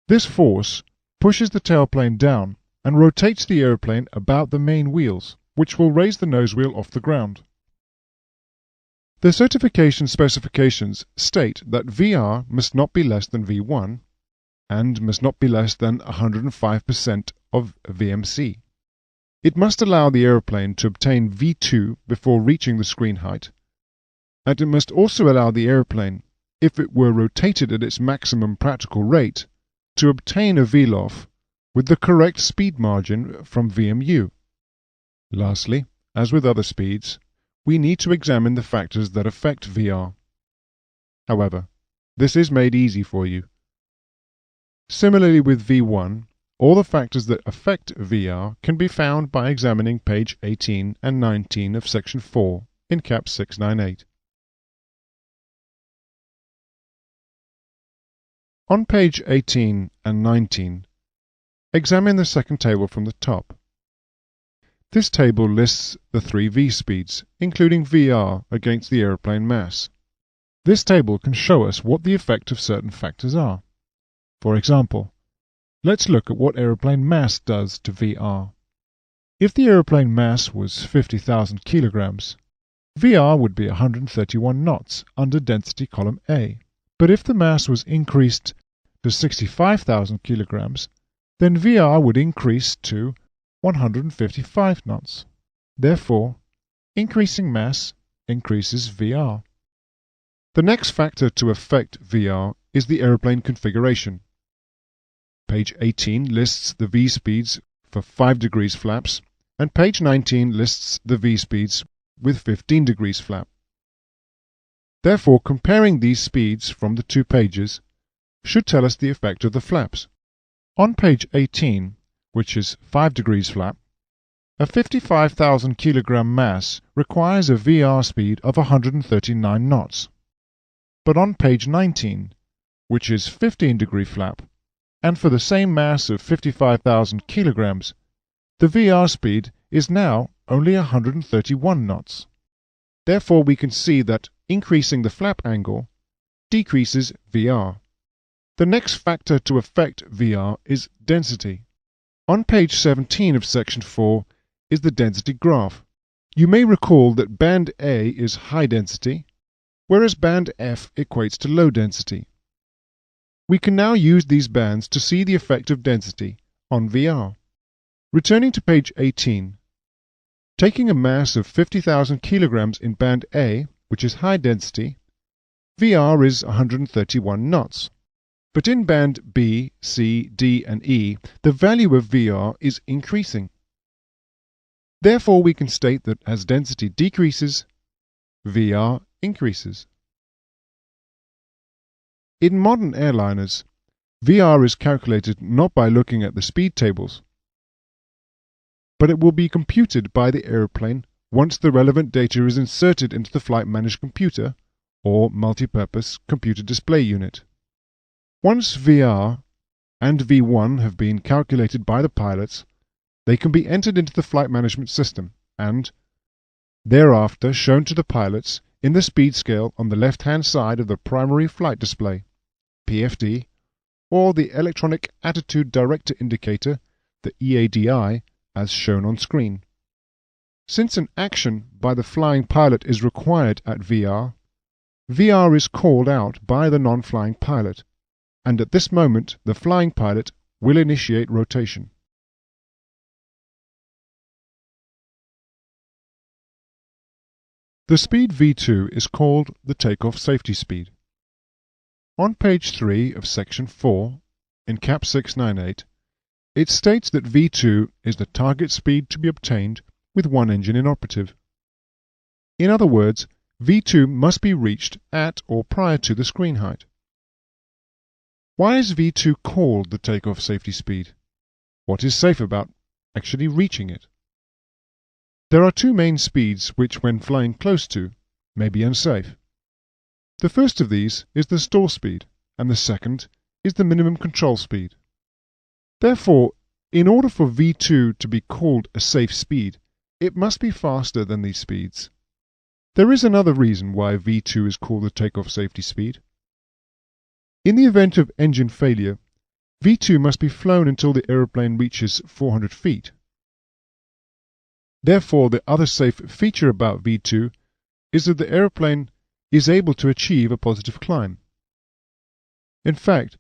This force pushes the tailplane down and rotates the aeroplane about the main wheels, which will raise the nose wheel off the ground. The certification specifications state that VR must not be less than V1 and must not be less than 105% of VMC. It must allow the aeroplane to obtain V2 before reaching the screen height, and it must also allow the aeroplane, if it were rotated at its maximum practical rate, to obtain a VLOF with the correct speed margin from VMU. Lastly, as with other speeds, we need to examine the factors that affect VR. However, this is made easy for you. Similarly with V1, all the factors that affect VR can be found by examining page 18 and 19 of section 4 in Cap 698. On page 18 and 19, examine the second table from the top. This table lists the three V speeds, including VR against the aeroplane mass. This table can show us what the effect of certain factors are. For example, let's look at what aeroplane mass does to VR. If the aeroplane mass was 50,000 kilograms, VR would be 131 knots under density column A. But if the mass was increased to 65,000 kilograms, then VR would increase to 155 knots. Therefore, increasing mass increases VR. The next factor to affect VR is the aeroplane configuration. Page 18 lists the V-speeds for 5 degrees flaps, and page 19 lists the V-speeds with 15 degrees flap. Therefore, comparing these speeds from the two pages should tell us the effect of the flaps. On page 18, which is 5 degrees flap, a 55,000 kilogram mass requires a VR speed of 139 knots. But on page 19, which is 15 degree flap, and for the same mass of 55,000 kilograms, the VR speed is now only 131 knots. Therefore, we can see that increasing the flap angle decreases VR. The next factor to affect VR is density. On page 17 of section 4 is the density graph. You may recall that band A is high density, whereas band F equates to low density. We can now use these bands to see the effect of density on VR. Returning to page 18, taking a mass of 50,000 kilograms in band A, which is high density, VR is 131 knots. But in band B, C, D, and E, the value of VR is increasing. Therefore, we can state that as density decreases, VR increases. In modern airliners, VR is calculated not by looking at the speed tables, but it will be computed by the aeroplane once the relevant data is inserted into the flight managed computer or multipurpose computer display unit. Once VR and V1 have been calculated by the pilots, they can be entered into the flight management system and, thereafter, shown to the pilots in the speed scale on the left-hand side of the primary flight display, PFD, or the Electronic Attitude Director Indicator, the EADI, as shown on screen. Since an action by the flying pilot is required at VR, VR is called out by the non-flying pilot, and at this moment the flying pilot will initiate rotation. The speed V2 is called the takeoff safety speed. On page 3 of section 4, in cap 698, it states that V2 is the target speed to be obtained with one engine inoperative. In other words, V2 must be reached at or prior to the screen height. Why is V2 called the takeoff safety speed? What is safe about actually reaching it? There are two main speeds which, when flying close to, may be unsafe. The first of these is the stall speed, and the second is the minimum control speed. Therefore, in order for V2 to be called a safe speed, it must be faster than these speeds. There is another reason why V2 is called the takeoff safety speed. In the event of engine failure, V2 must be flown until the aeroplane reaches 400 feet. Therefore, the other safe feature about V2 is that the aeroplane is able to achieve a positive climb. In fact,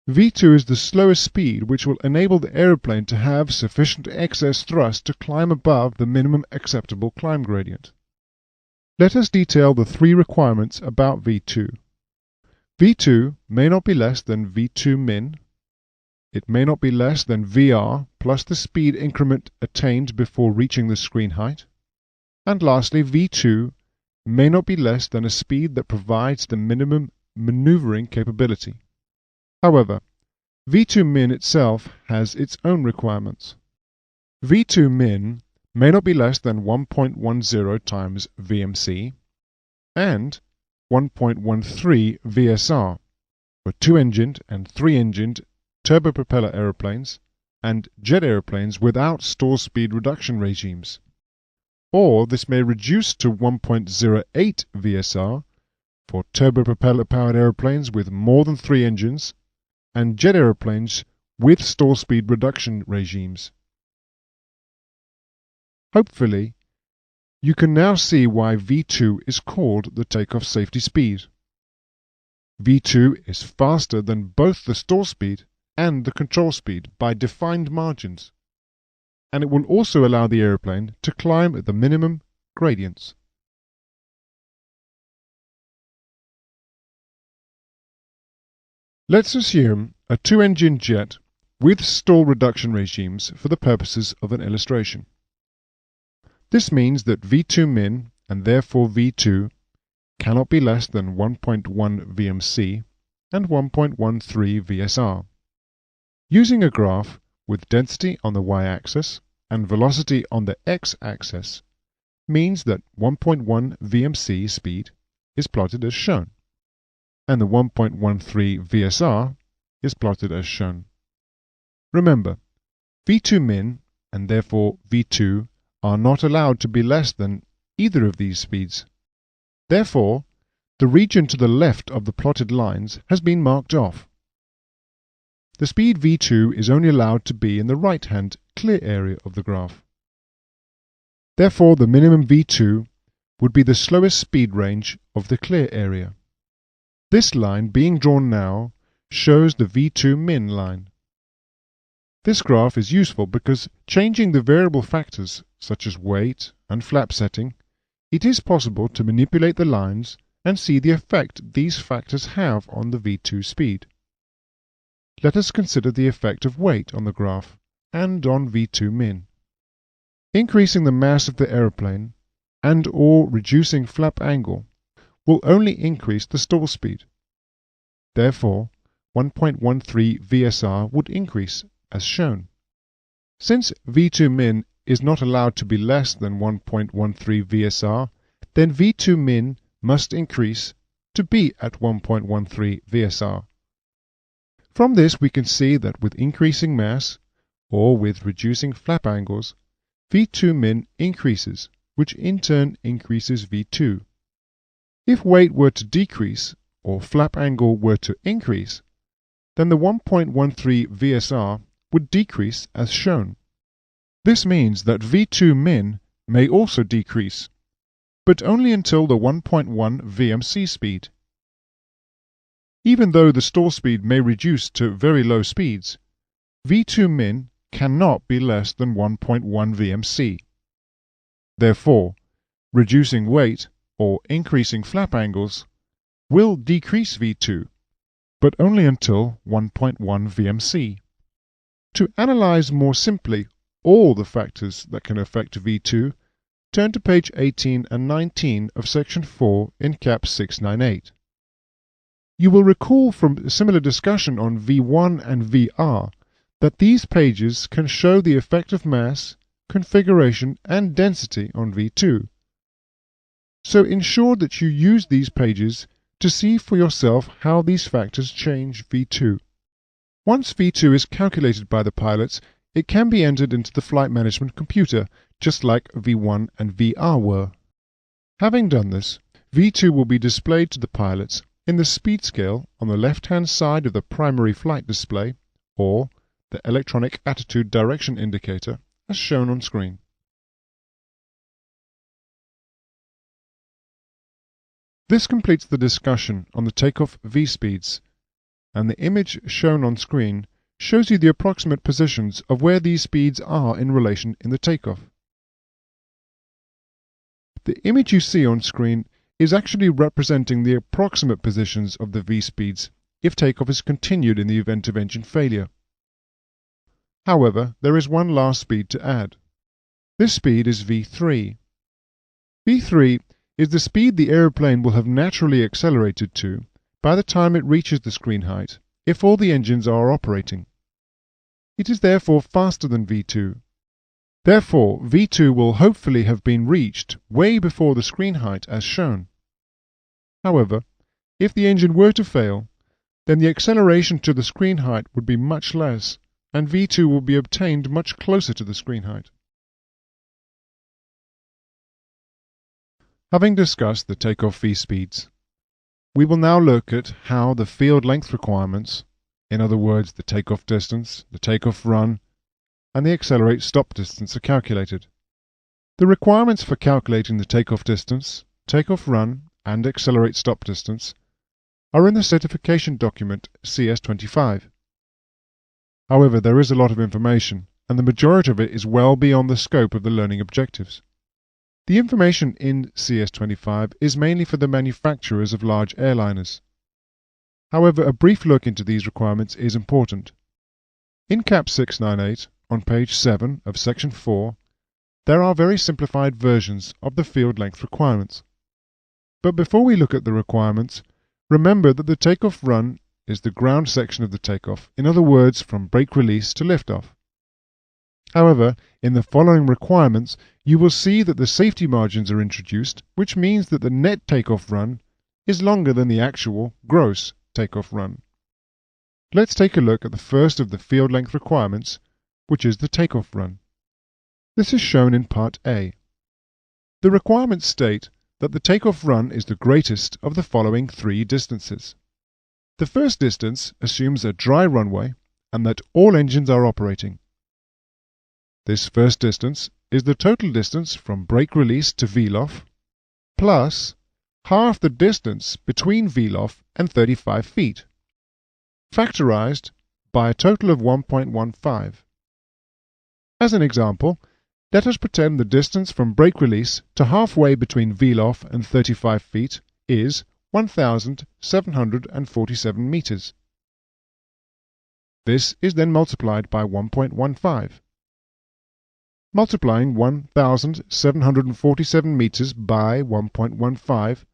V2 is the slowest speed which will enable the aeroplane to have sufficient excess thrust to climb above the minimum acceptable climb gradient. Let us detail the three requirements about V2. V2 may not be less than V2 min. It may not be less than VR plus the speed increment attained before reaching the screen height. And lastly, V2 may not be less than a speed that provides the minimum maneuvering capability. However, V2 min itself has its own requirements. V2 min may not be less than 1.10 times VMC and 1.13 VSR for two-engined and three-engined turbopropeller aeroplanes and jet aeroplanes without stall speed reduction regimes. Or this may reduce to 1.08 VSR for turbopropeller-powered aeroplanes with more than three engines and jet aeroplanes with stall speed reduction regimes. Hopefully, you can now see why V2 is called the takeoff safety speed. V2 is faster than both the stall speed and the control speed by defined margins, and it will also allow the aeroplane to climb at the minimum gradients. Let's assume a two-engine jet with stall reduction regimes for the purposes of an illustration. This means that V2 min, and therefore V2, cannot be less than 1.1 VMC and 1.13 VSR. Using a graph with density on the y-axis and velocity on the x-axis means that 1.1 VMC speed is plotted as shown, and the 1.13 VSR is plotted as shown. Remember, V2 min and therefore V2 are not allowed to be less than either of these speeds. Therefore, the region to the left of the plotted lines has been marked off. The speed V2 is only allowed to be in the right-hand clear area of the graph. Therefore, the minimum V2 would be the slowest speed range of the clear area. This line being drawn now shows the V2 min line. This graph is useful because changing the variable factors such as weight and flap setting, it is possible to manipulate the lines and see the effect these factors have on the V2 speed. Let us consider the effect of weight on the graph and on V2 min. Increasing the mass of the aeroplane and or reducing flap angle will only increase the stall speed. Therefore, 1.13 VSR would increase as shown. Since V2 min is not allowed to be less than 1.13 VSR, then V2 min must increase to be at 1.13 VSR. From this we can see that with increasing mass, or with reducing flap angles, V2 min increases, which in turn increases V2. If weight were to decrease, or flap angle were to increase, then the 1.13 VSR would decrease as shown. This means that V2 min may also decrease, but only until the 1.1 VMC speed. Even though the stall speed may reduce to very low speeds, V2 min cannot be less than 1.1 VMC. Therefore, reducing weight or increasing flap angles will decrease V2, but only until 1.1 VMC. To analyze more simply all the factors that can affect V2, turn to page 18 and 19 of section 4 in CAP 698. You will recall from a similar discussion on V1 and VR that these pages can show the effect of mass, configuration and density on V2. So ensure that you use these pages to see for yourself how these factors change V2. Once V2 is calculated by the pilots, it can be entered into the flight management computer, just like V1 and VR were. Having done this, V2 will be displayed to the pilots in the speed scale on the left-hand side of the primary flight display, or the electronic attitude direction indicator, as shown on screen. This completes the discussion on the takeoff V-speeds, and the image shown on screen shows you the approximate positions of where these speeds are in relation in the takeoff. The image you see on screen is actually representing the approximate positions of the V-speeds if takeoff is continued in the event of engine failure. However, there is one last speed to add. This speed is V3. V3 is the speed the aeroplane will have naturally accelerated to by the time it reaches the screen height, if all the engines are operating. It is therefore faster than V2. Therefore, V2 will hopefully have been reached way before the screen height as shown. However, if the engine were to fail, then the acceleration to the screen height would be much less, and V2 will be obtained much closer to the screen height. Having discussed the takeoff V-speeds, we will now look at how the field length requirements, in other words the takeoff distance, the takeoff run, and the accelerate stop distance are calculated. The requirements for calculating the takeoff distance, takeoff run, and accelerate stop distance are in the certification document CS25. However, there is a lot of information, and the majority of it is well beyond the scope of the learning objectives. The information in CS25 is mainly for the manufacturers of large airliners. However, a brief look into these requirements is important. In CAP 698, on page 7 of section 4, there are very simplified versions of the field length requirements. But before we look at the requirements, remember that the takeoff run is the ground section of the takeoff, in other words, from brake release to liftoff. However, in the following requirements, you will see that the safety margins are introduced, which means that the net takeoff run is longer than the actual gross takeoff run. Let's take a look at the first of the field length requirements, which is the takeoff run. This is shown in Part A. The requirements state that the takeoff run is the greatest of the following three distances. The first distance assumes a dry runway and that all engines are operating. This first distance is the total distance from brake release to VLOF plus half the distance between VLOF and 35 feet, factorized by a total of 1.15. As an example, let us pretend the distance from brake release to halfway between VLOF and 35 feet is 1,747 meters. This is then multiplied by 1.15. Multiplying 1,747 meters by 1.15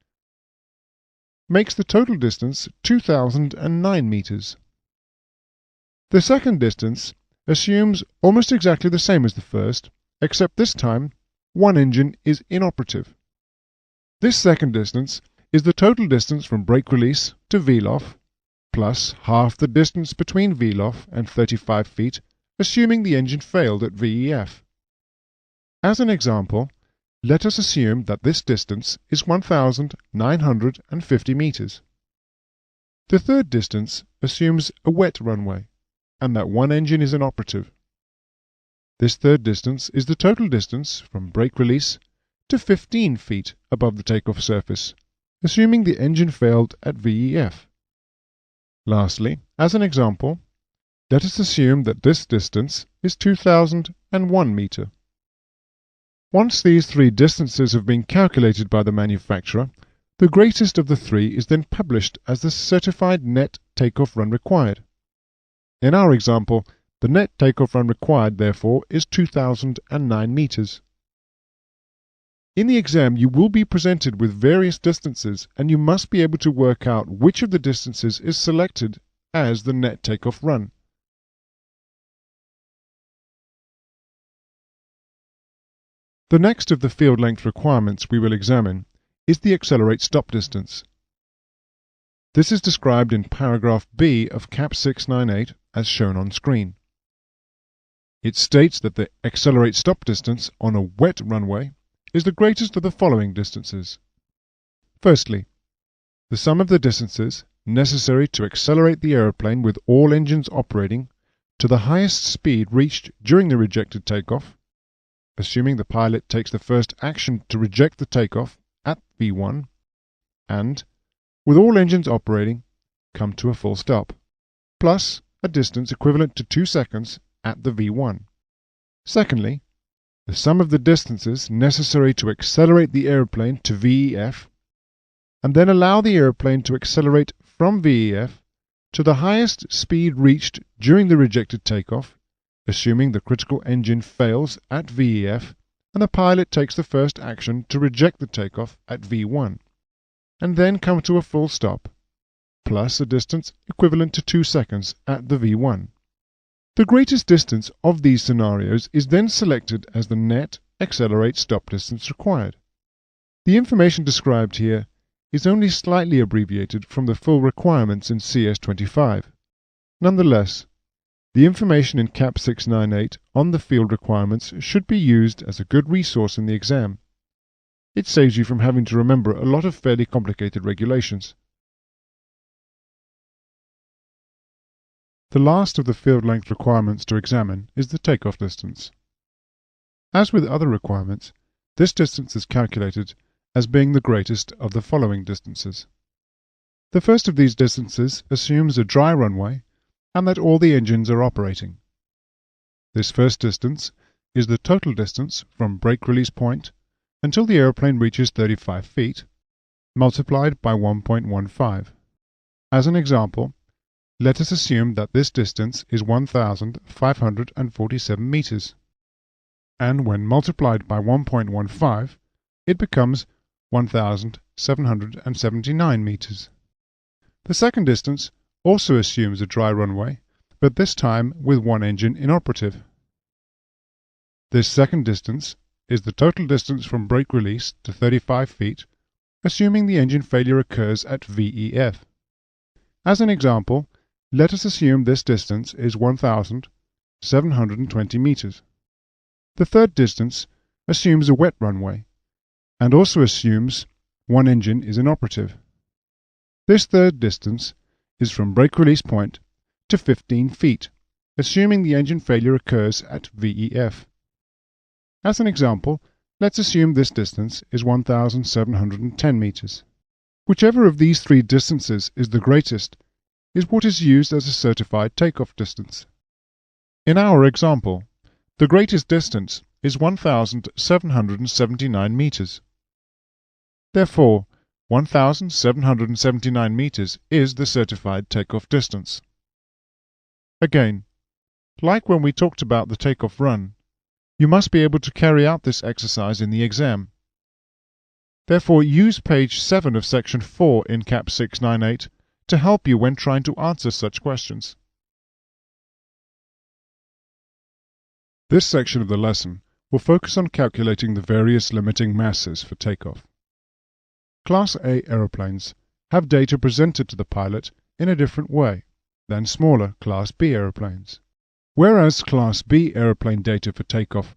makes the total distance 2,009 meters. The second distance assumes almost exactly the same as the first, except this time one engine is inoperative. This second distance is the total distance from brake release to VLOF plus half the distance between VLOF and 35 feet, assuming the engine failed at VEF. As an example, let us assume that this distance is 1,950 meters. The third distance assumes a wet runway, and that one engine is inoperative. This third distance is the total distance from brake release to 15 feet above the takeoff surface, assuming the engine failed at VEF. Lastly, as an example, let us assume that this distance is 2,001 meter. Once these three distances have been calculated by the manufacturer, the greatest of the three is then published as the certified net takeoff run required. In our example, the net takeoff run required, therefore, is 2,009 meters. In the exam, you will be presented with various distances, and you must be able to work out which of the distances is selected as the net takeoff run. The next of the field length requirements we will examine is the accelerate stop distance. This is described in paragraph B of CAP 698 as shown on screen. It states that the accelerate stop distance on a wet runway is the greatest of the following distances. Firstly, the sum of the distances necessary to accelerate the aeroplane with all engines operating to the highest speed reached during the rejected takeoff, assuming the pilot takes the first action to reject the takeoff at V1, and, with all engines operating, come to a full stop, plus a distance equivalent to 2 seconds at the V1. Secondly, the sum of the distances necessary to accelerate the aeroplane to VEF, and then allow the aeroplane to accelerate from VEF to the highest speed reached during the rejected takeoff, assuming the critical engine fails at VEF and the pilot takes the first action to reject the takeoff at V1, and then come to a full stop, plus a distance equivalent to 2 seconds at the V1. The greatest distance of these scenarios is then selected as the net accelerate stop distance required. The information described here is only slightly abbreviated from the full requirements in CS25. Nonetheless, the information in CAP 698 on the field requirements should be used as a good resource in the exam. It saves you from having to remember a lot of fairly complicated regulations. The last of the field length requirements to examine is the takeoff distance. As with other requirements, this distance is calculated as being the greatest of the following distances. The first of these distances assumes a dry runway and that all the engines are operating. This first distance is the total distance from brake release point until the aeroplane reaches 35 feet, multiplied by 1.15. As an example, let us assume that this distance is 1,547 meters, and when multiplied by 1.15, it becomes 1,779 meters. The second distance also assumes a dry runway, but this time with one engine inoperative. This second distance is the total distance from brake release to 35 feet, assuming the engine failure occurs at VEF. As an example, let us assume this distance is 1,720 meters. The third distance assumes a wet runway, and also assumes one engine is inoperative. This third distance is from brake release point to 15 feet, assuming the engine failure occurs at VEF. As an example, let's assume this distance is 1,710 meters. Whichever of these three distances is the greatest is what is used as a certified takeoff distance. In our example, the greatest distance is 1,779 meters. Therefore, 1,779 meters is the certified takeoff distance. Again, like when we talked about the takeoff run, you must be able to carry out this exercise in the exam. Therefore, use page 7 of section 4 in CAP 698 to help you when trying to answer such questions. This section of the lesson will focus on calculating the various limiting masses for takeoff. Class A aeroplanes have data presented to the pilot in a different way than smaller Class B aeroplanes. Whereas Class B aeroplane data for takeoff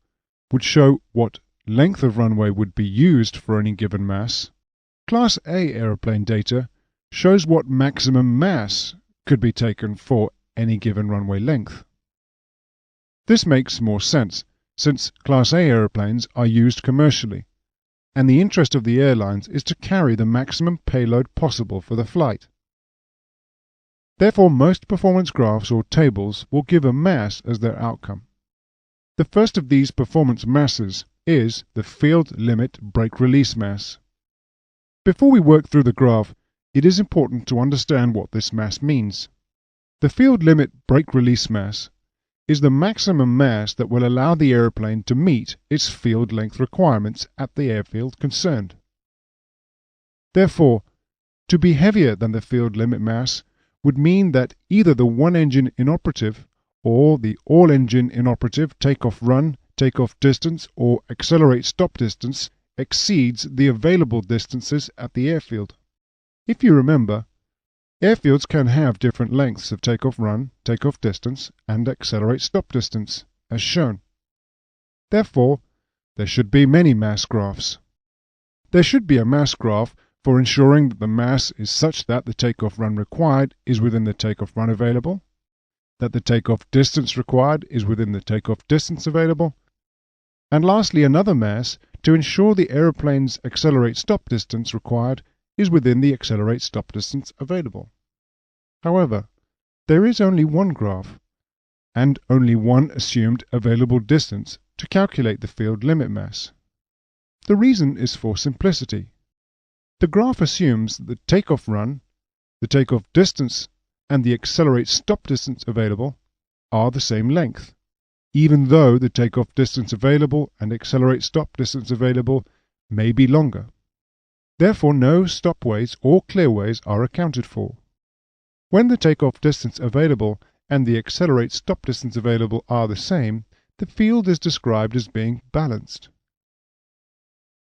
would show what length of runway would be used for any given mass, Class A aeroplane data shows what maximum mass could be taken for any given runway length. This makes more sense, since Class A aeroplanes are used commercially, and the interest of the airlines is to carry the maximum payload possible for the flight. Therefore, most performance graphs or tables will give a mass as their outcome. The first of these performance masses is the field limit brake release mass. Before we work through the graph, it is important to understand what this mass means. The field limit brake release mass is the maximum mass that will allow the aeroplane to meet its field length requirements at the airfield concerned. Therefore, to be heavier than the field limit mass would mean that either the one-engine inoperative or the all-engine inoperative takeoff run, takeoff distance, or accelerate stop distance exceeds the available distances at the airfield. If you remember, airfields can have different lengths of takeoff run, takeoff distance, and accelerate stop distance, as shown. Therefore, there should be many mass graphs. There should be a mass graph for ensuring that the mass is such that the takeoff run required is within the takeoff run available, that the takeoff distance required is within the takeoff distance available, and lastly another mass to ensure the aeroplane's accelerate stop distance required is within the accelerate stop distance available. However, there is only one graph, and only one assumed available distance to calculate the field limit mass. The reason is for simplicity. The graph assumes that the takeoff run, the takeoff distance, and the accelerate stop distance available are the same length, even though the takeoff distance available and accelerate stop distance available may be longer. Therefore, no stopways or clearways are accounted for. When the takeoff distance available and the accelerate stop distance available are the same, the field is described as being balanced.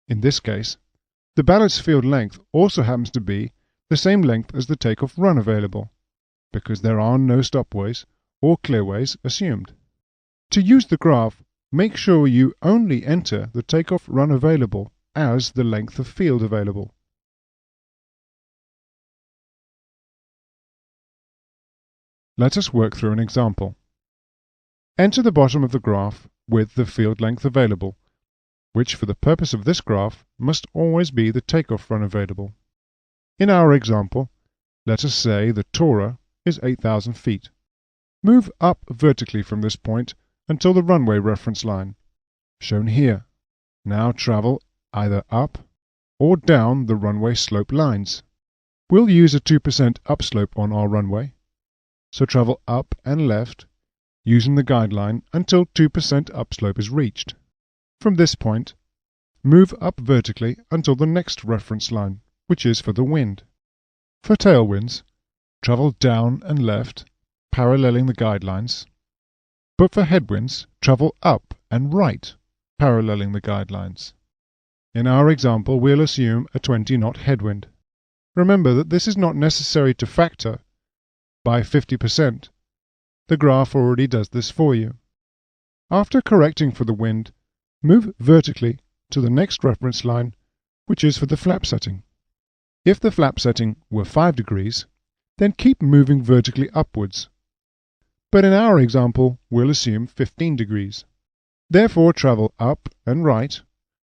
In this case, the balanced field length also happens to be the same length as the takeoff run available, because there are no stopways or clearways assumed. To use the graph, make sure you only enter the takeoff run available as the length of field available. Let us work through an example. Enter the bottom of the graph with the field length available, which for the purpose of this graph must always be the takeoff run available. In our example, let us say the Tora is 8,000 feet. Move up vertically from this point until the runway reference line, shown here. Now travel either up or down the runway slope lines. We'll use a 2% upslope on our runway, so travel up and left using the guideline until 2% upslope is reached. From this point, move up vertically until the next reference line, which is for the wind. For tailwinds, travel down and left, paralleling the guidelines, but for headwinds, travel up and right, paralleling the guidelines. In our example, we'll assume a 20-knot headwind. Remember that this is not necessary to factor by 50%. The graph already does this for you. After correcting for the wind, move vertically to the next reference line, which is for the flap setting. If the flap setting were 5 degrees, then keep moving vertically upwards. But in our example, we'll assume 15 degrees. Therefore travel up and right,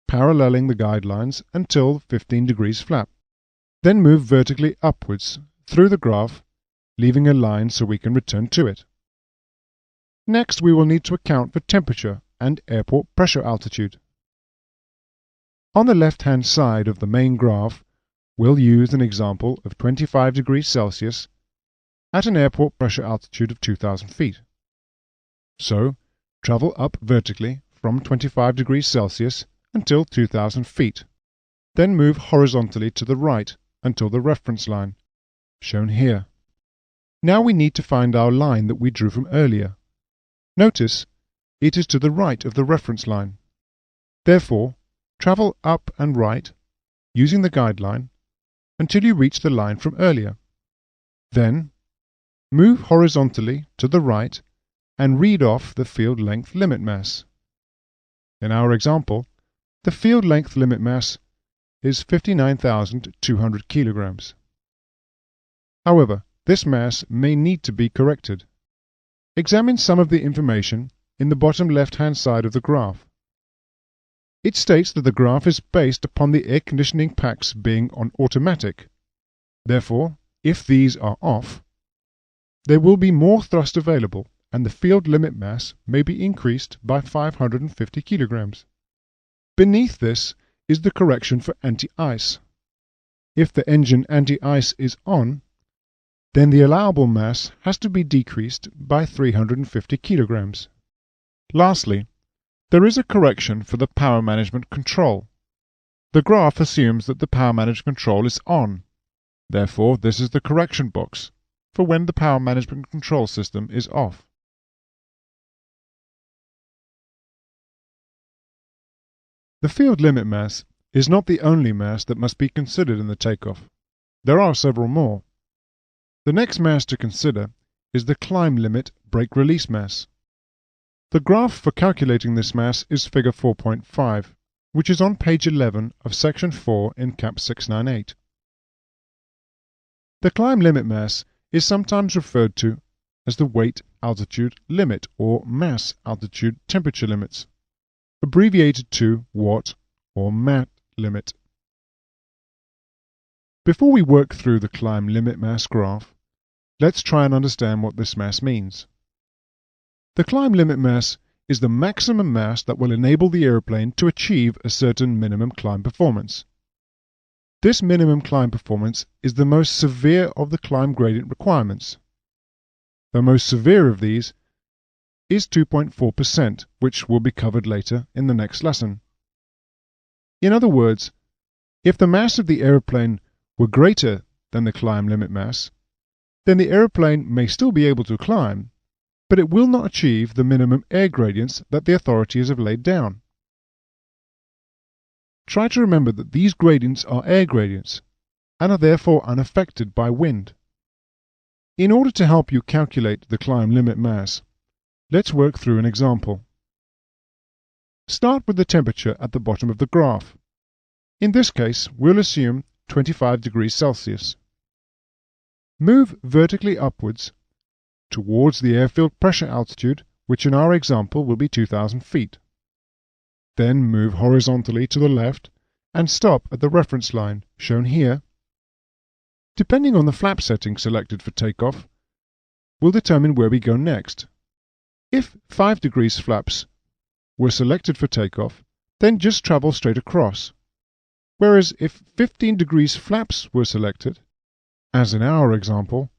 paralleling the guidelines until 15 degrees flap. Then move vertically upwards through the graph, leaving a line so we can return to it. Next, we will need to account for temperature and airport pressure altitude. On the left-hand side of the main graph, we'll use an example of 25 degrees Celsius at an airport pressure altitude of 2,000 feet. So, travel up vertically from 25 degrees Celsius until 2,000 feet. Then move horizontally to the right until the reference line, shown here. Now we need to find our line that we drew from earlier. Notice, it is to the right of the reference line. Therefore, travel up and right, using the guideline, until you reach the line from earlier. Then, move horizontally to the right and read off the field length limit mass. In our example, the field length limit mass is 59,200 kilograms. However, this mass may need to be corrected. Examine some of the information in the bottom left-hand side of the graph. It states that the graph is based upon the air conditioning packs being on automatic. Therefore, if these are off, there will be more thrust available and the field limit mass may be increased by 550 kilograms. Beneath this is the correction for anti-ice. If the engine anti-ice is on, then the allowable mass has to be decreased by 350 kilograms. Lastly, there is a correction for the power management control. The graph assumes that the power management control is on. Therefore, this is the correction box for when the power management control system is off. The field limit mass is not the only mass that must be considered in the takeoff. There are several more. The next mass to consider is the climb limit brake release mass. The graph for calculating this mass is figure 4.5, which is on page 11 of section 4 in CAP 698. The climb limit mass is sometimes referred to as the weight altitude limit or mass altitude temperature limits, abbreviated to watt or mat limit. Before we work through the climb limit mass graph, let's try and understand what this mass means. The climb limit mass is the maximum mass that will enable the airplane to achieve a certain minimum climb performance. This minimum climb performance is the most severe of the climb gradient requirements. The most severe of these is 2.4%, which will be covered later in the next lesson. In other words, if the mass of the airplane were greater than the climb limit mass, then the airplane may still be able to climb, but it will not achieve the minimum air gradients that the authorities have laid down. Try to remember that these gradients are air gradients and are therefore unaffected by wind. In order to help you calculate the climb limit mass, let's work through an example. Start with the temperature at the bottom of the graph. In this case, we'll assume 25 degrees Celsius. Move vertically upwards towards the airfield pressure altitude, which in our example will be 2,000 feet. Then move horizontally to the left and stop at the reference line, shown here. Depending on the flap setting selected for takeoff, will determine where we go next. If 5 degrees flaps were selected for takeoff, then just travel straight across. Whereas if 15 degrees flaps were selected, as in our example,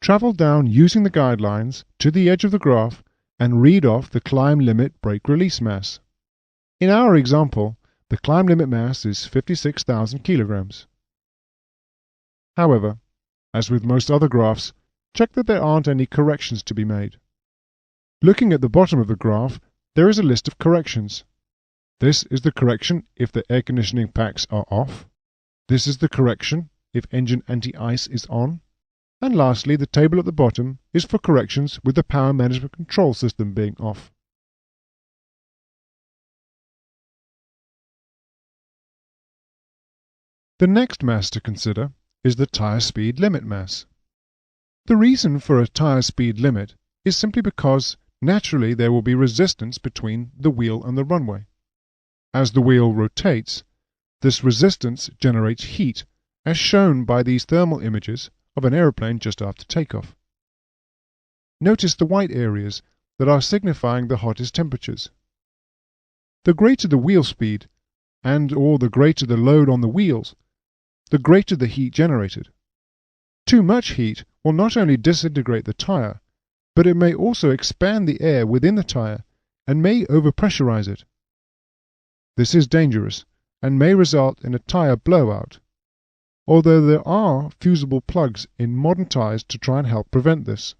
travel down using the guidelines to the edge of the graph and read off the climb limit brake release mass. In our example, the climb limit mass is 56,000 kilograms. However, as with most other graphs, check that there aren't any corrections to be made. Looking at the bottom of the graph, there is a list of corrections. This is the correction if the air conditioning packs are off. This is the correction if engine anti-ice is on. And lastly, the table at the bottom is for corrections with the power management control system being off. The next mass to consider is the tire speed limit mass. The reason for a tire speed limit is simply because naturally there will be resistance between the wheel and the runway. As the wheel rotates, this resistance generates heat, as shown by these thermal images of an aeroplane just after takeoff. Notice the white areas that are signifying the hottest temperatures. The greater the wheel speed, and/or the greater the load on the wheels, the greater the heat generated. Too much heat will not only disintegrate the tire, but it may also expand the air within the tire and may overpressurize it. This is dangerous and may result in a tire blowout, although there are fusible plugs in modern tires to try and help prevent this.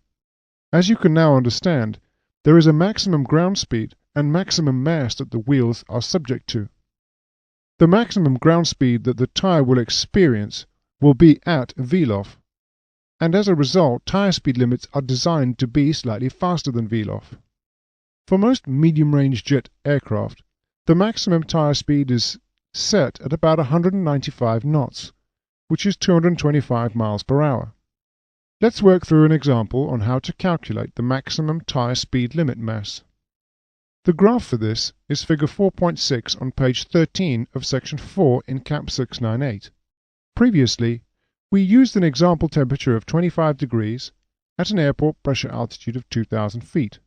As you can now understand, there is a maximum ground speed and maximum mass that the wheels are subject to. The maximum ground speed that the tire will experience will be at VLOF, and as a result, tire speed limits are designed to be slightly faster than VLOF. For most medium-range jet aircraft, the maximum tire speed is set at about 195 knots, which is 225 miles per hour. Let's work through an example on how to calculate the maximum tire speed limit mass. The graph for this is figure 4.6 on page 13 of section 4 in CAP 698. Previously, we used an example temperature of 25 degrees at an airport pressure altitude of 2,000 feet.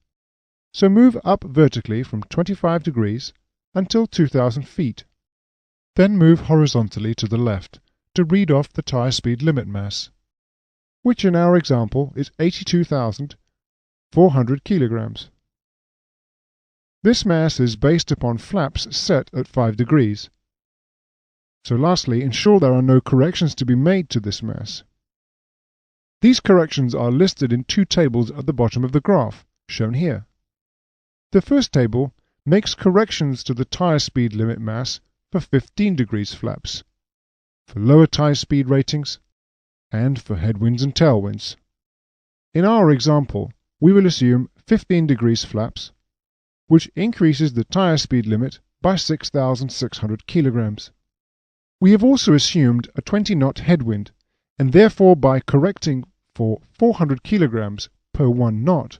So move up vertically from 25 degrees until 2,000 feet. Then move horizontally to the left to read off the tire speed limit mass, which in our example is 82,400 kilograms. This mass is based upon flaps set at 5 degrees. So lastly, ensure there are no corrections to be made to this mass. These corrections are listed in two tables at the bottom of the graph, shown here. The first table makes corrections to the tire speed limit mass for 15 degrees flaps, for lower tire speed ratings, and for headwinds and tailwinds. In our example, we will assume 15 degrees flaps, which increases the tire speed limit by 6,600 kilograms. We have also assumed a 20-knot headwind, and therefore by correcting for 400 kilograms per 1 knot,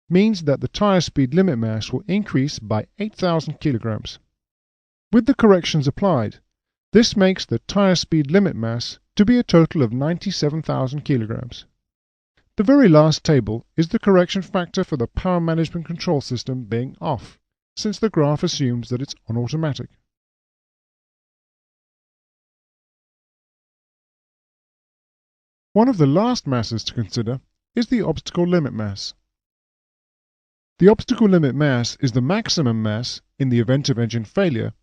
means that the tire speed limit mass will increase by 8,000 kilograms. With the corrections applied, this makes the tire speed limit mass to be a total of 97,000 kilograms. The very last table is the correction factor for the power management control system being off, since the graph assumes that it's on automatic. One of the last masses to consider is the obstacle limit mass. The obstacle limit mass is the maximum mass, in the event of engine failure,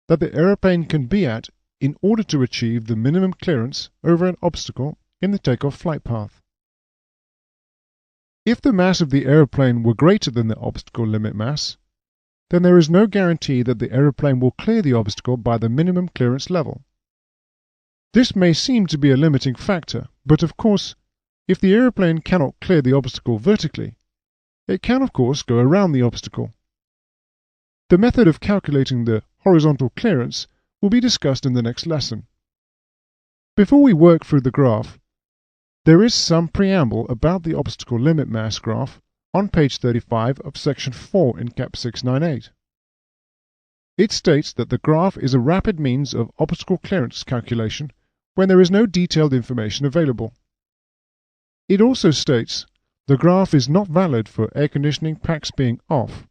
that the aeroplane can be at in order to achieve the minimum clearance over an obstacle in the takeoff flight path. If the mass of the aeroplane were greater than the obstacle limit mass, then there is no guarantee that the aeroplane will clear the obstacle by the minimum clearance level. This may seem to be a limiting factor, but of course, if the aeroplane cannot clear the obstacle vertically, it can of course go around the obstacle. The method of calculating the horizontal clearance will be discussed in the next lesson. Before we work through the graph, there is some preamble about the obstacle limit mass graph on page 35 of section 4 in CAP 698. It states that the graph is a rapid means of obstacle clearance calculation when there is no detailed information available. It also states the graph is not valid for air conditioning packs being off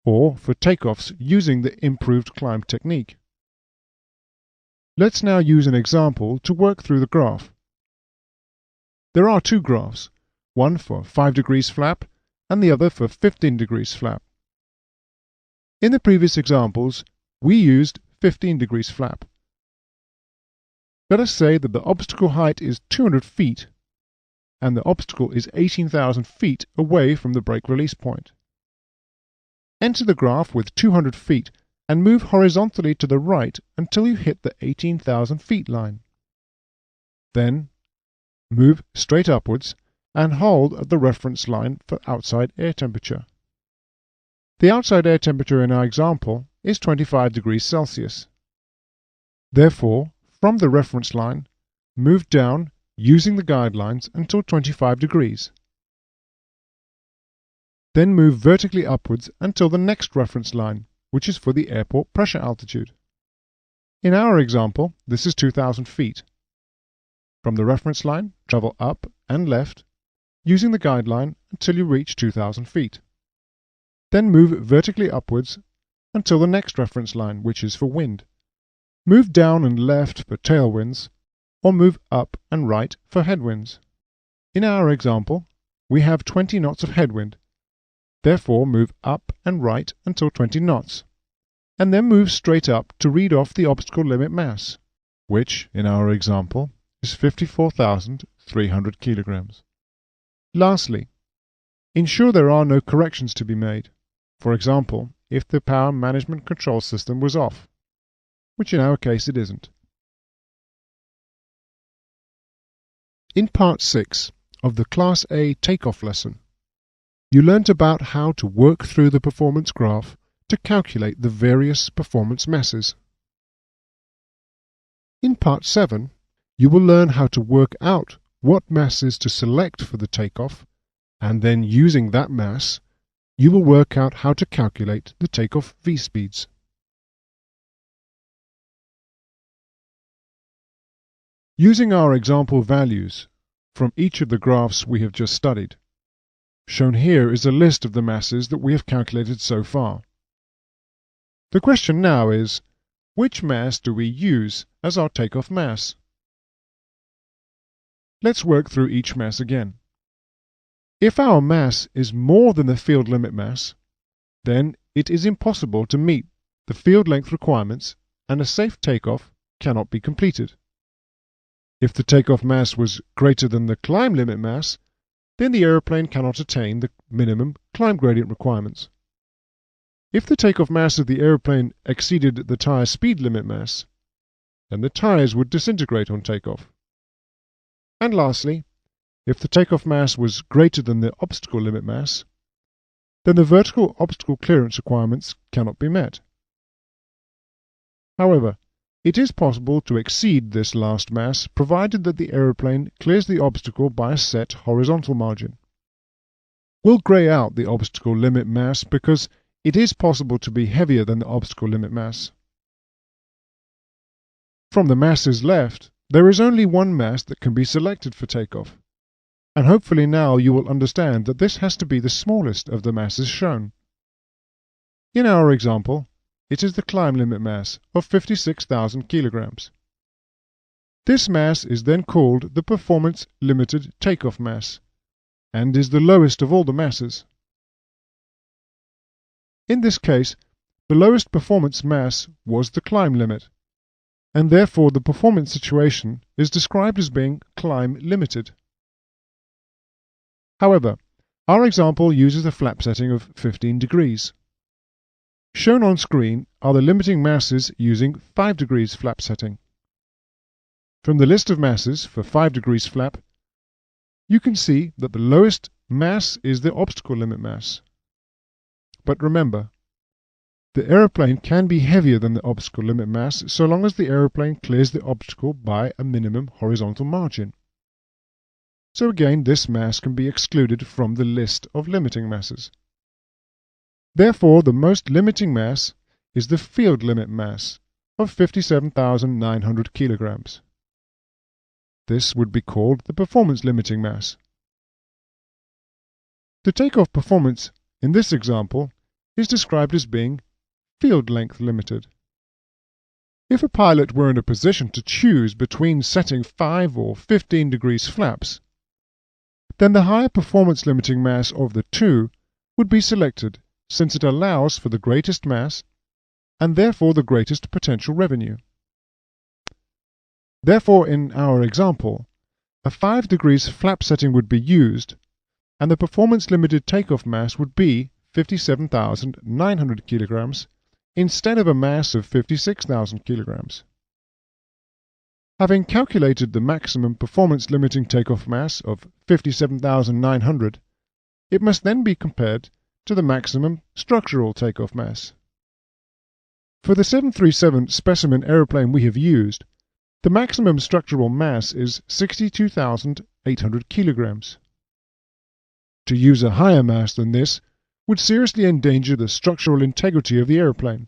or for takeoffs using the improved climb technique. Let's now use an example to work through the graph. There are two graphs, one for 5 degrees flap and the other for 15 degrees flap. In the previous examples, we used 15 degrees flap. Let us say that the obstacle height is 200 feet and the obstacle is 18,000 feet away from the brake release point. Enter the graph with 200 feet and move horizontally to the right until you hit the 18,000 feet line. Then, move straight upwards and hold at the reference line for outside air temperature. The outside air temperature in our example is 25 degrees Celsius. Therefore, from the reference line, move down using the guidelines until 25 degrees. Then move vertically upwards until the next reference line, which is for the airport pressure altitude. In our example, this is 2,000 feet. From the reference line, travel up and left, using the guideline until you reach 2,000 feet. Then move vertically upwards until the next reference line, which is for wind. Move down and left for tailwinds, or move up and right for headwinds. In our example, we have 20 knots of headwind. Therefore, move up and right until 20 knots, and then move straight up to read off the obstacle limit mass, which, in our example, is 54,300 kilograms. Lastly, ensure there are no corrections to be made. For example, if the power management control system was off, which in our case it isn't. In Part 6 of the Class A takeoff lesson, you learnt about how to work through the performance graph to calculate the various performance masses. In Part 7, you will learn how to work out what masses to select for the takeoff, and then using that mass, you will work out how to calculate the takeoff v-speeds. Using our example values from each of the graphs we have just studied, shown here is a list of the masses that we have calculated so far. The question now is, which mass do we use as our takeoff mass? Let's work through each mass again. If our mass is more than the field limit mass, then it is impossible to meet the field length requirements and a safe takeoff cannot be completed. If the takeoff mass was greater than the climb limit mass, then the aeroplane cannot attain the minimum climb gradient requirements. If the takeoff mass of the aeroplane exceeded the tire speed limit mass, then the tires would disintegrate on takeoff. And lastly, if the takeoff mass was greater than the obstacle limit mass, then the vertical obstacle clearance requirements cannot be met. However, it is possible to exceed this last mass provided that the aeroplane clears the obstacle by a set horizontal margin. We'll grey out the obstacle limit mass because it is possible to be heavier than the obstacle limit mass. From the masses left, there is only one mass that can be selected for takeoff, and hopefully now you will understand that this has to be the smallest of the masses shown. In our example, it is the climb limit mass of 56,000 kilograms. This mass is then called the performance limited takeoff mass, and is the lowest of all the masses. In this case, the lowest performance mass was the climb limit, and therefore the performance situation is described as being climb limited. However, our example uses a flap setting of 15 degrees. Shown on screen are the limiting masses using 5 degrees flap setting. From the list of masses for 5 degrees flap, you can see that the lowest mass is the obstacle limit mass. But remember, the aeroplane can be heavier than the obstacle limit mass so long as the aeroplane clears the obstacle by a minimum horizontal margin. So again, this mass can be excluded from the list of limiting masses. Therefore, the most limiting mass is the field limit mass of 57,900 kilograms. This would be called the performance limiting mass. The takeoff performance in this example is described as being field length limited. If a pilot were in a position to choose between setting 5 or 15 degrees flaps, then the higher performance limiting mass of the two would be selected, since it allows for the greatest mass and therefore the greatest potential revenue. Therefore, in our example, a 5 degrees flap setting would be used, and the performance limited takeoff mass would be 57,900 kilograms instead of a mass of 56,000 kilograms. Having calculated the maximum performance limiting takeoff mass of 57,900, it must then be compared to the maximum structural takeoff mass. For the 737 specimen aeroplane we have used, the maximum structural mass is 62,800 kilograms. To use a higher mass than this, would seriously endanger the structural integrity of the aeroplane.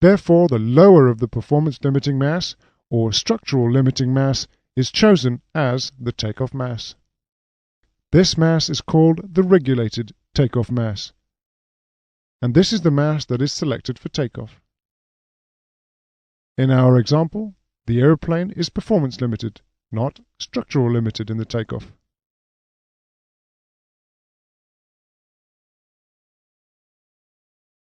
Therefore, the lower of the performance limiting mass or structural limiting mass is chosen as the takeoff mass. This mass is called the regulated takeoff mass, and this is the mass that is selected for takeoff. In our example, the aeroplane is performance limited, not structural limited in the takeoff.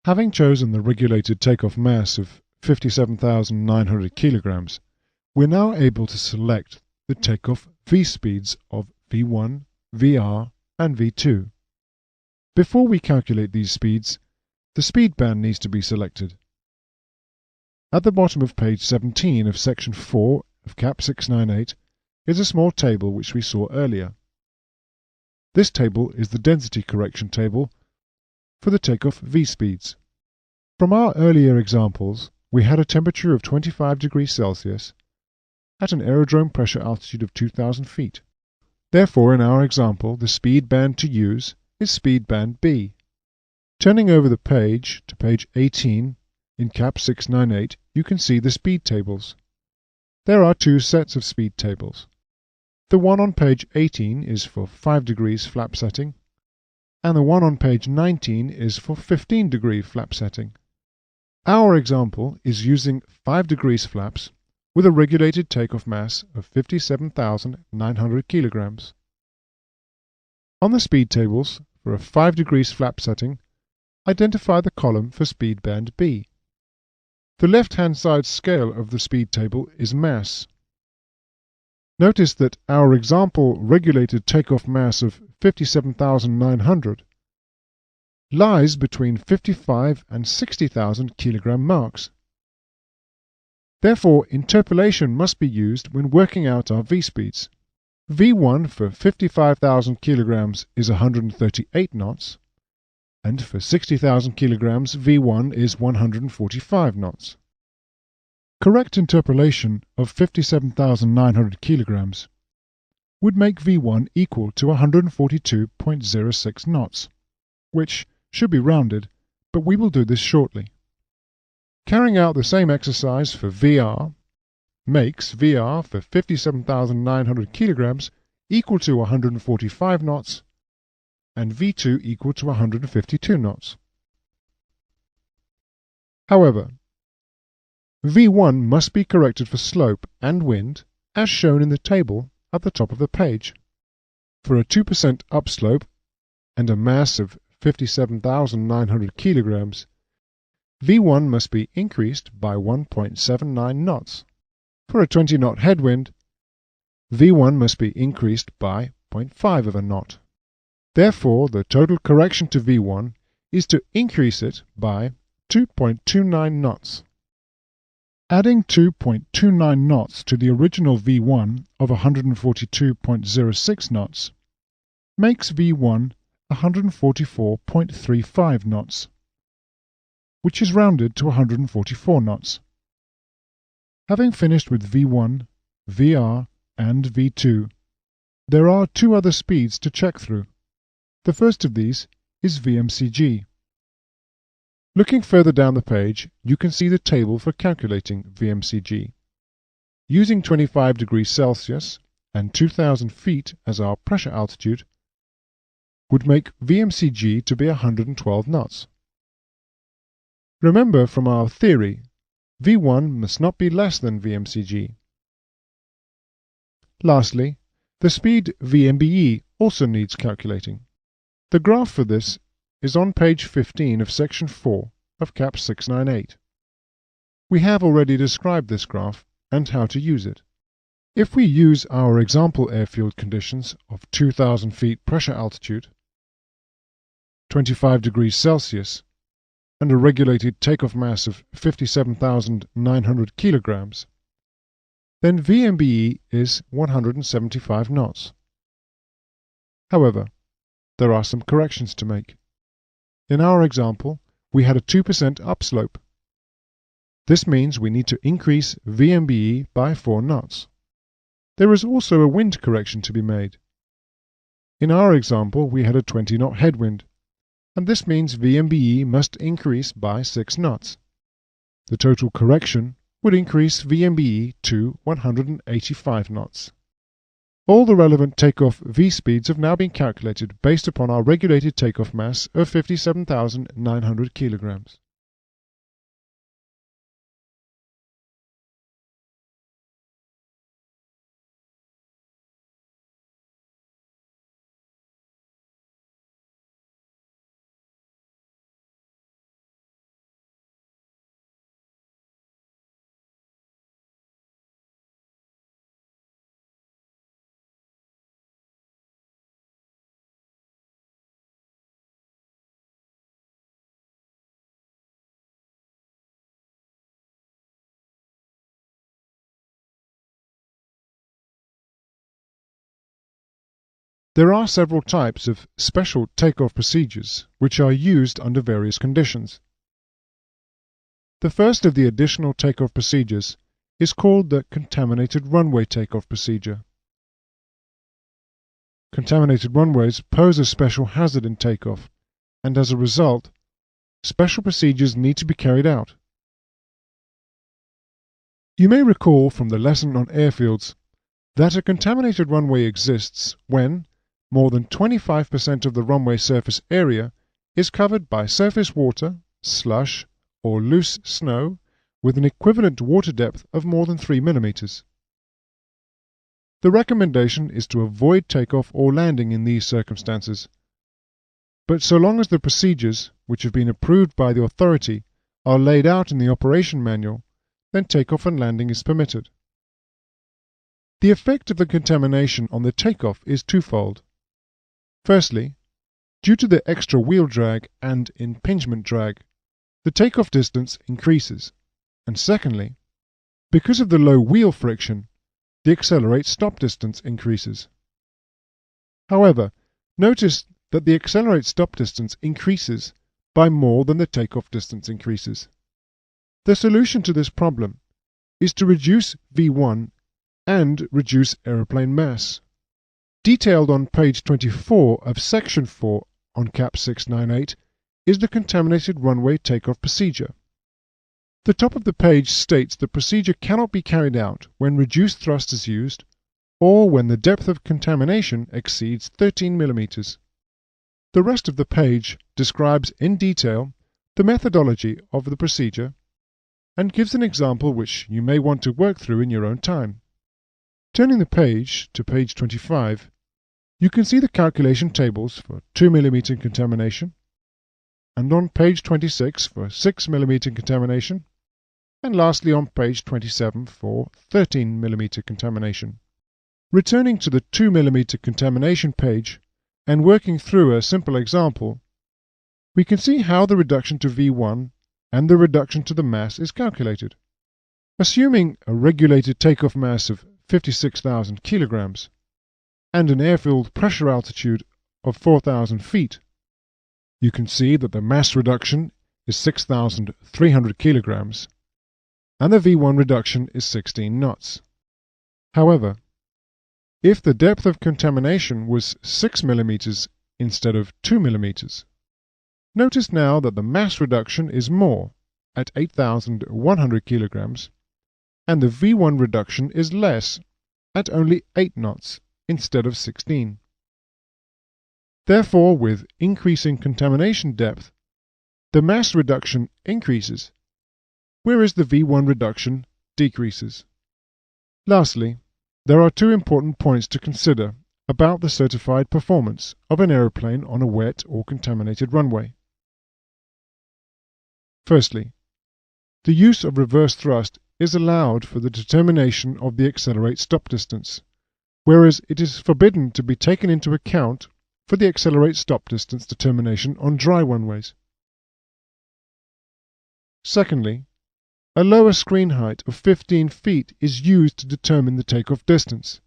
Having chosen the regulated takeoff mass of 57,900 kilograms, we're now able to select the takeoff v-speeds of v1, vr, and v2. Before we calculate these speeds, the speed band needs to be selected. At the bottom of page 17 of section 4 of CAP 698 is a small table which we saw earlier. This table is the density correction table for the takeoff v-speeds. From our earlier examples, we had a temperature of 25 degrees Celsius at an aerodrome pressure altitude of 2,000 feet. Therefore, in our example, the speed band to use is speed band B. Turning over the page to page 18 in CAP 698, you can see the speed tables. There are two sets of speed tables. The one on page 18 is for 5 degrees flap setting, and the one on page 19 is for 15 degree flap setting. Our example is using 5 degrees flaps with a regulated takeoff mass of 57,900 kilograms. On the speed tables, for a 5 degrees flap setting, identify the column for speed band B. The left-hand side scale of the speed table is mass. Notice that our example regulated takeoff mass of 57,900 lies between 55 and 60,000 kilogram marks. Therefore, interpolation must be used when working out our v-speeds. V1 for 55,000 kilograms is 138 knots, and for 60,000 kilograms V1 is 145 knots. Correct interpolation of 57,900 kilograms would make V1 equal to 142.06 knots, which should be rounded, but we will do this shortly. Carrying out the same exercise for VR makes VR for 57,900 kilograms equal to 145 knots and V2 equal to 152 knots. However, V1 must be corrected for slope and wind as shown in the table at the top of the page. For a 2% upslope and a mass of 57,900 kilograms, V1 must be increased by 1.79 knots. For a 20-knot headwind, V1 must be increased by 0.5 of a knot. Therefore, the total correction to V1 is to increase it by 2.29 knots. Adding 2.29 knots to the original V1 of 142.06 knots makes V1 144.35 knots, which is rounded to 144 knots. Having finished with V1, VR, and V2, there are two other speeds to check through. The first of these is VMCG. Looking further down the page, you can see the table for calculating VMCG. Using 25 degrees Celsius and 2,000 feet as our pressure altitude would make VMCG to be 112 knots. Remember from our theory, V1 must not be less than VMCG. Lastly, the speed VMBE also needs calculating. The graph for this is on page 15 of section 4 of CAP 698. We have already described this graph and how to use it. If we use our example airfield conditions of 2,000 feet pressure altitude, 25 degrees Celsius, and a regulated takeoff mass of 57,900 kilograms, then VMBE is 175 knots. However, there are some corrections to make. In our example, we had a 2% upslope. This means we need to increase VMBE by 4 knots. There is also a wind correction to be made. In our example, we had a 20-knot headwind, and this means VMBE must increase by 6 knots. The total correction would increase VMBE to 185 knots. All the relevant takeoff V speeds have now been calculated based upon our regulated takeoff mass of 57,900 kilograms. There are several types of special takeoff procedures which are used under various conditions. The first of the additional takeoff procedures is called the contaminated runway takeoff procedure. Contaminated runways pose a special hazard in takeoff, and as a result, special procedures need to be carried out. You may recall from the lesson on airfields that a contaminated runway exists when more than 25% of the runway surface area is covered by surface water, slush, or loose snow with an equivalent water depth of more than 3 millimeters. The recommendation is to avoid takeoff or landing in these circumstances, but so long as the procedures, which have been approved by the authority, are laid out in the operation manual, then takeoff and landing is permitted. The effect of the contamination on the takeoff is twofold. Firstly, due to the extra wheel drag and impingement drag, the takeoff distance increases, and secondly, because of the low wheel friction, the accelerate-stop distance increases. However, notice that the accelerate-stop distance increases by more than the takeoff distance increases. The solution to this problem is to reduce V1 and reduce aeroplane mass. Detailed on page 24 of section 4 on CAP 698 is the contaminated runway takeoff procedure. The top of the page states the procedure cannot be carried out when reduced thrust is used or when the depth of contamination exceeds 13 millimeters. The rest of the page describes in detail the methodology of the procedure and gives an example which you may want to work through in your own time. Turning the page to page 25, you can see the calculation tables for 2 mm contamination, and on page 26 for 6 mm contamination, and lastly on page 27 for 13 mm contamination. Returning to the 2 mm contamination page and working through a simple example, we can see how the reduction to V1 and the reduction to the mass is calculated. Assuming a regulated takeoff mass of 56,000 kilograms and an airfield pressure altitude of 4,000 feet, you can see that the mass reduction is 6,300 kilograms and the V1 reduction is 16 knots. However, if the depth of contamination was 6 millimeters instead of 2 millimeters, notice now that the mass reduction is more at 8,100 kilograms and the V1 reduction is less at only 8 knots instead of 16. Therefore, with increasing contamination depth, the mass reduction increases, whereas the V1 reduction decreases. Lastly, there are two important points to consider about the certified performance of an aeroplane on a wet or contaminated runway. Firstly, the use of reverse thrust is allowed for the determination of the accelerate-stop distance, whereas it is forbidden to be taken into account for the accelerate-stop distance determination on dry runways. Secondly, a lower screen height of 15 feet is used to determine the takeoff distance.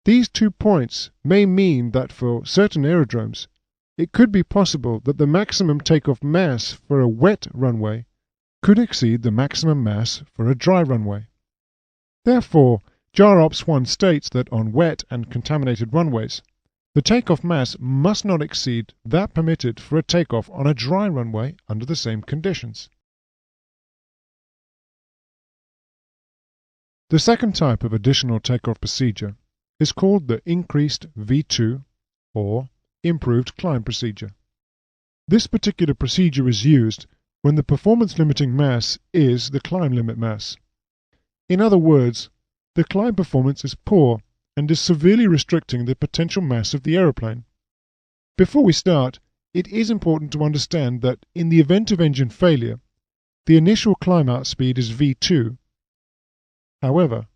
These 2 points may mean that for certain aerodromes, it could be possible that the maximum takeoff mass for a wet runway could exceed the maximum mass for a dry runway. Therefore, JAR Ops 1 states that on wet and contaminated runways, The takeoff mass must not exceed that permitted for a takeoff on a dry runway under the same conditions. The second type of additional takeoff procedure is called the increased V2 or improved climb procedure. This particular procedure is used when the performance limiting mass is the climb limit mass. In other words, the climb performance is poor and is severely restricting the potential mass of the aeroplane. Before we start, it is important to understand that in the event of engine failure, the initial climb out speed is V2. However,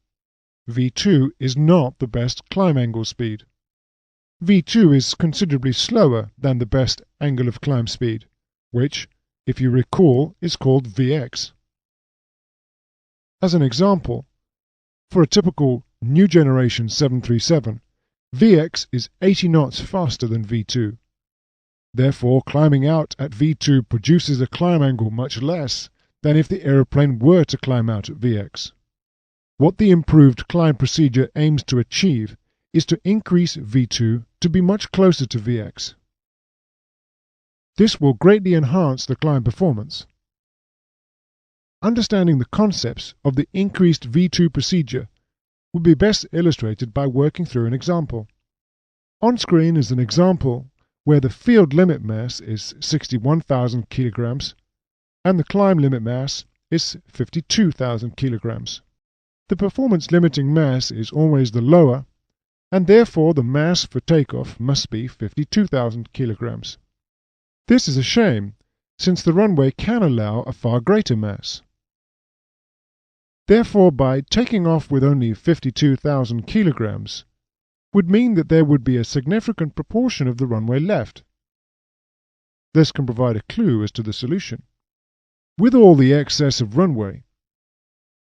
V2 is not the best climb angle speed. V2 is considerably slower than the best angle of climb speed, which, if you recall, is called Vx. As an example, for a typical new generation 737, Vx is 80 knots faster than V2. Therefore, climbing out at V2 produces a climb angle much less than if the aeroplane were to climb out at Vx. What the improved climb procedure aims to achieve is to increase V2 to be much closer to Vx. This will greatly enhance the climb performance. Understanding the concepts of the increased V2 procedure will be best illustrated by working through an example. On screen is an example where the field limit mass is 61,000 kilograms and the climb limit mass is 52,000 kilograms. The performance limiting mass is always the lower, and therefore the mass for takeoff must be 52,000 kilograms. This is a shame, since the runway can allow a far greater mass. Therefore, by taking off with only 52,000 kilograms would mean that there would be a significant proportion of the runway left. This can provide a clue as to the solution. With all the excess of runway,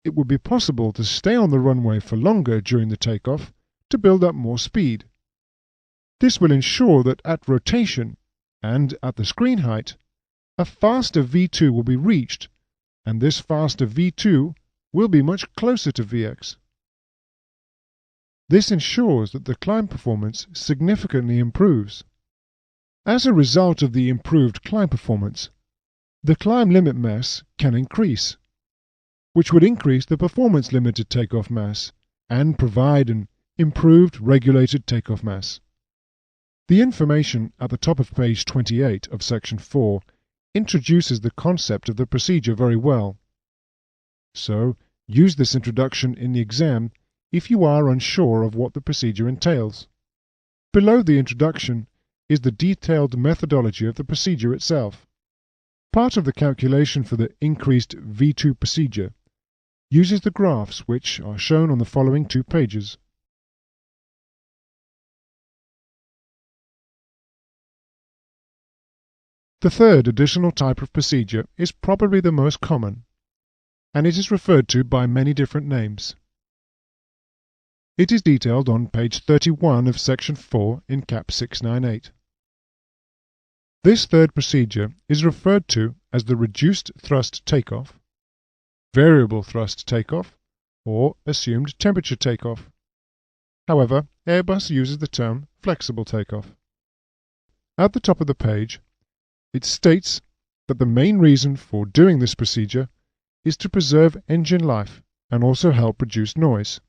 it would be possible to stay on the runway for longer during the takeoff to build up more speed. This will ensure that at rotation and at the screen height, a faster V2 will be reached, and this faster V2 will be much closer to Vx. This ensures that the climb performance significantly improves. As a result of the improved climb performance, the climb limit mass can increase, which would increase the performance limited takeoff mass and provide an improved regulated takeoff mass. The information at the top of page 28 of section 4 introduces the concept of the procedure very well. So, use this introduction in the exam if you are unsure of what the procedure entails. Below the introduction is the detailed methodology of the procedure itself. Part of the calculation for the increased V2 procedure uses the graphs which are shown on the following 2 pages. The third additional type of procedure is probably the most common, and it is referred to by many different names. It is detailed on page 31 of section 4 in cap 698. This third procedure is referred to as the reduced thrust takeoff, variable thrust takeoff, or assumed temperature takeoff. However, Airbus uses the term flexible takeoff. At the top of the page, it states that the main reason for doing this procedure is to preserve engine life and also help reduce noise.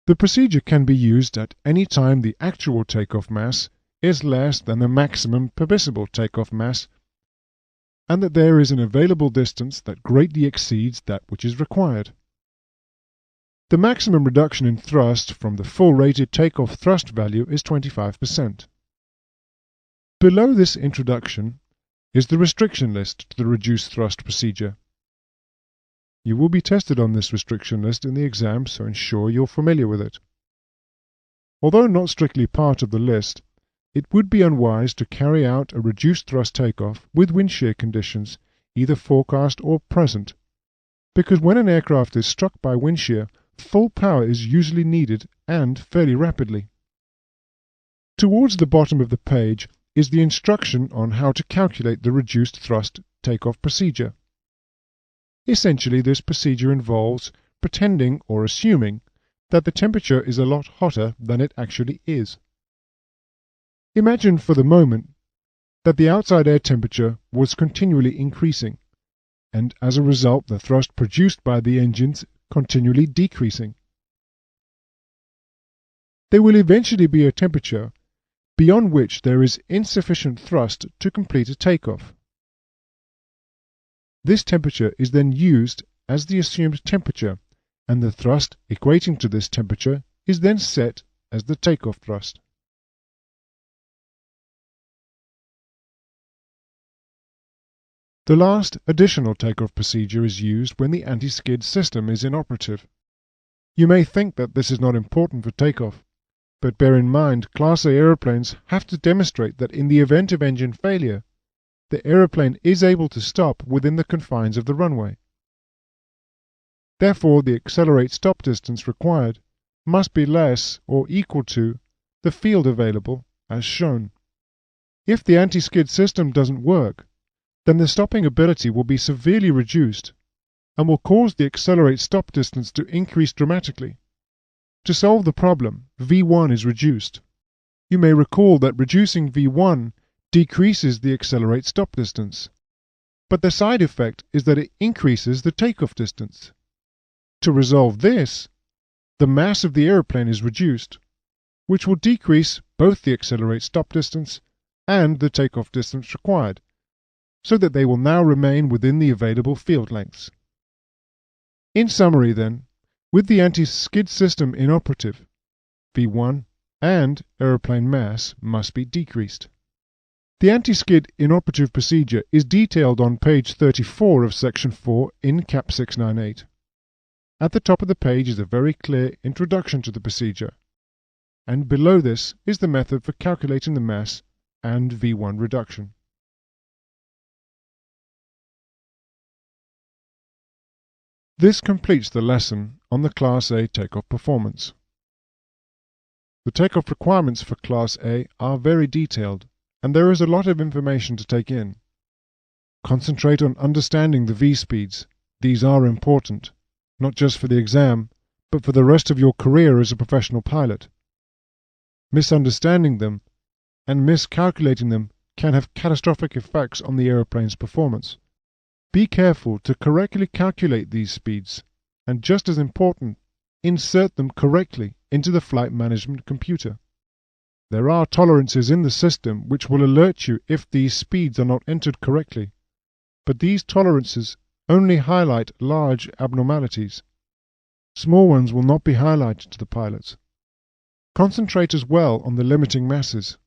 The procedure can be used at any time the actual takeoff mass is less than the maximum permissible takeoff mass, and that there is an available distance that greatly exceeds that which is required. The maximum reduction in thrust from the full rated takeoff thrust value is 25%. Below this introduction is the restriction list to the reduced thrust procedure. You will be tested on this restriction list in the exam, so ensure you're familiar with it. Although not strictly part of the list, it would be unwise to carry out a reduced thrust takeoff with wind shear conditions, either forecast or present, because when an aircraft is struck by wind shear, full power is usually needed and fairly rapidly. Towards the bottom of the page is the instruction on how to calculate the reduced thrust takeoff procedure. Essentially, this procedure involves pretending or assuming that the temperature is a lot hotter than it actually is. Imagine for the moment that the outside air temperature was continually increasing, and as a result the thrust produced by the engines continually decreasing. There will eventually be a temperature beyond which there is insufficient thrust to complete a takeoff. This temperature is then used as the assumed temperature, and the thrust equating to this temperature is then set as the takeoff thrust. The last additional takeoff procedure is used when the anti-skid system is inoperative. You may think that this is not important for takeoff, but bear in mind Class A aeroplanes have to demonstrate that in the event of engine failure, the aeroplane is able to stop within the confines of the runway. Therefore, the accelerate stop distance required must be less or equal to the field available as shown. If the anti-skid system doesn't work, then the stopping ability will be severely reduced and will cause the accelerate stop distance to increase dramatically. To solve the problem, V1 is reduced. You may recall that reducing V1 decreases the accelerate stop distance, but the side effect is that it increases the takeoff distance. To resolve this, the mass of the aeroplane is reduced, which will decrease both the accelerate stop distance and the takeoff distance required, so that they will now remain within the available field lengths. In summary then, with the anti-skid system inoperative, V1 and aeroplane mass must be decreased. The anti-skid inoperative procedure is detailed on page 34 of section 4 in CAP 698. At the top of the page is a very clear introduction to the procedure, and below this is the method for calculating the mass and V1 reduction. This completes the lesson on the Class A takeoff performance. The takeoff requirements for Class A are very detailed, and there is a lot of information to take in. Concentrate on understanding the V-speeds. These are important, not just for the exam, but for the rest of your career as a professional pilot. Misunderstanding them and miscalculating them can have catastrophic effects on the aeroplane's performance. Be careful to correctly calculate these speeds, and just as important, insert them correctly into the flight management computer. There are tolerances in the system which will alert you if these speeds are not entered correctly, but these tolerances only highlight large abnormalities. Small ones will not be highlighted to the pilots. Concentrate as well on the limiting masses.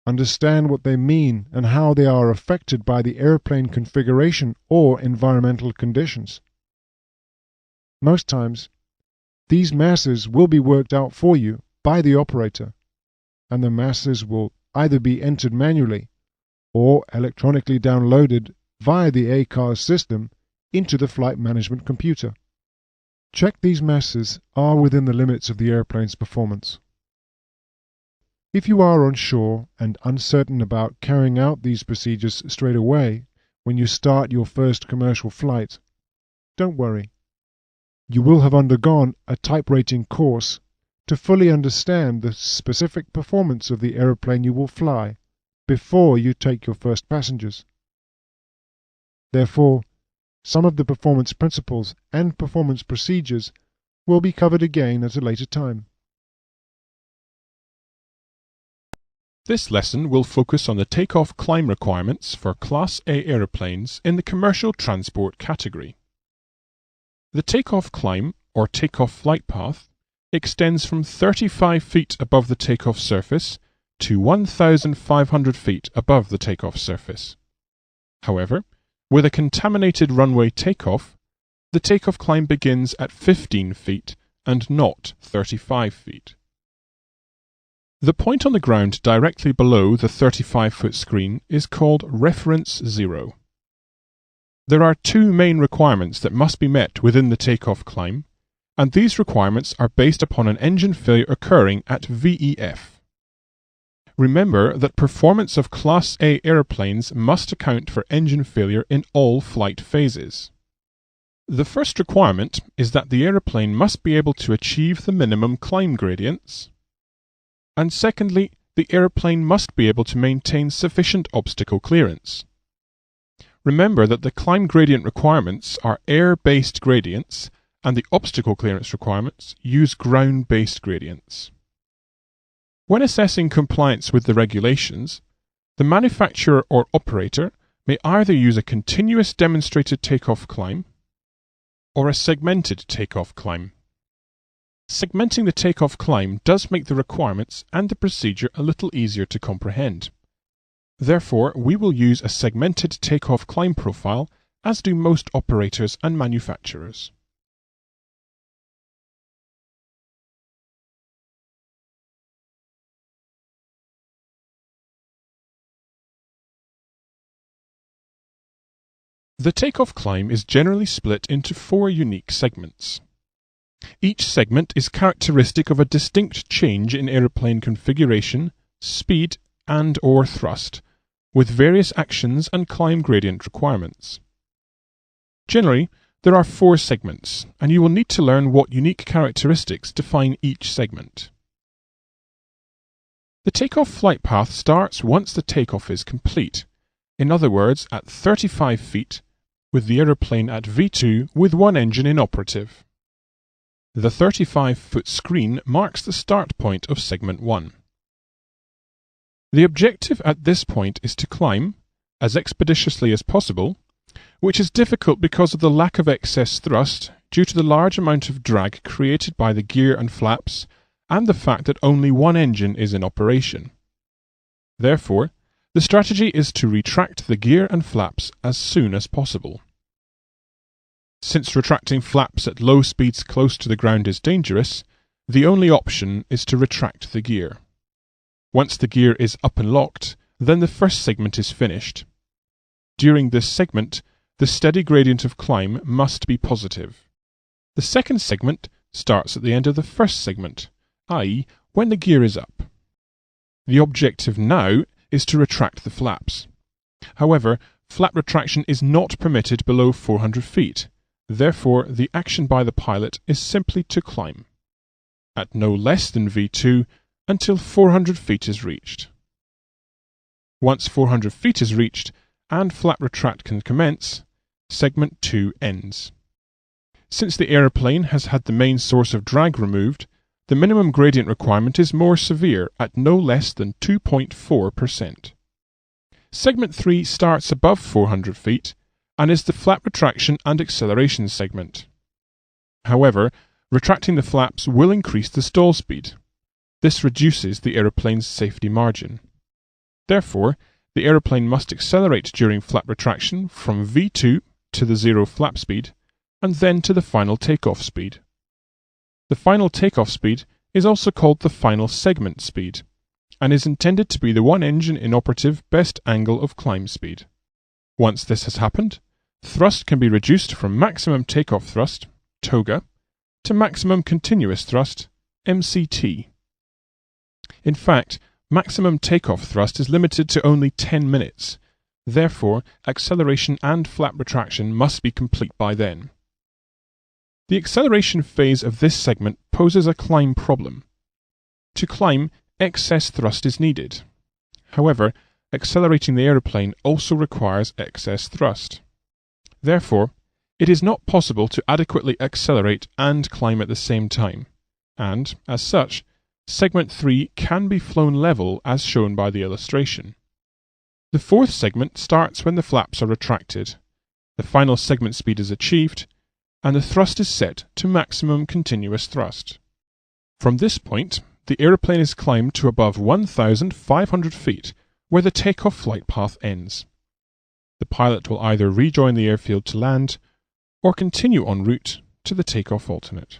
Understand what they mean and how they are affected by the airplane configuration or environmental conditions. Most times, these masses will be worked out for you by the operator, and the masses will either be entered manually or electronically downloaded via the ACARS system into the flight management computer. Check these masses are within the limits of the airplane's performance. If you are unsure and uncertain about carrying out these procedures straight away when you start your first commercial flight, don't worry. You will have undergone a type rating course to fully understand the specific performance of the aeroplane you will fly before you take your first passengers. Therefore, some of the performance principles and performance procedures will be covered again at a later time. This lesson will focus on the takeoff climb requirements for Class A aeroplanes in the commercial transport category. The takeoff climb, or takeoff flight path, extends from 35 feet above the takeoff surface to 1,500 feet above the takeoff surface. However, with a contaminated runway takeoff, the takeoff climb begins at 15 feet and not 35 feet. The point on the ground directly below the 35-foot screen is called reference 0. There are two main requirements that must be met within the takeoff climb, and these requirements are based upon an engine failure occurring at VEF. Remember that performance of Class A aeroplanes must account for engine failure in all flight phases. The first requirement is that the aeroplane must be able to achieve the minimum climb gradients, and secondly, the aeroplane must be able to maintain sufficient obstacle clearance. Remember that the climb gradient requirements are air-based gradients, and the obstacle clearance requirements use ground-based gradients. When assessing compliance with the regulations, the manufacturer or operator may either use a continuous demonstrated takeoff climb or a segmented takeoff climb. Segmenting the takeoff climb does make the requirements and the procedure a little easier to comprehend. Therefore, we will use a segmented takeoff climb profile, as do most operators and manufacturers. The takeoff climb is generally split into 4 unique segments. Each segment is characteristic of a distinct change in aeroplane configuration, speed, and/or thrust, with various actions and climb gradient requirements. Generally, there are 4 segments, and you will need to learn what unique characteristics define each segment. The takeoff flight path starts once the takeoff is complete, in other words at 35 feet, with the aeroplane at V2 with one engine inoperative. The 35-foot screen marks the start point of segment 1. The objective at this point is to climb, as expeditiously as possible, which is difficult because of the lack of excess thrust due to the large amount of drag created by the gear and flaps and the fact that only one engine is in operation. Therefore, the strategy is to retract the gear and flaps as soon as possible. Since retracting flaps at low speeds close to the ground is dangerous, the only option is to retract the gear. Once the gear is up and locked, then the first segment is finished. During this segment, the steady gradient of climb must be positive. The second segment starts at the end of the first segment, i.e., when the gear is up. The objective now is to retract the flaps. However, flap retraction is not permitted below 400 feet. Therefore, the action by the pilot is simply to climb, at no less than V2, until 400 feet is reached. Once 400 feet is reached and flap retract can commence, segment 2 ends. Since the aeroplane has had the main source of drag removed, the minimum gradient requirement is more severe at no less than 2.4%. Segment 3 starts above 400 feet and is the flap retraction and acceleration segment. However, retracting the flaps will increase the stall speed. This reduces the aeroplane's safety margin. Therefore, the aeroplane must accelerate during flap retraction from V2 to the 0 flap speed, and then to the final takeoff speed. The final takeoff speed is also called the final segment speed, and is intended to be the one engine inoperative best angle of climb speed. Once this has happened, thrust can be reduced from maximum takeoff thrust, TOGA, to maximum continuous thrust, MCT. In fact, maximum takeoff thrust is limited to only 10 minutes. Therefore, acceleration and flap retraction must be complete by then. The acceleration phase of this segment poses a climb problem. To climb, excess thrust is needed. However, accelerating the aeroplane also requires excess thrust. Therefore, it is not possible to adequately accelerate and climb at the same time, and, as such, segment 3 can be flown level as shown by the illustration. The fourth segment starts when the flaps are retracted, the final segment speed is achieved, and the thrust is set to maximum continuous thrust. From this point, the aeroplane is climbed to above 1,500 feet, where the takeoff flight path ends. The pilot will either rejoin the airfield to land, or continue en route to the takeoff alternate.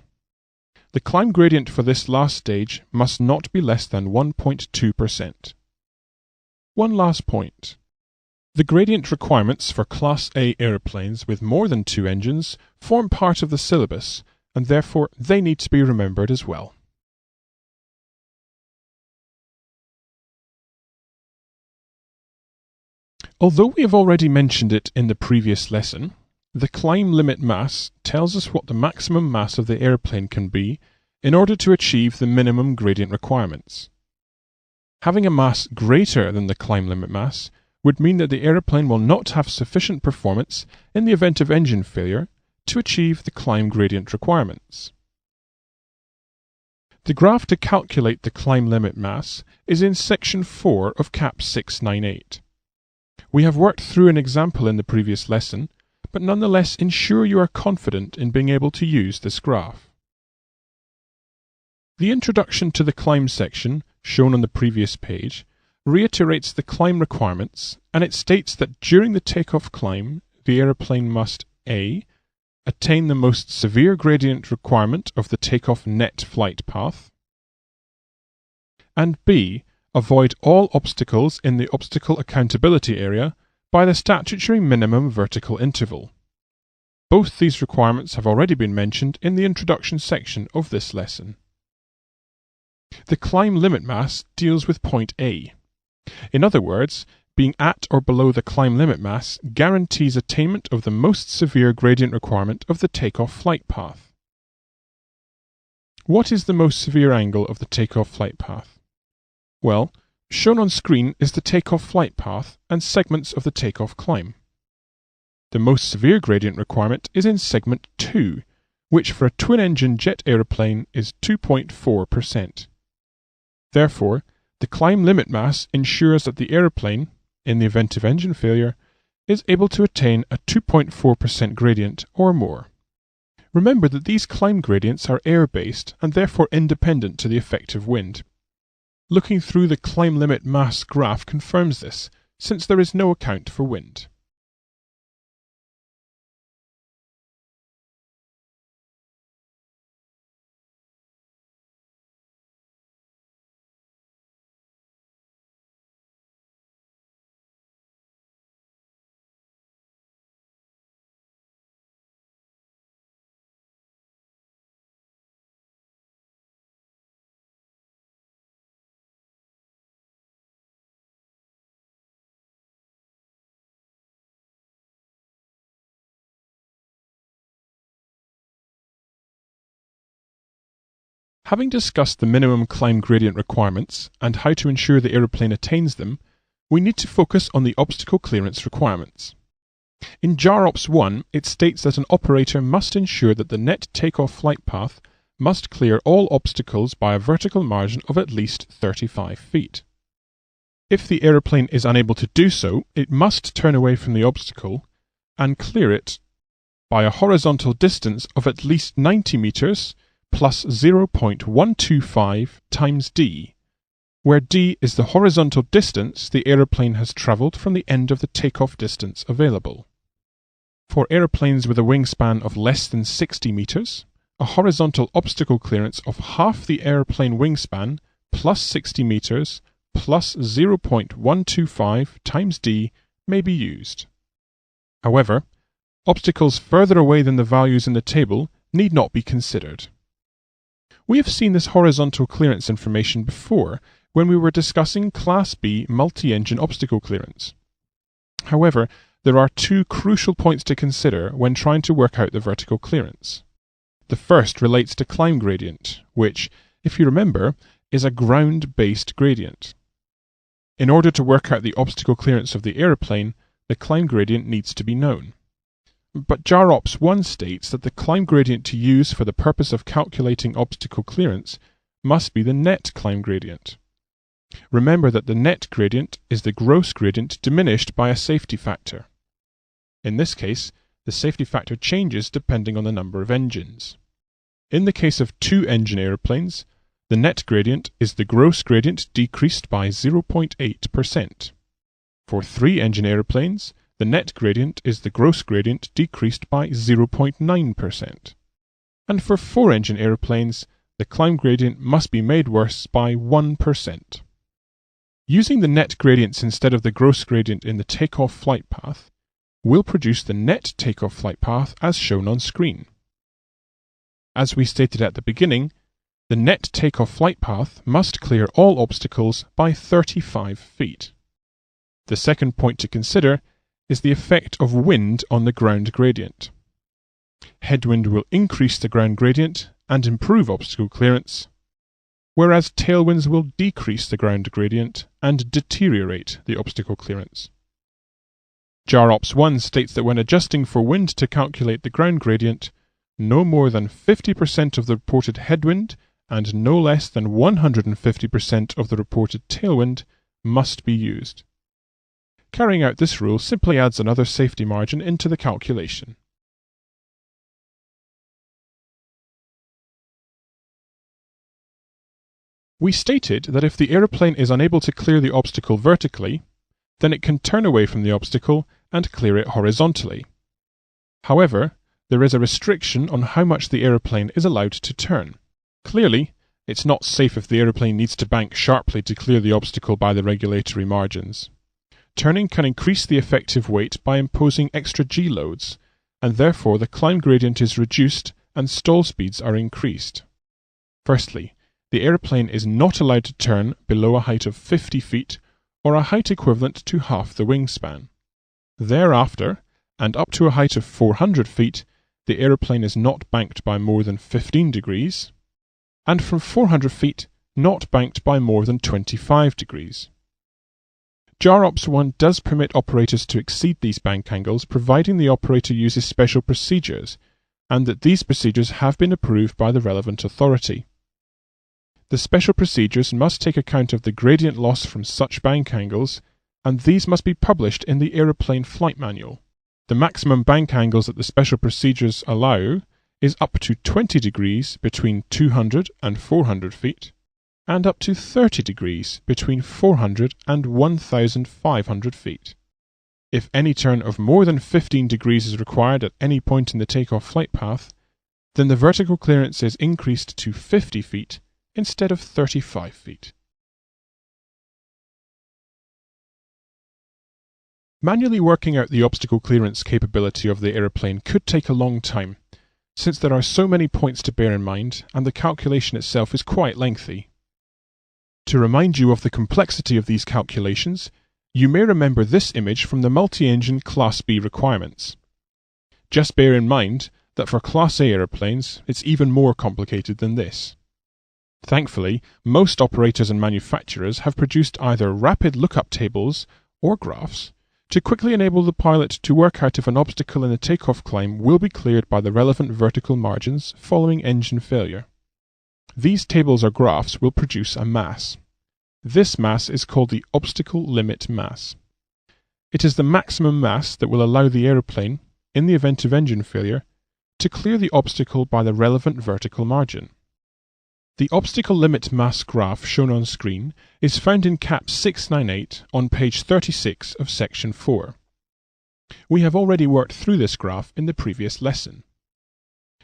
The climb gradient for this last stage must not be less than 1.2%. One last point. The gradient requirements for Class A aeroplanes with more than 2 engines form part of the syllabus, and therefore they need to be remembered as well. Although we have already mentioned it in the previous lesson, the climb limit mass tells us what the maximum mass of the airplane can be in order to achieve the minimum gradient requirements. Having a mass greater than the climb limit mass would mean that the aeroplane will not have sufficient performance in the event of engine failure to achieve the climb gradient requirements. The graph to calculate the climb limit mass is in section 4 of CAP 698. We have worked through an example in the previous lesson, but nonetheless ensure you are confident in being able to use this graph. The introduction to the climb section, shown on the previous page, reiterates the climb requirements, and it states that during the takeoff climb, the aeroplane must A. Attain the most severe gradient requirement of the takeoff net flight path, and B. Avoid all obstacles in the obstacle accountability area by the statutory minimum vertical interval. Both these requirements have already been mentioned in the introduction section of this lesson. The climb limit mass deals with point A. In other words, being at or below the climb limit mass guarantees attainment of the most severe gradient requirement of the takeoff flight path. What is the most severe angle of the takeoff flight path? Well, shown on screen is the takeoff flight path and segments of the takeoff climb. The most severe gradient requirement is in segment 2, which for a twin-engine jet aeroplane is 2.4%. Therefore, the climb limit mass ensures that the aeroplane, in the event of engine failure, is able to attain a 2.4% gradient or more. Remember that these climb gradients are air-based and therefore independent to the effective wind. Looking through the climb limit mass graph confirms this, since there is no account for wind. Having discussed the minimum climb gradient requirements and how to ensure the aeroplane attains them, we need to focus on the obstacle clearance requirements. In JAROPS 1, it states that an operator must ensure that the net takeoff flight path must clear all obstacles by a vertical margin of at least 35 feet. If the aeroplane is unable to do so, it must turn away from the obstacle and clear it by a horizontal distance of at least 90 meters plus 0.125 times d, where d is the horizontal distance the aeroplane has travelled from the end of the takeoff distance available. For aeroplanes with a wingspan of less than 60 meters, a horizontal obstacle clearance of half the aeroplane wingspan plus 60 meters plus 0.125 times d may be used. However, obstacles further away than the values in the table need not be considered. We have seen this horizontal clearance information before when we were discussing Class B multi-engine obstacle clearance. However, there are two crucial points to consider when trying to work out the vertical clearance. The first relates to climb gradient, which, if you remember, is a ground-based gradient. In order to work out the obstacle clearance of the aeroplane, the climb gradient needs to be known. But JAROPS 1 states that the climb gradient to use for the purpose of calculating obstacle clearance must be the net climb gradient. Remember that the net gradient is the gross gradient diminished by a safety factor. In this case, the safety factor changes depending on the number of engines. In the case of two-engine aeroplanes, the net gradient is the gross gradient decreased by 0.8%. For three-engine aeroplanes, the net gradient is the gross gradient decreased by 0.9%. And for four-engine aeroplanes, the climb gradient must be made worse by 1%. Using the net gradients instead of the gross gradient in the takeoff flight path will produce the net takeoff flight path as shown on screen. As we stated at the beginning, the net takeoff flight path must clear all obstacles by 35 feet. The second point to consider is the effect of wind on the ground gradient. Headwind will increase the ground gradient and improve obstacle clearance. whereas tailwinds will decrease the ground gradient and deteriorate the obstacle clearance. JAROPS 1 states that when adjusting for wind to calculate the ground gradient, no more than 50% of the reported headwind and no less than 150% of the reported tailwind must be used. Carrying out this rule simply adds another safety margin into the calculation. We stated that if the aeroplane is unable to clear the obstacle vertically, then it can turn away from the obstacle and clear it horizontally. However, there is a restriction on how much the aeroplane is allowed to turn. Clearly, it's not safe if the aeroplane needs to bank sharply to clear the obstacle by the regulatory margins. Turning can increase the effective weight by imposing extra G loads, and therefore the climb gradient is reduced and stall speeds are increased. Firstly, the aeroplane is not allowed to turn below a height of 50 feet or a height equivalent to half the wingspan. Thereafter, and up to a height of 400 feet, the aeroplane is not banked by more than 15 degrees, and from 400 feet, not banked by more than 25 degrees. JAROPS 1 does permit operators to exceed these bank angles, providing the operator uses special procedures, and that these procedures have been approved by the relevant authority. The special procedures must take account of the gradient loss from such bank angles, and these must be published in the aeroplane flight manual. The maximum bank angles that the special procedures allow is up to 20 degrees between 200 and 400 feet, and up to 30 degrees between 400 and 1,500 feet. If any turn of more than 15 degrees is required at any point in the takeoff flight path, then the vertical clearance is increased to 50 feet instead of 35 feet. Manually working out the obstacle clearance capability of the aeroplane could take a long time, since there are so many points to bear in mind and the calculation itself is quite lengthy. To remind you of the complexity of these calculations, you may remember this image from the multi-engine Class B requirements. Just bear in mind that for Class A aeroplanes, it's even more complicated than this. Thankfully, most operators and manufacturers have produced either rapid lookup tables or graphs to quickly enable the pilot to work out if an obstacle in a takeoff climb will be cleared by the relevant vertical margins following engine failure. These tables or graphs will produce a mass. This mass is called the obstacle limit mass. It is the maximum mass that will allow the aeroplane, in the event of engine failure, to clear the obstacle by the relevant vertical margin. The obstacle limit mass graph shown on screen is found in Cap 698 on page 36 of section 4. We have already worked through this graph in the previous lesson.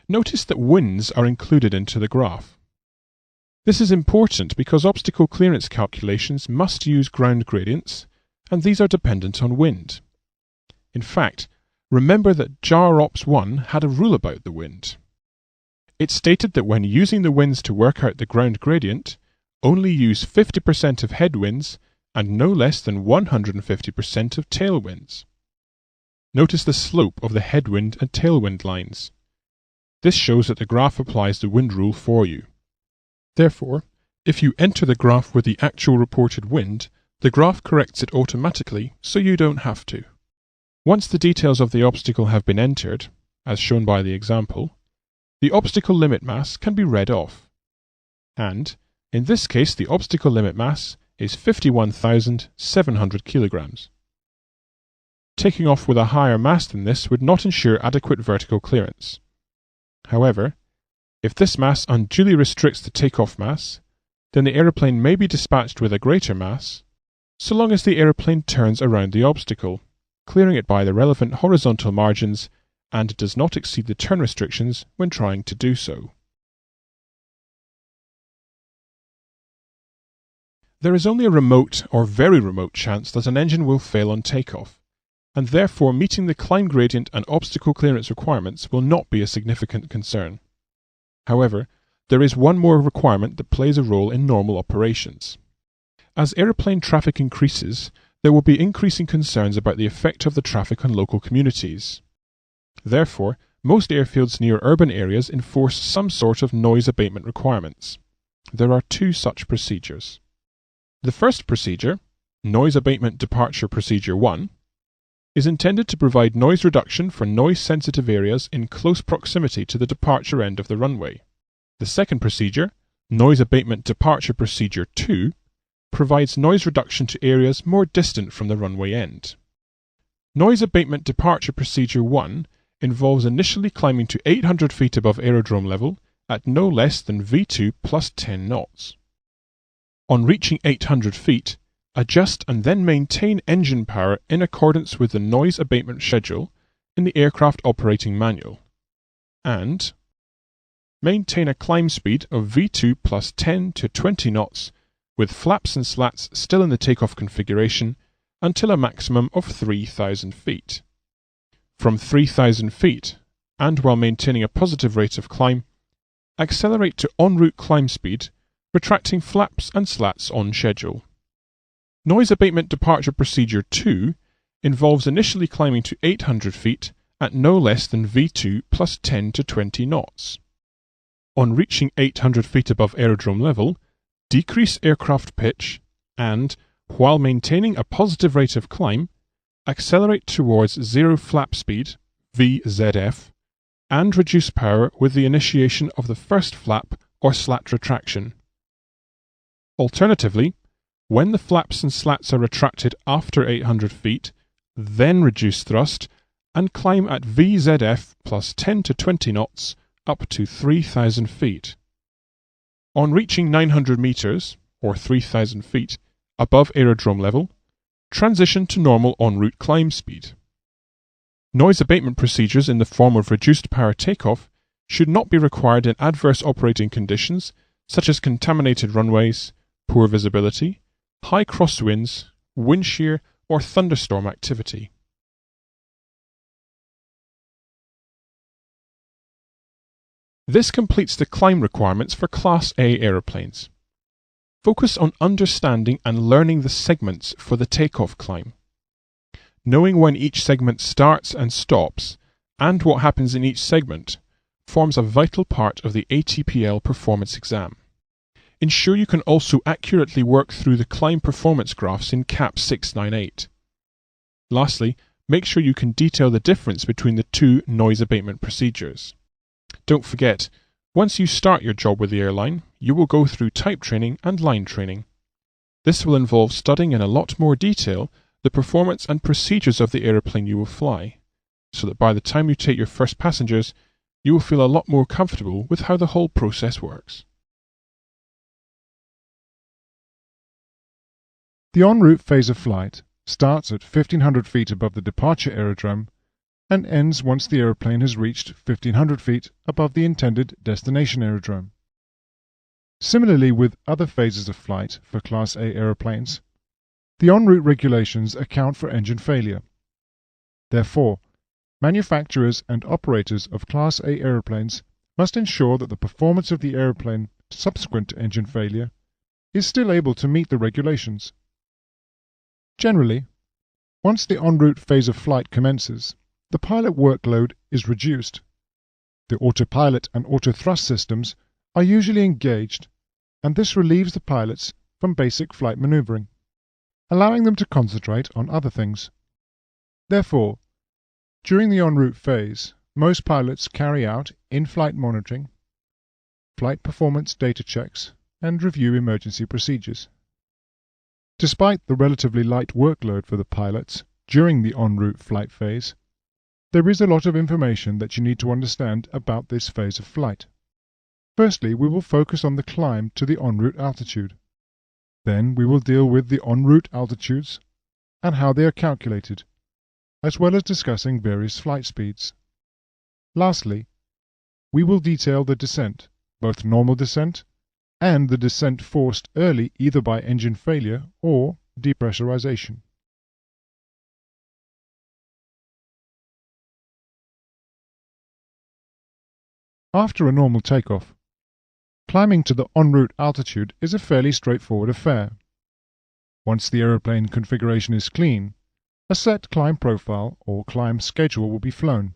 Notice that winds are included into the graph. This is important because obstacle clearance calculations must use ground gradients, and these are dependent on wind. In fact, remember that JAROPS 1 had a rule about the wind. It stated that when using the winds to work out the ground gradient, only use 50% of headwinds and no less than 150% of tailwinds. Notice the slope of the headwind and tailwind lines. This shows that the graph applies the wind rule for you. Therefore, if you enter the graph with the actual reported wind, the graph corrects it automatically so you don't have to. Once the details of the obstacle have been entered, as shown by the example, the obstacle limit mass can be read off. And, in this case, the obstacle limit mass is 51,700 kilograms. Taking off with a higher mass than this would not ensure adequate vertical clearance. However, if this mass unduly restricts the takeoff mass, then the aeroplane may be dispatched with a greater mass, so long as the aeroplane turns around the obstacle, clearing it by the relevant horizontal margins and does not exceed the turn restrictions when trying to do so. There is only a remote or very remote chance that an engine will fail on takeoff, and therefore meeting the climb gradient and obstacle clearance requirements will not be a significant concern. However, there is one more requirement that plays a role in normal operations. As aeroplane traffic increases, there will be increasing concerns about the effect of the traffic on local communities. Therefore, most airfields near urban areas enforce some sort of noise abatement requirements. there are two such procedures. The first procedure, Noise Abatement Departure Procedure 1, is intended to provide noise reduction for noise-sensitive areas in close proximity to the departure end of the runway. The second procedure, Noise Abatement Departure Procedure 2, provides noise reduction to areas more distant from the runway end. Noise Abatement Departure Procedure 1 involves initially climbing to 800 feet above aerodrome level at no less than V2 plus 10 knots. On reaching 800 feet, adjust and then maintain engine power in accordance with the noise abatement schedule in the aircraft operating manual, and maintain a climb speed of V2 plus 10 to 20 knots with flaps and slats still in the takeoff configuration until a maximum of 3,000 feet. From 3,000 feet, and while maintaining a positive rate of climb, accelerate to en route climb speed, retracting flaps and slats on schedule. Noise Abatement Departure Procedure 2 involves initially climbing to 800 feet at no less than V2 plus 10 to 20 knots. On reaching 800 feet above aerodrome level, decrease aircraft pitch and, while maintaining a positive rate of climb, accelerate towards zero flap speed, VZF, and reduce power with the initiation of the first flap or slat retraction. Alternatively, when the flaps and slats are retracted after 800 feet, then reduce thrust and climb at VZF plus 10 to 20 knots up to 3,000 feet. On reaching 900 meters, or 3,000 feet, above aerodrome level, transition to normal en route climb speed. Noise abatement procedures in the form of reduced power takeoff should not be required in adverse operating conditions such as contaminated runways, poor visibility, high crosswinds, wind shear, or thunderstorm activity. This completes the climb requirements for Class A aeroplanes. Focus on understanding and learning the segments for the takeoff climb. Knowing when each segment starts and stops, and what happens in each segment, forms a vital part of the ATPL performance exam. Ensure you can also accurately work through the climb performance graphs in CAP 698. Lastly, make sure you can detail the difference between the two noise abatement procedures. Don't forget, once you start your job with the airline, you will go through type training and line training. This will involve studying in a lot more detail the performance and procedures of the aeroplane you will fly, so that by the time you take your first passengers, you will feel a lot more comfortable with how the whole process works. The en route phase of flight starts at 1,500 feet above the departure aerodrome and ends once the aeroplane has reached 1,500 feet above the intended destination aerodrome. Similarly with other phases of flight for Class A aeroplanes, the en route regulations account for engine failure. Therefore, manufacturers and operators of Class A aeroplanes must ensure that the performance of the aeroplane subsequent to engine failure is still able to meet the regulations. Generally, once the en route phase of flight commences, the pilot workload is reduced. The autopilot and autothrust systems are usually engaged, and this relieves the pilots from basic flight maneuvering, allowing them to concentrate on other things. Therefore, during the en route phase, most pilots carry out in-flight monitoring, flight performance data checks, and review emergency procedures. Despite the relatively light workload for the pilots during the en route flight phase, there is a lot of information that you need to understand about this phase of flight. Firstly, we will focus on the climb to the en route altitude. Then we will deal with the en route altitudes and how they are calculated, as well as discussing various flight speeds. Lastly, we will detail the descent, both normal descent and the descent forced early either by engine failure or depressurization. After a normal takeoff, climbing to the en route altitude is a fairly straightforward affair. Once the aeroplane configuration is clean, a set climb profile or climb schedule will be flown.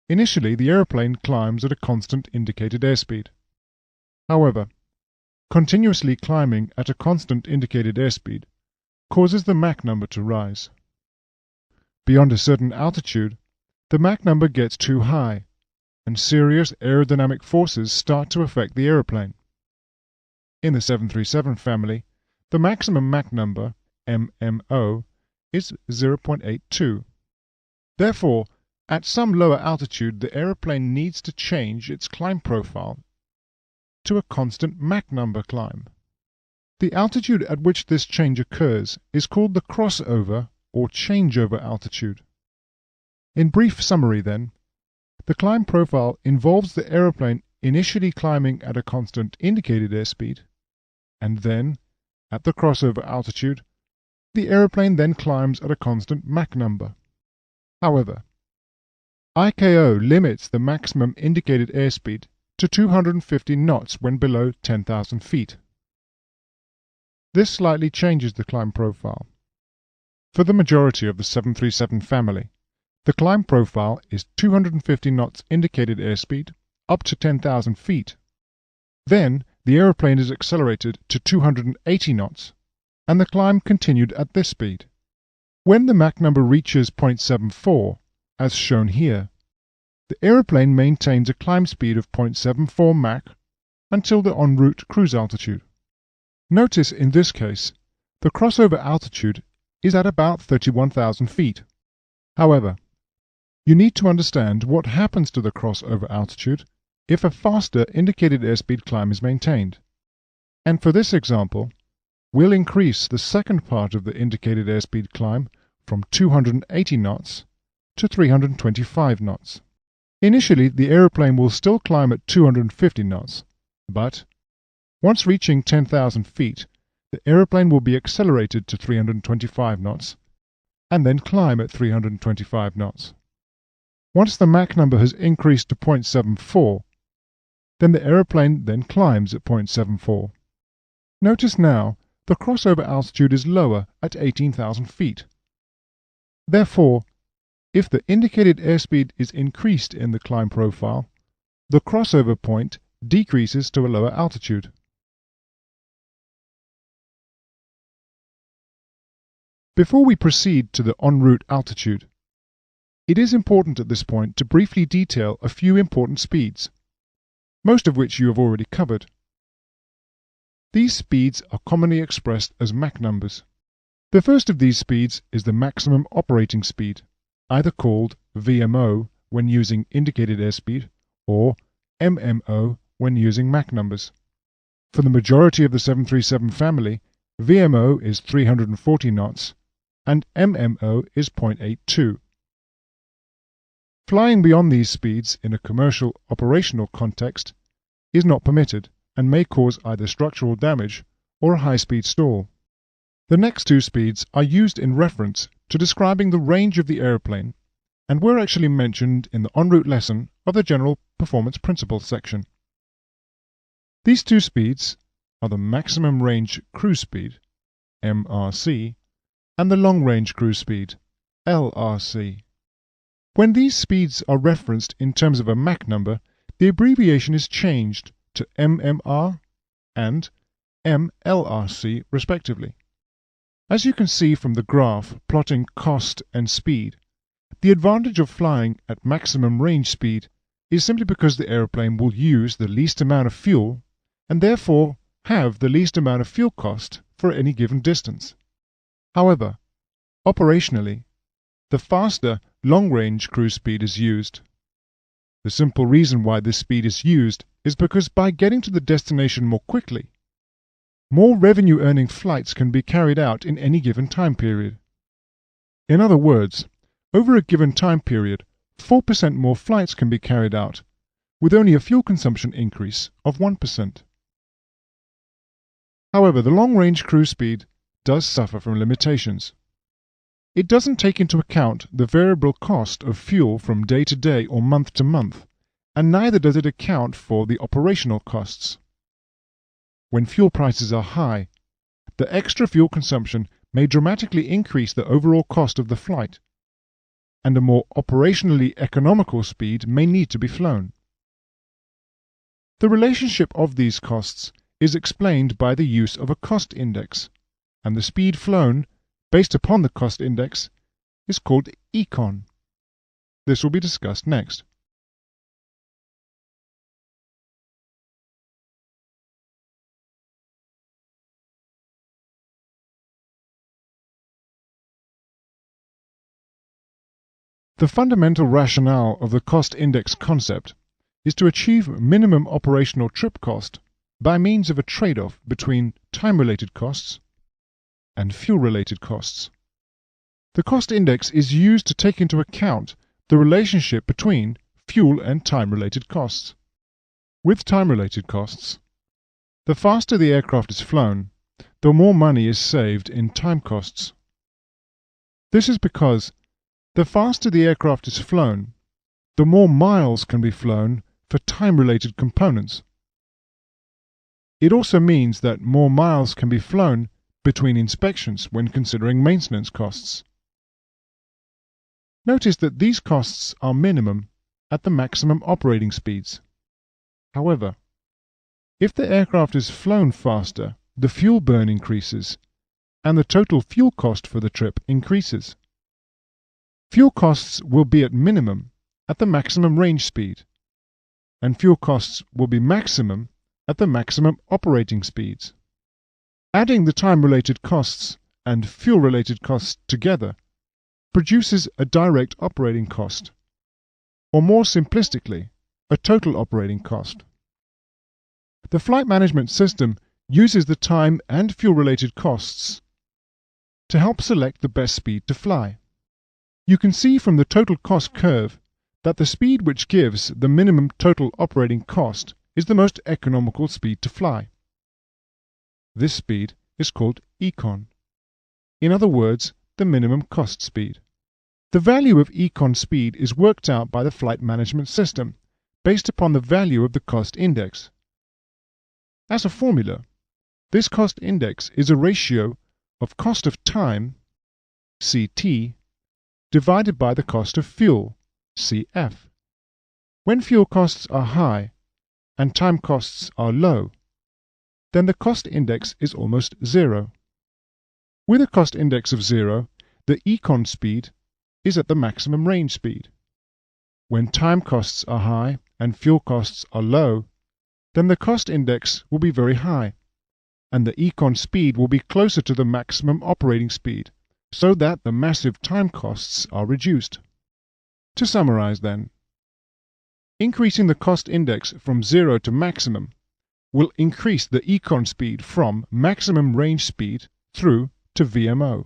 Initially, the aeroplane climbs at a constant indicated airspeed. However, Continuously climbing at a constant indicated airspeed causes the Mach number to rise. Beyond a certain altitude, the Mach number gets too high, and serious aerodynamic forces start to affect the aeroplane. In the 737 family, the maximum Mach number, MMO, is 0.82. Therefore, at some lower altitude, the aeroplane needs to change its climb profile to a constant Mach number climb. The altitude at which this change occurs is called the crossover or changeover altitude. In brief summary then, the climb profile involves the aeroplane initially climbing at a constant indicated airspeed, and then, at the crossover altitude, the aeroplane then climbs at a constant Mach number. However, ICAO limits the maximum indicated airspeed to 250 knots when below 10,000 feet. This slightly changes the climb profile. For the majority of the 737 family, the climb profile is 250 knots indicated airspeed up to 10,000 feet. Then the aeroplane is accelerated to 280 knots, and the climb continued at this speed. When the Mach number reaches 0.74, as shown here, the aeroplane maintains a climb speed of 0.74 Mach until the en route cruise altitude. Notice in this case, the crossover altitude is at about 31,000 feet. However, you need to understand what happens to the crossover altitude if a faster indicated airspeed climb is maintained. And for this example, we'll increase the second part of the indicated airspeed climb from 280 knots to 325 knots. Initially, the aeroplane will still climb at 250 knots, but once reaching 10,000 feet, the aeroplane will be accelerated to 325 knots and then climb at 325 knots. Once the Mach number has increased to 0.74, then the aeroplane then climbs at 0.74. Notice now the crossover altitude is lower at 18,000 feet. Therefore, if the indicated airspeed is increased in the climb profile, the crossover point decreases to a lower altitude. Before we proceed to the en route altitude, it is important at this point to briefly detail a few important speeds, most of which you have already covered. These speeds are commonly expressed as Mach numbers. The first of these speeds is the maximum operating speed, either called VMO when using indicated airspeed or MMO when using Mach numbers. For the majority of the 737 family, VMO is 340 knots and MMO is 0.82. Flying beyond these speeds in a commercial operational context is not permitted and may cause either structural damage or a high-speed stall. The next two speeds are used in reference to describing the range of the aeroplane and were actually mentioned in the en route lesson of the General Performance Principles section. These two speeds are the maximum range cruise speed, MRC, and the long range cruise speed, LRC. When these speeds are referenced in terms of a Mach number, the abbreviation is changed to MMR and MLRC respectively. As you can see from the graph plotting cost and speed, the advantage of flying at maximum range speed is simply because the aeroplane will use the least amount of fuel and therefore have the least amount of fuel cost for any given distance. However, operationally, the faster long-range cruise speed is used. The simple reason why this speed is used is because by getting to the destination more quickly, more revenue-earning flights can be carried out in any given time period. In other words, over a given time period, 4% more flights can be carried out, with only a fuel consumption increase of 1%. However, the long-range cruise speed does suffer from limitations. It doesn't take into account the variable cost of fuel from day to day or month to month, and neither does it account for the operational costs. When fuel prices are high, the extra fuel consumption may dramatically increase the overall cost of the flight, and a more operationally economical speed may need to be flown. The relationship of these costs is explained by the use of a cost index, and the speed flown, based upon the cost index, is called econ. This will be discussed next. The fundamental rationale of the cost index concept is to achieve minimum operational trip cost by means of a trade-off between time-related costs and fuel-related costs. The cost index is used to take into account the relationship between fuel and time-related costs. With time-related costs, the faster the aircraft is flown, the more money is saved in time costs. This is because the faster the aircraft is flown, the more miles can be flown for time-related components. It also means that more miles can be flown between inspections when considering maintenance costs. Notice that these costs are minimum at the maximum operating speeds. However, if the aircraft is flown faster, the fuel burn increases, and the total fuel cost for the trip increases. Fuel costs will be at minimum at the maximum range speed, and fuel costs will be maximum at the maximum operating speeds. Adding the time-related costs and fuel-related costs together produces a direct operating cost, or more simplistically, a total operating cost. The flight management system uses the time and fuel-related costs to help select the best speed to fly. You can see from the total cost curve that the speed which gives the minimum total operating cost is the most economical speed to fly. This speed is called econ. In other words, the minimum cost speed. The value of econ speed is worked out by the flight management system based upon the value of the cost index. As a formula, this cost index is a ratio of cost of time, CT, divided by the cost of fuel, CF. When fuel costs are high and time costs are low, then the cost index is almost zero. With a cost index of 0, the econ speed is at the maximum range speed. When time costs are high and fuel costs are low, then the cost index will be very high, and the econ speed will be closer to the maximum operating speed, so that the massive time costs are reduced. To summarize then, increasing the cost index from 0 to maximum will increase the econ speed from maximum range speed through to VMO.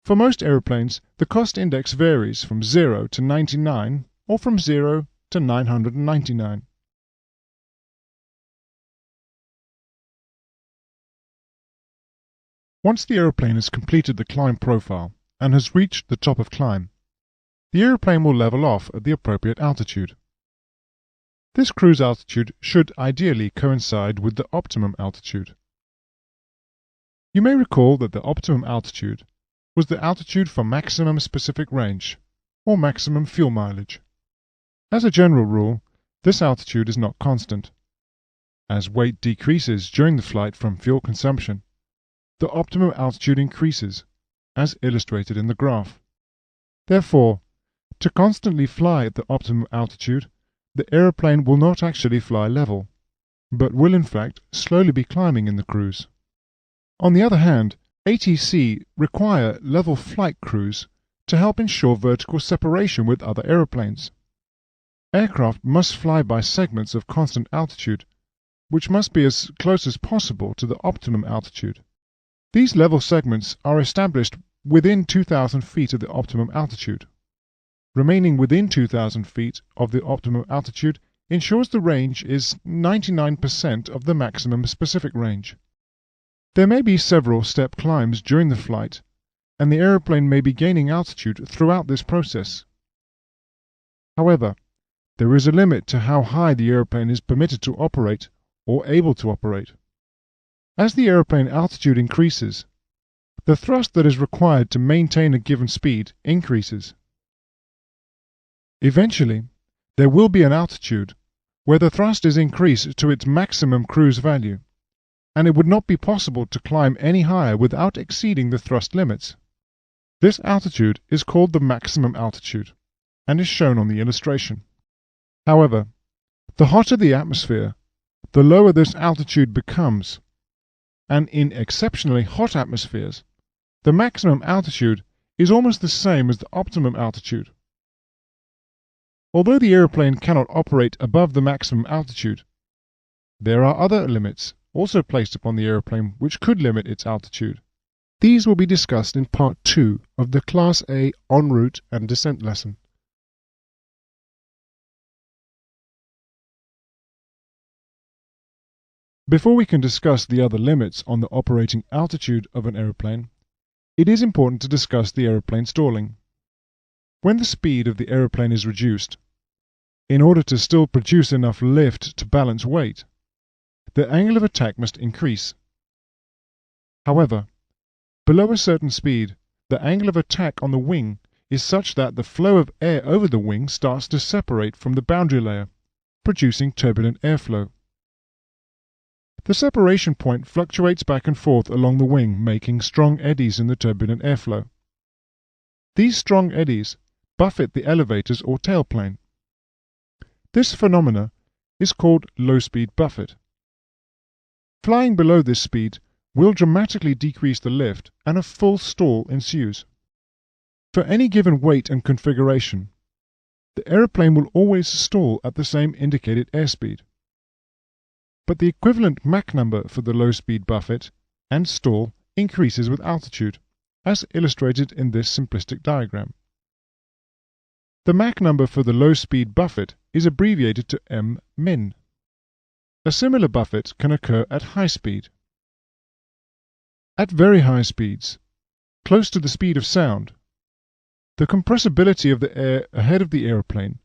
For most aeroplanes, the cost index varies from 0 to 99 or from 0 to 999. Once the aeroplane has completed the climb profile and has reached the top of climb, the aeroplane will level off at the appropriate altitude. This cruise altitude should ideally coincide with the optimum altitude. You may recall that the optimum altitude was the altitude for maximum specific range, or maximum fuel mileage. As a general rule, this altitude is not constant. As weight decreases during the flight from fuel consumption, the optimum altitude increases, as illustrated in the graph. Therefore, to constantly fly at the optimum altitude, the aeroplane will not actually fly level, but will in fact slowly be climbing in the cruise. On the other hand, ATC require level flight crews to help ensure vertical separation with other aeroplanes. Aircraft must fly by segments of constant altitude, which must be as close as possible to the optimum altitude. These level segments are established within 2,000 feet of the optimum altitude. Remaining within 2,000 feet of the optimum altitude ensures the range is 99% of the maximum specific range. There may be several step climbs during the flight, and the aeroplane may be gaining altitude throughout this process. However, there is a limit to how high the aeroplane is permitted to operate or able to operate. As the aeroplane altitude increases, the thrust that is required to maintain a given speed increases. Eventually, there will be an altitude where the thrust is increased to its maximum cruise value, and it would not be possible to climb any higher without exceeding the thrust limits. This altitude is called the maximum altitude, and is shown on the illustration. However, the hotter the atmosphere, the lower this altitude becomes, and in exceptionally hot atmospheres, the maximum altitude is almost the same as the optimum altitude. Although the aeroplane cannot operate above the maximum altitude, there are other limits also placed upon the aeroplane which could limit its altitude. These will be discussed in Part 2 of the Class A en route and descent lesson. Before we can discuss the other limits on the operating altitude of an aeroplane, it is important to discuss the aeroplane stalling. When the speed of the aeroplane is reduced, in order to still produce enough lift to balance weight, the angle of attack must increase. However, below a certain speed, the angle of attack on the wing is such that the flow of air over the wing starts to separate from the boundary layer, producing turbulent airflow. The separation point fluctuates back and forth along the wing, making strong eddies in the turbulent airflow. These strong eddies buffet the elevators or tailplane. This phenomena is called low-speed buffet. Flying below this speed will dramatically decrease the lift and a full stall ensues. For any given weight and configuration, the aeroplane will always stall at the same indicated airspeed. But the equivalent Mach number for the low-speed buffet and stall increases with altitude, as illustrated in this simplistic diagram. The Mach number for the low-speed buffet is abbreviated to m-min. A similar buffet can occur at high speed. At very high speeds, close to the speed of sound, the compressibility of the air ahead of the aeroplane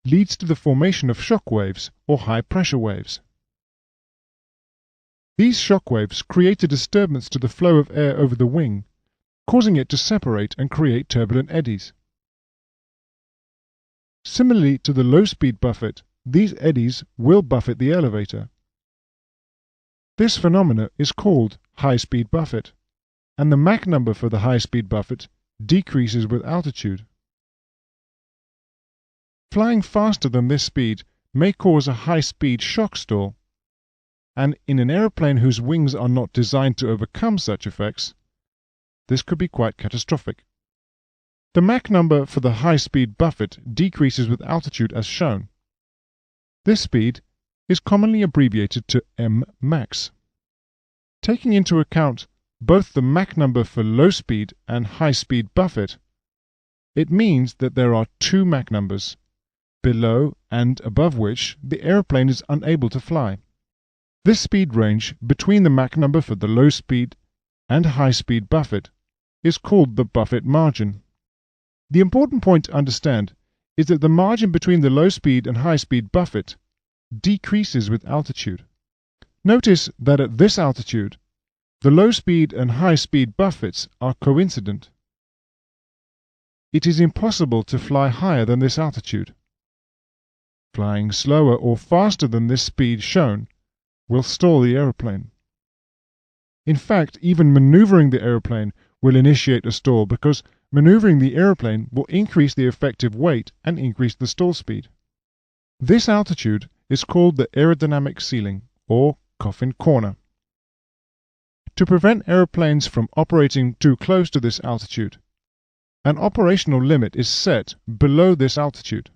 leads to the formation of shock waves or high-pressure waves. These shock waves create a disturbance to the flow of air over the wing, causing it to separate and create turbulent eddies. Similarly to the low-speed buffet, these eddies will buffet the elevator. This phenomena is called high-speed buffet, and the Mach number for the high-speed buffet decreases with altitude. Flying faster than this speed may cause a high-speed shock stall, and in an aeroplane whose wings are not designed to overcome such effects, this could be quite catastrophic. The Mach number for the high-speed buffet decreases with altitude as shown. This speed is commonly abbreviated to m-max. Taking into account both the Mach number for low-speed and high-speed buffet, it means that there are two Mach numbers, below and above which the aeroplane is unable to fly. This speed range between the Mach number for the low-speed and high-speed buffet is called the buffet margin. The important point to understand is that the margin between the low-speed and high-speed buffet decreases with altitude. Notice that at this altitude, the low-speed and high-speed buffets are coincident. It is impossible to fly higher than this altitude. Flying slower or faster than this speed shown will stall the aeroplane. In fact, even maneuvering the aeroplane will initiate a stall because maneuvering the aeroplane will increase the effective weight and increase the stall speed. This altitude is called the aerodynamic ceiling or coffin corner. To prevent aeroplanes from operating too close to this altitude, an operational limit is set below this altitude.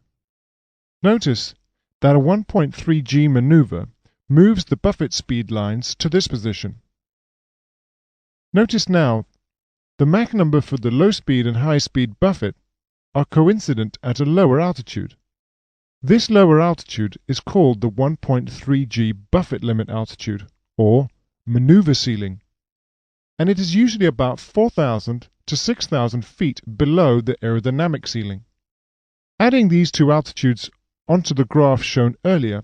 Notice that a 1.3 g maneuver moves the buffet speed lines to this position. Notice now, the Mach number for the low-speed and high-speed buffet are coincident at a lower altitude. This lower altitude is called the 1.3 g buffet limit altitude, or maneuver ceiling, and it is usually about 4,000 to 6,000 feet below the aerodynamic ceiling. Adding these two altitudes onto the graph shown earlier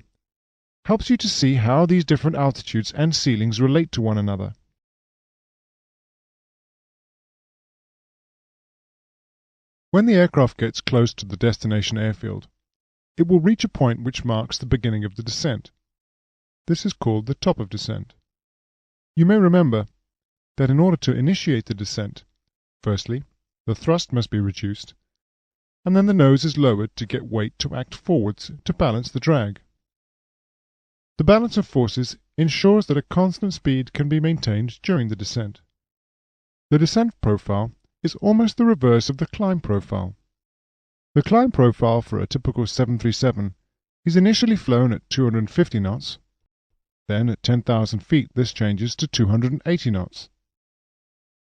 helps you to see how these different altitudes and ceilings relate to one another. When the aircraft gets close to the destination airfield, it will reach a point which marks the beginning of the descent. This is called the top of descent. You may remember that in order to initiate the descent, firstly, the thrust must be reduced, and then the nose is lowered to get weight to act forwards to balance the drag. The balance of forces ensures that a constant speed can be maintained during the descent. The descent profile is almost the reverse of the climb profile. The climb profile for a typical 737 is initially flown at 250 knots. Then at 10,000 feet this changes to 280 knots.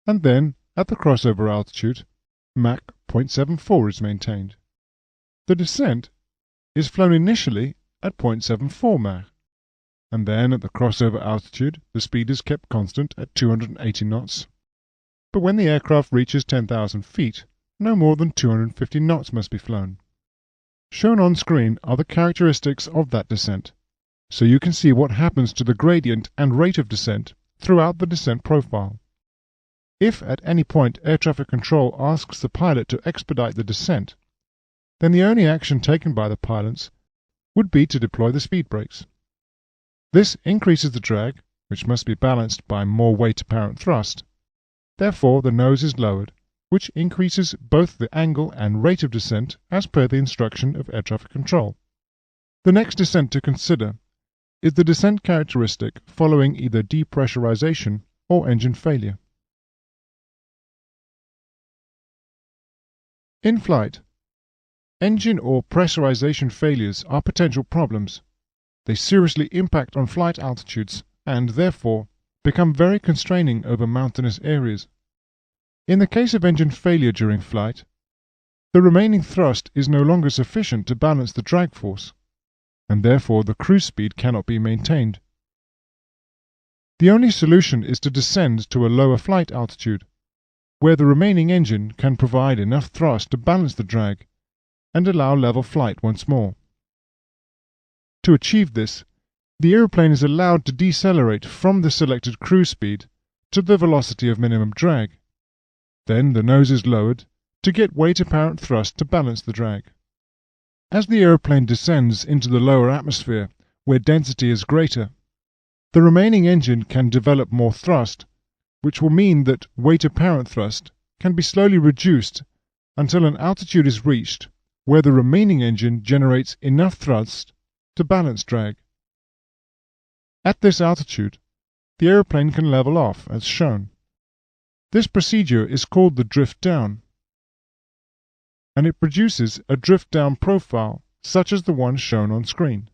And then at the crossover altitude, Mach 0.74 is maintained. The descent is flown initially at 0.74 Mach, and then at the crossover altitude the speed is kept constant at 280 knots. But when the aircraft reaches 10,000 feet, no more than 250 knots must be flown. Shown on screen are the characteristics of that descent, so you can see what happens to the gradient and rate of descent throughout the descent profile. If at any point air traffic control asks the pilot to expedite the descent, then the only action taken by the pilots would be to deploy the speed brakes. This increases the drag, which must be balanced by more weight apparent thrust. Therefore, the nose is lowered, which increases both the angle and rate of descent as per the instruction of air traffic control. The next descent to consider is the descent characteristic following either depressurization or engine failure. In flight, engine or pressurization failures are potential problems. They seriously impact on flight altitudes and, therefore, become very constraining over mountainous areas. In the case of engine failure during flight, the remaining thrust is no longer sufficient to balance the drag force, and therefore the cruise speed cannot be maintained. The only solution is to descend to a lower flight altitude, where the remaining engine can provide enough thrust to balance the drag and allow level flight once more. To achieve this, the aeroplane is allowed to decelerate from the selected cruise speed to the velocity of minimum drag. Then the nose is lowered to get weight apparent thrust to balance the drag. As the aeroplane descends into the lower atmosphere, where density is greater, the remaining engine can develop more thrust, which will mean that weight apparent thrust can be slowly reduced until an altitude is reached where the remaining engine generates enough thrust to balance drag. At this altitude, the aeroplane can level off as shown. This procedure is called the drift down, and it produces a drift down profile such as the one shown on screen.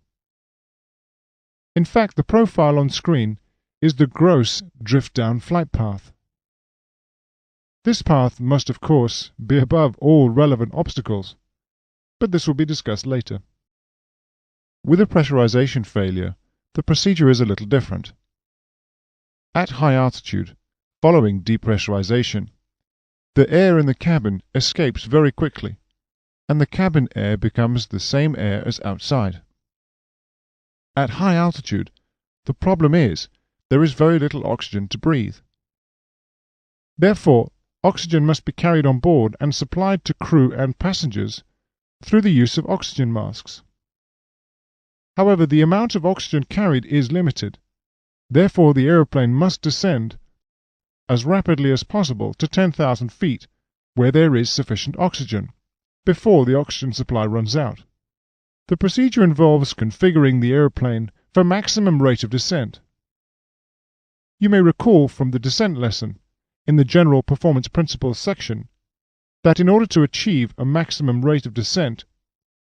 In fact, the profile on screen is the gross drift down flight path. This path must, of course, be above all relevant obstacles, but this will be discussed later. With a pressurization failure, the procedure is a little different. At high altitude, following depressurization, the air in the cabin escapes very quickly, and the cabin air becomes the same air as outside. At high altitude, the problem is there is very little oxygen to breathe. Therefore, oxygen must be carried on board and supplied to crew and passengers through the use of oxygen masks. However, the amount of oxygen carried is limited. Therefore, the aeroplane must descend as rapidly as possible to 10,000 feet, where there is sufficient oxygen, before the oxygen supply runs out. The procedure involves configuring the aeroplane for maximum rate of descent. You may recall from the descent lesson, in the General Performance Principles section, that in order to achieve a maximum rate of descent,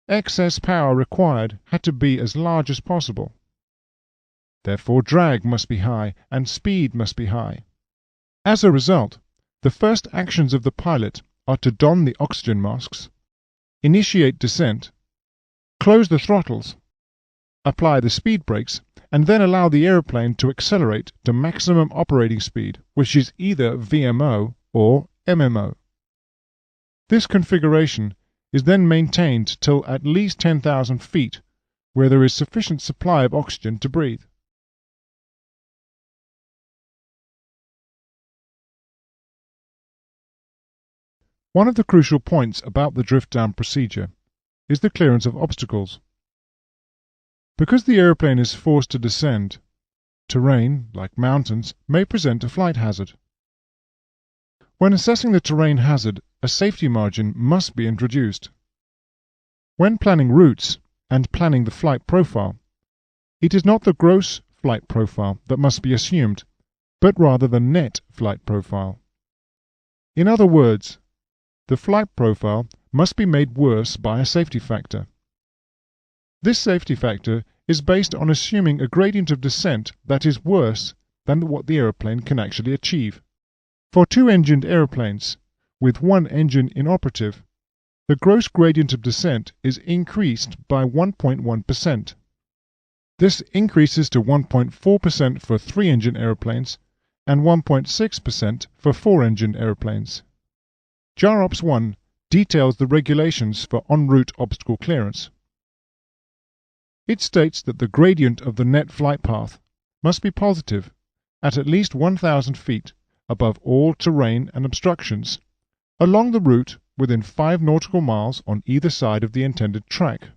excess power required had to be as large as possible. Therefore, drag must be high and speed must be high. As a result, the first actions of the pilot are to don the oxygen masks, initiate descent, close the throttles, apply the speed brakes, and then allow the aeroplane to accelerate to maximum operating speed, which is either VMO or MMO. This configuration is then maintained till at least 10,000 feet, where there is sufficient supply of oxygen to breathe. One of the crucial points about the drift down procedure is the clearance of obstacles, Because the aeroplane is forced to descend, terrain, like mountains, may present a flight hazard. When assessing the terrain hazard, a safety margin must be introduced. When planning routes and planning the flight profile, it is not the gross flight profile that must be assumed, but rather the net flight profile. In other words, the flight profile must be made worse by a safety factor. This safety factor is based on assuming a gradient of descent that is worse than what the aeroplane can actually achieve. For two-engined aeroplanes, with one engine inoperative, the gross gradient of descent is increased by 1.1%. This increases to 1.4% for three-engine aeroplanes and 1.6% for four-engine aeroplanes. JAROPS 1 details the regulations for en route obstacle clearance. It states that the gradient of the net flight path must be positive at least 1,000 feet above all terrain and obstructions along the route within 5 nautical miles on either side of the intended track.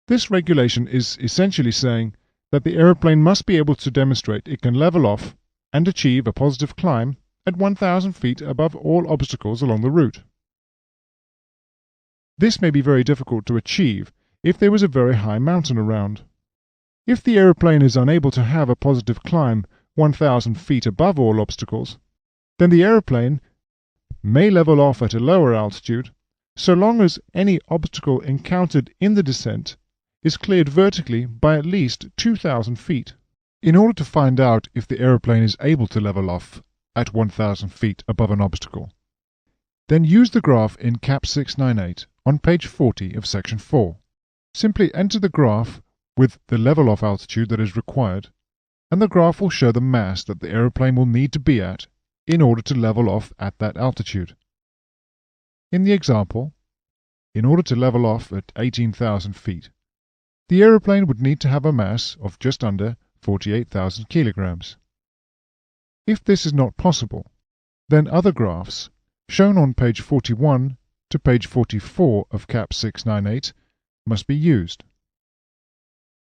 This regulation is essentially saying that the aeroplane must be able to demonstrate it can level off and achieve a positive climb at 1,000 feet above all obstacles along the route. This may be very difficult to achieve if there was a very high mountain around. If the aeroplane is unable to have a positive climb 1,000 feet above all obstacles, then the aeroplane may level off at a lower altitude so long as any obstacle encountered in the descent is cleared vertically by at least 2,000 feet. In order to find out if the aeroplane is able to level off at 1,000 feet above an obstacle, then use the graph in CAP 698 on page 40 of section 4. Simply enter the graph with the level off altitude that is required, and the graph will show the mass that the aeroplane will need to be at in order to level off at that altitude. In the example, in order to level off at 18,000 feet, the aeroplane would need to have a mass of just under 48,000 kilograms. If this is not possible, then other graphs, shown on page 41 to page 44 of CAP 698, must be used.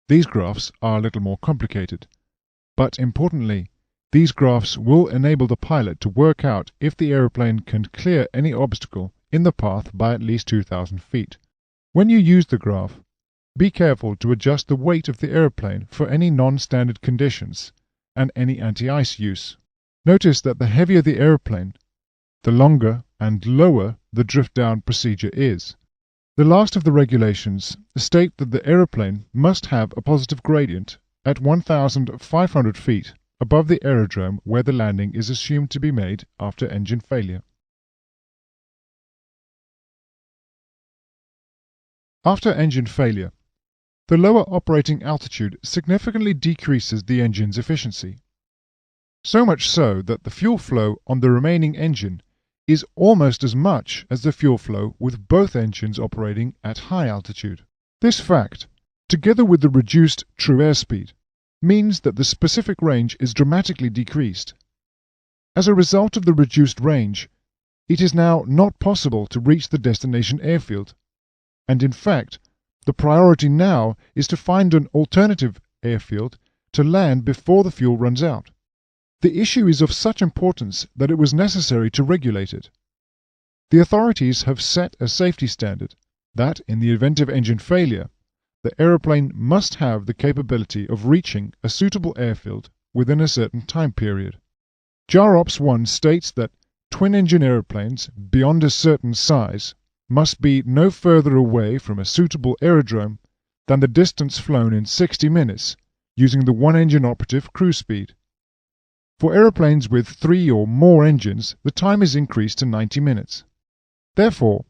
These graphs are a little more complicated, but importantly, these graphs will enable the pilot to work out if the aeroplane can clear any obstacle in the path by at least 2,000 feet. When you use the graph, be careful to adjust the weight of the aeroplane for any non-standard conditions and any anti-ice use. Notice that the heavier the aeroplane, the longer and lower the drift-down procedure is. The last of the regulations state that the aeroplane must have a positive gradient at 1,500 feet above the aerodrome where the landing is assumed to be made after engine failure. After engine failure, the lower operating altitude significantly decreases the engine's efficiency. So much so that the fuel flow on the remaining engine is almost as much as the fuel flow with both engines operating at high altitude. This fact, together with the reduced true airspeed, means that the specific range is dramatically decreased. As a result of the reduced range, it is now not possible to reach the destination airfield, and in fact, the priority now is to find an alternative airfield to land before the fuel runs out. The issue is of such importance that it was necessary to regulate it. The authorities have set a safety standard that, in the event of engine failure, the aeroplane must have the capability of reaching a suitable airfield within a certain time period. JAROPS 1 states that twin-engine aeroplanes beyond a certain size must be no further away from a suitable aerodrome than the distance flown in 60 minutes using the one-engine operative cruise speed. For aeroplanes with 3 or more engines, the time is increased to 90 minutes. Therefore,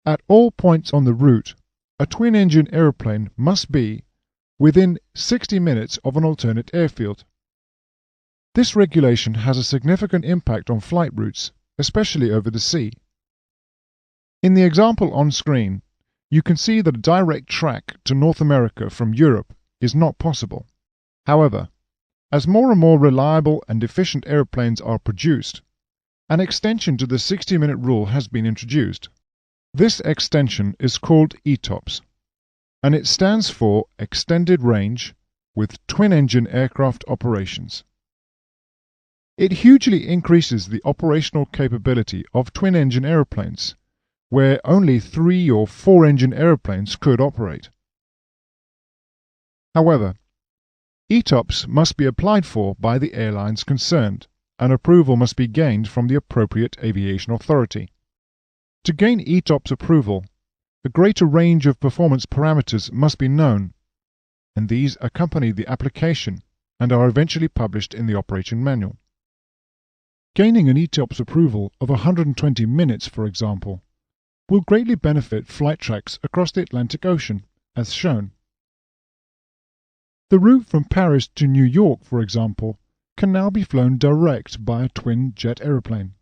at all points on the route, a twin-engine aeroplane must be within 60 minutes of an alternate airfield. This regulation has a significant impact on flight routes, especially over the sea. In the example on screen, you can see that a direct track to North America from Europe is not possible. However, as more and more reliable and efficient airplanes are produced, an extension to the 60-minute rule has been introduced. This extension is called ETOPS. and it stands for Extended Range with Twin-Engine Aircraft Operations. It hugely increases the operational capability of twin-engine aeroplanes, where only 3 or 4 engine aeroplanes could operate. However, ETOPS must be applied for by the airlines concerned, and approval must be gained from the appropriate aviation authority. To gain ETOPS approval, a greater range of performance parameters must be known, and these accompany the application and are eventually published in the operating manual. Gaining an ETOPS approval of 120 minutes, for example, will greatly benefit flight tracks across the Atlantic Ocean, as shown. The route from Paris to New York, for example, can now be flown direct by a twin-jet aeroplane.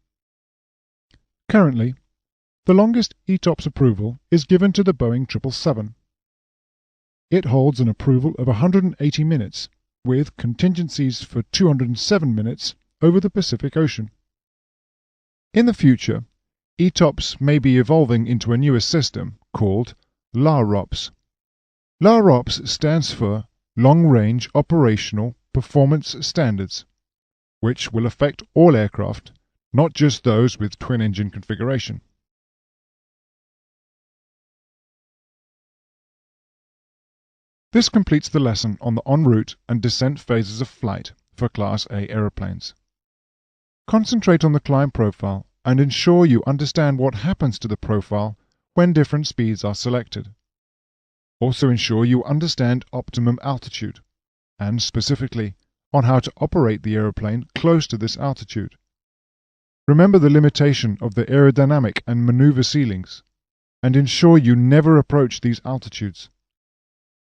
Currently, the longest ETOPS approval is given to the Boeing 777. It holds an approval of 180 minutes, with contingencies for 207 minutes over the Pacific Ocean. In the future, ETOPS may be evolving into a newer system called LAROPS. LAROPS stands for Long Range Operational Performance Standards, which will affect all aircraft, not just those with twin-engine configuration. This completes the lesson on the en route and descent phases of flight for Class A aeroplanes. Concentrate on the climb profile and ensure you understand what happens to the profile when different speeds are selected. Also ensure you understand optimum altitude, and specifically on how to operate the aeroplane close to this altitude. Remember the limitation of the aerodynamic and maneuver ceilings, and ensure you never approach these altitudes.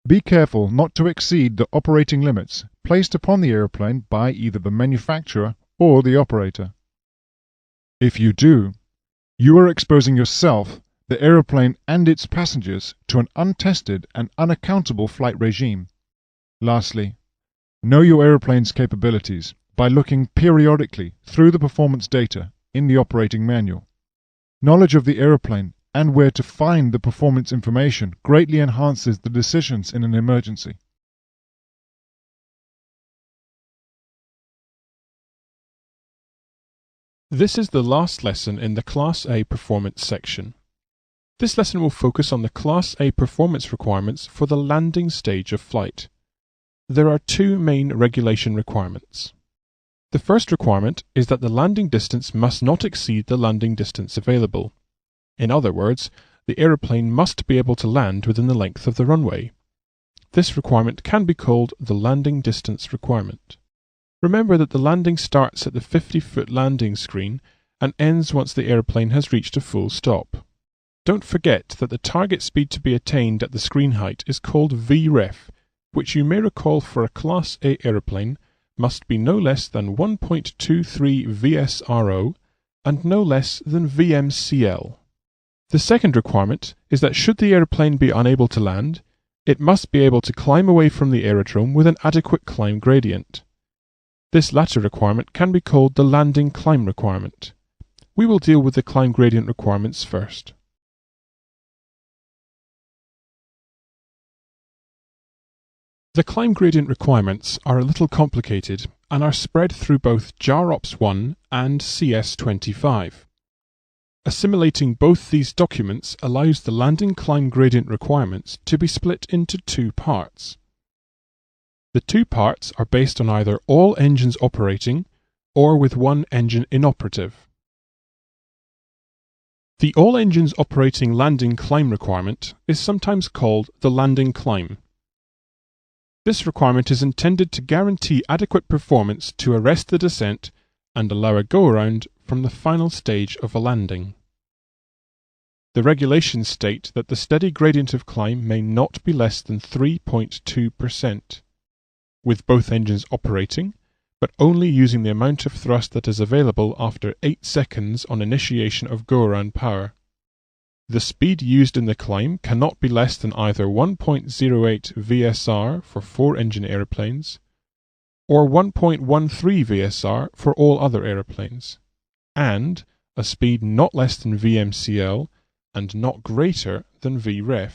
Be careful not to exceed the operating limits placed upon the aeroplane by either the manufacturer or the operator. If you do, you are exposing yourself, the aeroplane and its passengers to an untested and unaccountable flight regime. Lastly, know your aeroplane's capabilities by looking periodically through the performance data in the operating manual. Knowledge of the aeroplane and where to find the performance information greatly enhances the decisions in an emergency. This is the last lesson in the Class A performance section. This lesson will focus on the Class A performance requirements for the landing stage of flight. There are 2 main regulation requirements. The first requirement is that the landing distance must not exceed the landing distance available. In other words, the aeroplane must be able to land within the length of the runway. This requirement can be called the landing distance requirement. Remember that the landing starts at the 50-foot landing screen and ends once the aeroplane has reached a full stop. Don't forget that the target speed to be attained at the screen height is called VREF, which you may recall for a Class A aeroplane must be no less than 1.23 VSRO and no less than VMCL. The second requirement is that should the aeroplane be unable to land, it must be able to climb away from the aerodrome with an adequate climb gradient. This latter requirement can be called the landing climb requirement. We will deal with the climb gradient requirements first. The climb gradient requirements are a little complicated and are spread through both JAROPS 1 and CS25. Assimilating both these documents allows the landing climb gradient requirements to be split into 2 parts. The 2 parts are based on either all engines operating or with one engine inoperative. The all engines operating landing climb requirement is sometimes called the landing climb. This requirement is intended to guarantee adequate performance to arrest the descent and allow a go-around from the final stage of a landing. The regulations state that the steady gradient of climb may not be less than 3.2%, with both engines operating, but only using the amount of thrust that is available after 8 seconds on initiation of go-around power. The speed used in the climb cannot be less than either 1.08 VSR for 4-engine aeroplanes or 1.13 VSR for all other aeroplanes, and a speed not less than VMCL and not greater than VREF.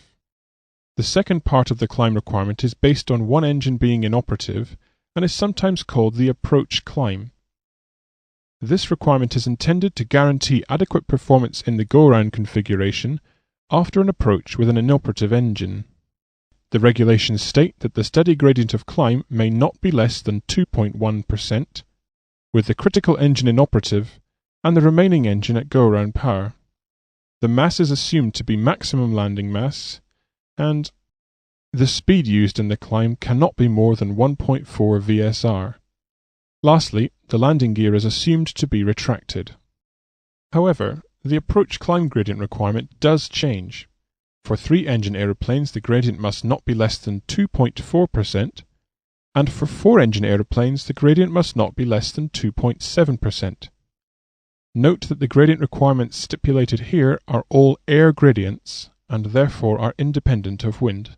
The second part of the climb requirement is based on one engine being inoperative and is sometimes called the approach climb. This requirement is intended to guarantee adequate performance in the go-around configuration after an approach with an inoperative engine. The regulations state that the steady gradient of climb may not be less than 2.1%, with the critical engine inoperative and the remaining engine at go-around power. The mass is assumed to be maximum landing mass, and the speed used in the climb cannot be more than 1.4 VSR. Lastly, the landing gear is assumed to be retracted. However, the approach climb gradient requirement does change. For 3-engine aeroplanes, the gradient must not be less than 2.4%, and for 4-engine aeroplanes, the gradient must not be less than 2.7%. Note that the gradient requirements stipulated here are all air gradients, and therefore are independent of wind.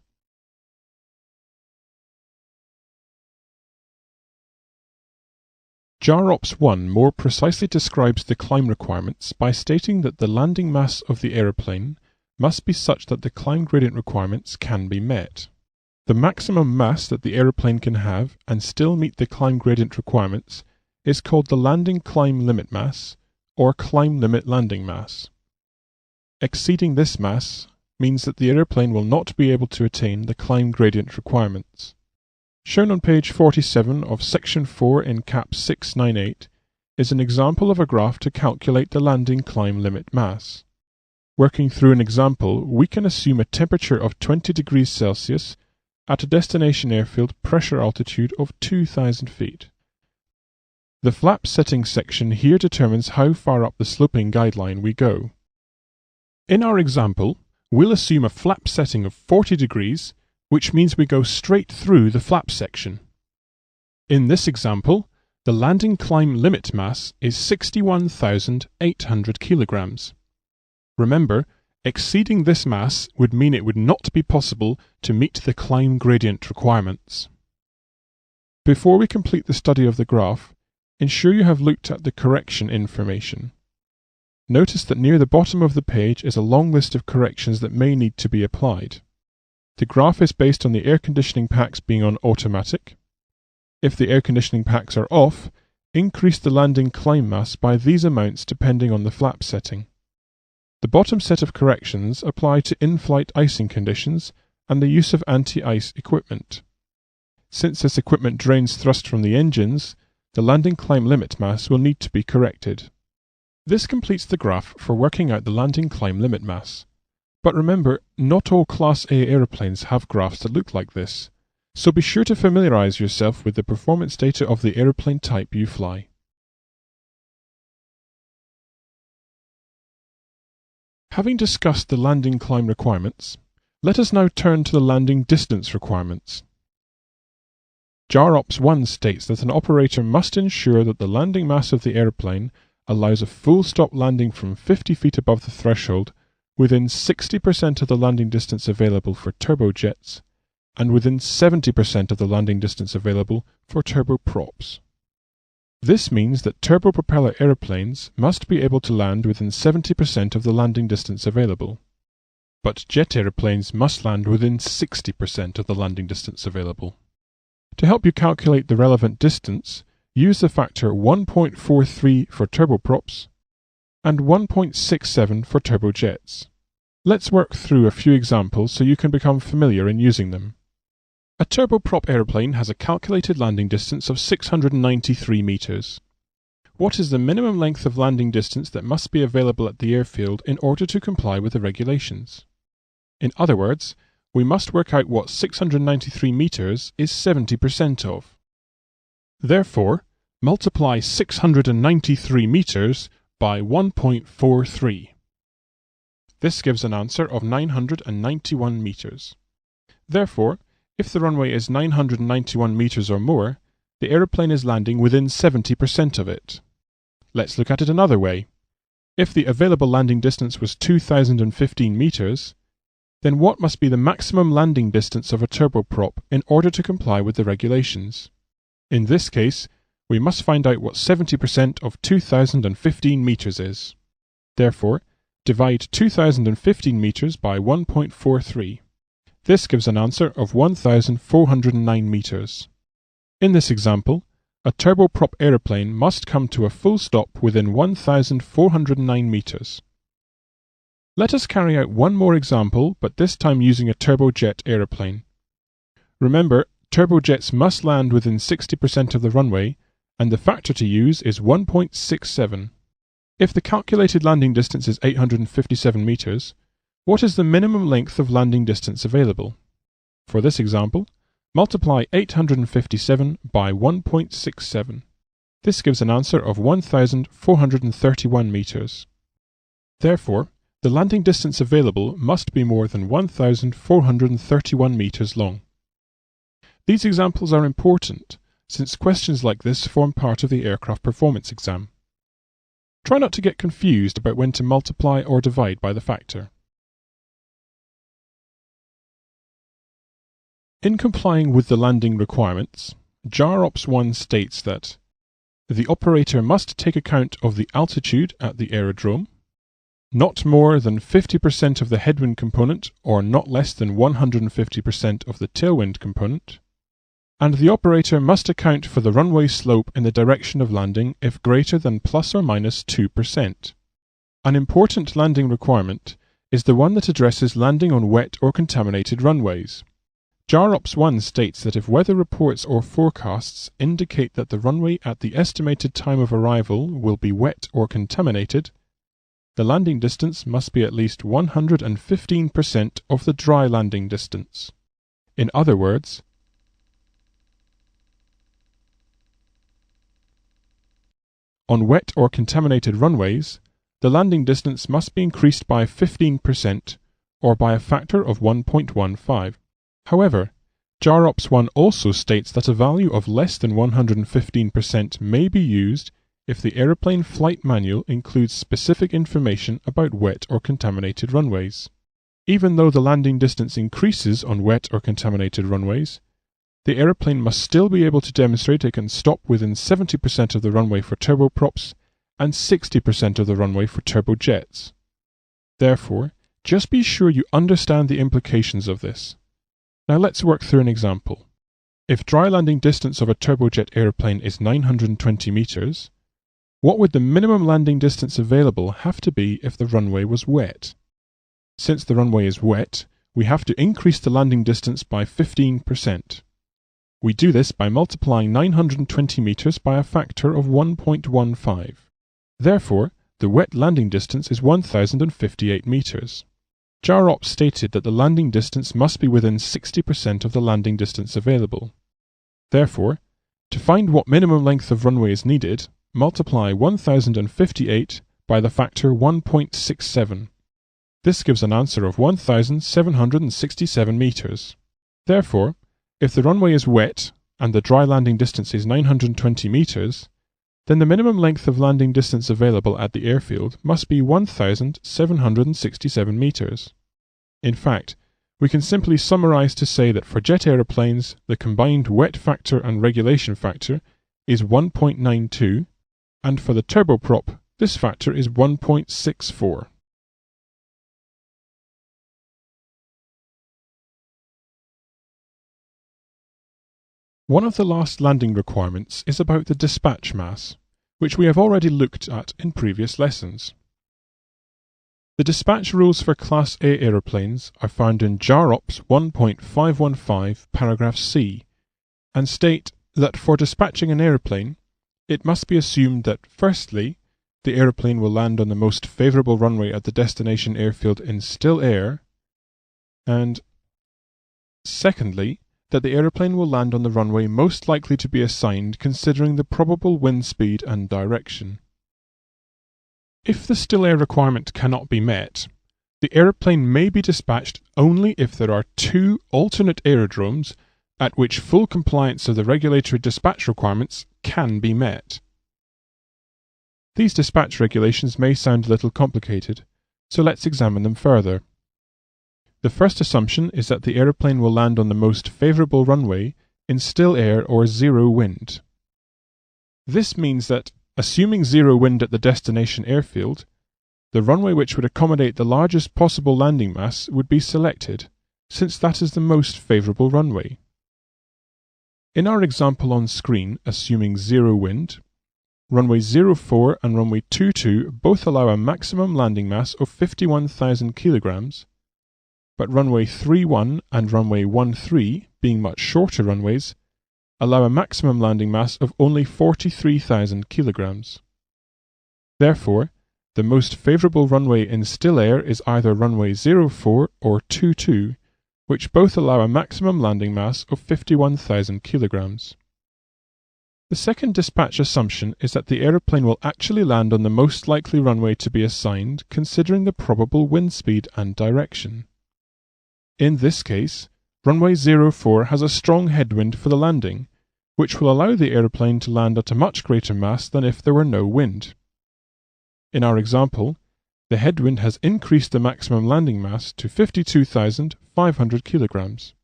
JAROPS 1 more precisely describes the climb requirements by stating that the landing mass of the aeroplane must be such that the climb gradient requirements can be met. The maximum mass that the aeroplane can have and still meet the climb gradient requirements is called the landing climb limit mass, or climb limit landing mass. Exceeding this mass means that the aeroplane will not be able to attain the climb gradient requirements. Shown on page 47 of section 4 in cap 698 is an example of a graph to calculate the landing climb limit mass. Working through an example, we can assume a temperature of 20 degrees Celsius at a destination airfield pressure altitude of 2,000 feet. The flap setting section here determines how far up the sloping guideline we go. In our example, we'll assume a flap setting of 40 degrees, which means we go straight through the flap section. In this example, the landing climb limit mass is 61,800 kilograms. Remember, exceeding this mass would mean it would not be possible to meet the climb gradient requirements. Before we complete the study of the graph, ensure you have looked at the correction information. Notice that near the bottom of the page is a long list of corrections that may need to be applied. The graph is based on the air conditioning packs being on automatic. If the air conditioning packs are off, increase the landing climb mass by these amounts depending on the flap setting. The bottom set of corrections apply to in-flight icing conditions and the use of anti-ice equipment. Since this equipment drains thrust from the engines, the landing climb limit mass will need to be corrected. This completes the graph for working out the landing climb limit mass. But remember, not all Class A aeroplanes have graphs that look like this, so be sure to familiarize yourself with the performance data of the aeroplane type you fly. Having discussed the landing climb requirements, let us now turn to the landing distance requirements. JAROPS 1 states that an operator must ensure that the landing mass of the aeroplane allows a full stop landing from 50 feet above the threshold within 60% of the landing distance available for turbojets and within 70% of the landing distance available for turboprops. This means that turbopropeller aeroplanes must be able to land within 70% of the landing distance available, but jet aeroplanes must land within 60% of the landing distance available. To help you calculate the relevant distance, use the factor 1.43 for turboprops and 1.67 for turbojets. Let's work through a few examples so you can become familiar in using them. A turboprop aeroplane has a calculated landing distance of 693 meters. What is the minimum length of landing distance that must be available at the airfield in order to comply with the regulations? In other words, we must work out what 693 meters is 70% of. Therefore, multiply 693 meters by 1.43. This gives an answer of 991 meters. Therefore, if the runway is 991 meters or more, the aeroplane is landing within 70% of it. Let's look at it another way. If the available landing distance was 2,015 meters, then what must be the maximum landing distance of a turboprop in order to comply with the regulations? In this case, we must find out what 70% of 2,015 meters is. Therefore, divide 2,015 meters by 1.43. This gives an answer of 1,409 meters. In this example, a turboprop aeroplane must come to a full stop within 1,409 meters. Let us carry out one more example, but this time using a turbojet aeroplane. Remember, turbojets must land within 60% of the runway, and the factor to use is 1.67. If the calculated landing distance is 857 meters, what is the minimum length of landing distance available? For this example, multiply 857 by 1.67. This gives an answer of 1,431 meters. Therefore, the landing distance available must be more than 1,431 meters long. These examples are important, since questions like this form part of the aircraft performance exam. Try not to get confused about when to multiply or divide by the factor. In complying with the landing requirements, JAROPS 1 states that the operator must take account of the altitude at the aerodrome, not more than 50% of the headwind component or not less than 150% of the tailwind component, and the operator must account for the runway slope in the direction of landing if greater than plus or minus 2%. An important landing requirement is the one that addresses landing on wet or contaminated runways. JAROPS 1 states that if weather reports or forecasts indicate that the runway at the estimated time of arrival will be wet or contaminated, the landing distance must be at least 115% of the dry landing distance. In other words, on wet or contaminated runways, the landing distance must be increased by 15% or by a factor of 1.15. However, JAROPS 1 also states that a value of less than 115% may be used if the aeroplane flight manual includes specific information about wet or contaminated runways. Even though the landing distance increases on wet or contaminated runways, the aeroplane must still be able to demonstrate it can stop within 70% of the runway for turboprops and 60% of the runway for turbojets. Therefore, just be sure you understand the implications of this. Now let's work through an example. If dry landing distance of a turbojet aeroplane is 920 meters, what would the minimum landing distance available have to be if the runway was wet? Since the runway is wet, we have to increase the landing distance by 15%. We do this by multiplying 920 meters by a factor of 1.15. Therefore, the wet landing distance is 1,058 meters. JAROPS stated that the landing distance must be within 60% of the landing distance available. Therefore, to find what minimum length of runway is needed, multiply 1,058 by the factor 1.67. This gives an answer of 1,767 meters. Therefore, if the runway is wet and the dry landing distance is 920 meters, then the minimum length of landing distance available at the airfield must be 1,767 meters. In fact, we can simply summarize to say that for jet aeroplanes, the combined wet factor and regulation factor is 1.92, and for the turboprop, this factor is 1.64. One of the last landing requirements is about the dispatch mass, which we have already looked at in previous lessons. The dispatch rules for Class A aeroplanes are found in JAROPS 1.515 paragraph C, and state that for dispatching an aeroplane, it must be assumed that firstly, the aeroplane will land on the most favourable runway at the destination airfield in still air, and secondly, that the aeroplane will land on the runway most likely to be assigned considering the probable wind speed and direction. If the still air requirement cannot be met, the aeroplane may be dispatched only if there are two alternate aerodromes at which full compliance of the regulatory dispatch requirements can be met. These dispatch regulations may sound a little complicated, so let's examine them further. The first assumption is that the aeroplane will land on the most favourable runway in still air or zero wind. This means that, assuming zero wind at the destination airfield, the runway which would accommodate the largest possible landing mass would be selected, since that is the most favourable runway. In our example on screen, assuming zero wind, runway 04 and runway 22 both allow a maximum landing mass of 51,000 kilograms, but runway 31 and runway 13, being much shorter runways, allow a maximum landing mass of only 43,000 kilograms. Therefore, the most favourable runway in still air is either runway 04 or 22, which both allow a maximum landing mass of 51,000 kilograms. The second dispatch assumption is that the aeroplane will actually land on the most likely runway to be assigned, considering the probable wind speed and direction. In this case, runway 04 has a strong headwind for the landing, which will allow the aeroplane to land at a much greater mass than if there were no wind. In our example, the headwind has increased the maximum landing mass to 52,500 kilograms.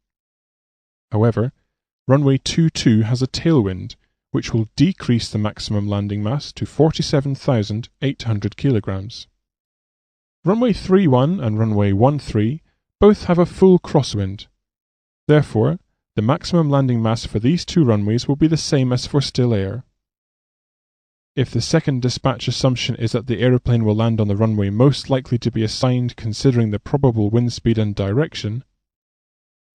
However, runway 22 has a tailwind, which will decrease the maximum landing mass to 47,800 kilograms. Runway 31 and runway 13 both have a full crosswind. Therefore, the maximum landing mass for these two runways will be the same as for still air. If the second dispatch assumption is that the aeroplane will land on the runway most likely to be assigned considering the probable wind speed and direction,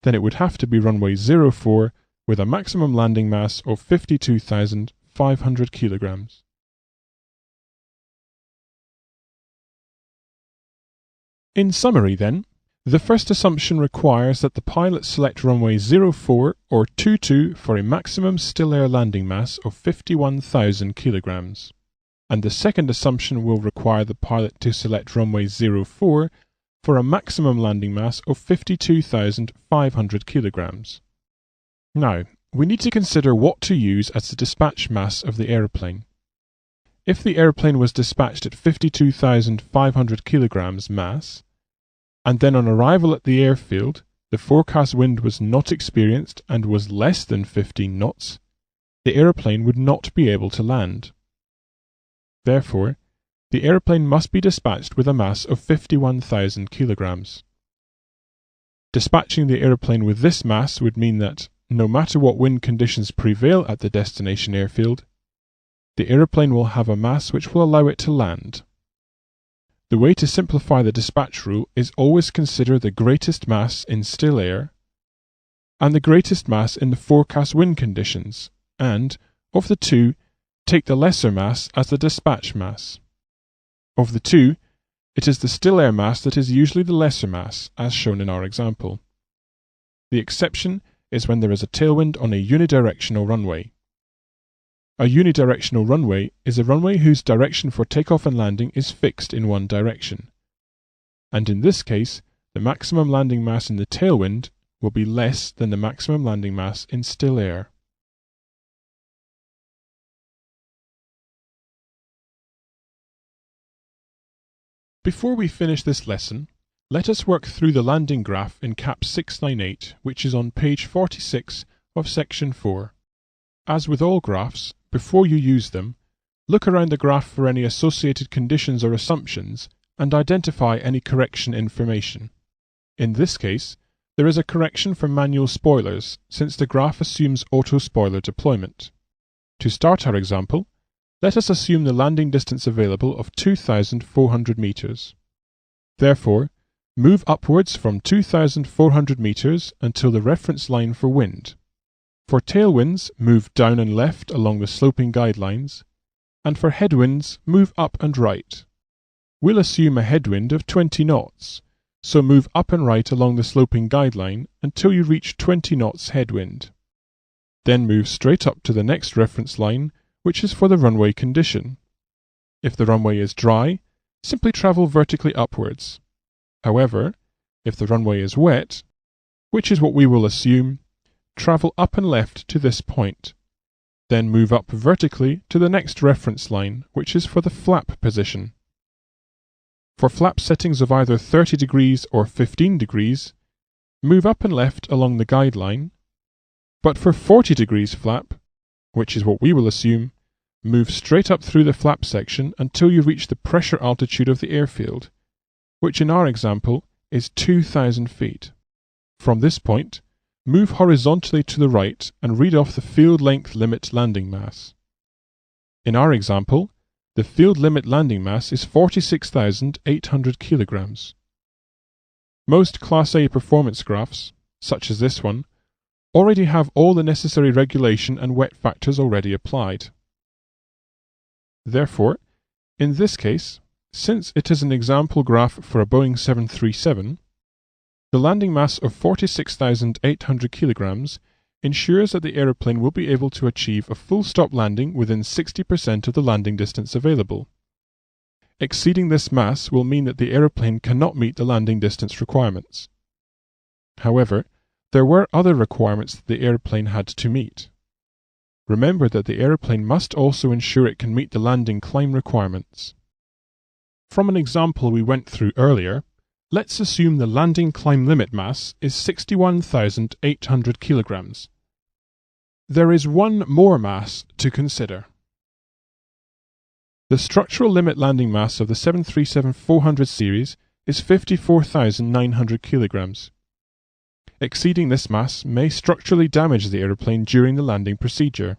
then it would have to be runway 04 with a maximum landing mass of 52,500 kilograms. In summary then, the first assumption requires that the pilot select runway 04 or 22 for a maximum still air landing mass of 51,000 kilograms, and the second assumption will require the pilot to select runway 04 for a maximum landing mass of 52,500 kilograms. Now, we need to consider what to use as the dispatch mass of the aeroplane. If the aeroplane was dispatched at 52,500 kilograms mass, and then on arrival at the airfield, the forecast wind was not experienced and was less than 15 knots, the aeroplane would not be able to land. Therefore, the aeroplane must be dispatched with a mass of 51,000 kilograms. Dispatching the aeroplane with this mass would mean that, no matter what wind conditions prevail at the destination airfield, the aeroplane will have a mass which will allow it to land. The way to simplify the dispatch rule is always consider the greatest mass in still air and the greatest mass in the forecast wind conditions, and, of the two, take the lesser mass as the dispatch mass. Of the two, it is the still air mass that is usually the lesser mass, as shown in our example. The exception is when there is a tailwind on a unidirectional runway. A unidirectional runway is a runway whose direction for takeoff and landing is fixed in one direction, and in this case, the maximum landing mass in the tailwind will be less than the maximum landing mass in still air. Before we finish this lesson, let us work through the landing graph in CAP 698, which is on page 46 of section 4. As with all graphs, before you use them, look around the graph for any associated conditions or assumptions and identify any correction information. In this case, there is a correction for manual spoilers since the graph assumes auto spoiler deployment. To start our example, let us assume the landing distance available of 2,400 meters. Therefore, move upwards from 2,400 meters until the reference line for wind. For tailwinds, move down and left along the sloping guidelines, and for headwinds, move up and right. We'll assume a headwind of 20 knots, so move up and right along the sloping guideline until you reach 20 knots headwind. Then move straight up to the next reference line, which is for the runway condition. If the runway is dry, simply travel vertically upwards. However, if the runway is wet, which is what we will assume, travel up and left to this point. Then move up vertically to the next reference line, which is for the flap position. For flap settings of either 30 degrees or 15 degrees, move up and left along the guideline, but for 40 degrees flap, which is what we will assume, move straight up through the flap section until you reach the pressure altitude of the airfield, which in our example is 2,000 feet. From this point, move horizontally to the right and read off the field length limit landing mass. In our example, the field limit landing mass is 46,800 kilograms. Most Class A performance graphs, such as this one, already have all the necessary regulation and wet factors already applied. Therefore, in this case, since it is an example graph for a Boeing 737, the landing mass of 46,800 kilograms ensures that the aeroplane will be able to achieve a full stop landing within 60% of the landing distance available. Exceeding this mass will mean that the aeroplane cannot meet the landing distance requirements. However, there were other requirements that the aeroplane had to meet. Remember that the aeroplane must also ensure it can meet the landing climb requirements. From an example we went through earlier, let's assume the landing climb limit mass is 61,800 kilograms. There is one more mass to consider. The structural limit landing mass of the 737-400 series is 54,900 kilograms. Exceeding this mass may structurally damage the aeroplane during the landing procedure.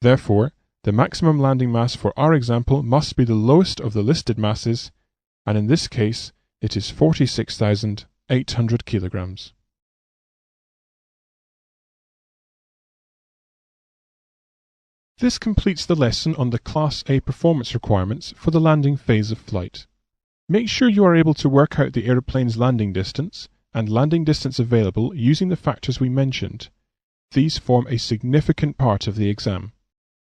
Therefore, the maximum landing mass for our example must be the lowest of the listed masses, and in this case, it is 46,800 kilograms. This completes the lesson on the Class A performance requirements for the landing phase of flight. Make sure you are able to work out the aeroplane's landing distance and landing distance available using the factors we mentioned. These form a significant part of the exam.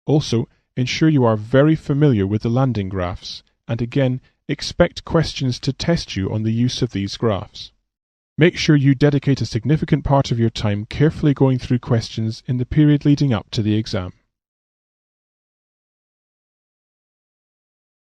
Also, ensure you are very familiar with the landing graphs, and again, expect questions to test you on the use of these graphs. Make sure you dedicate a significant part of your time carefully going through questions in the period leading up to the exam.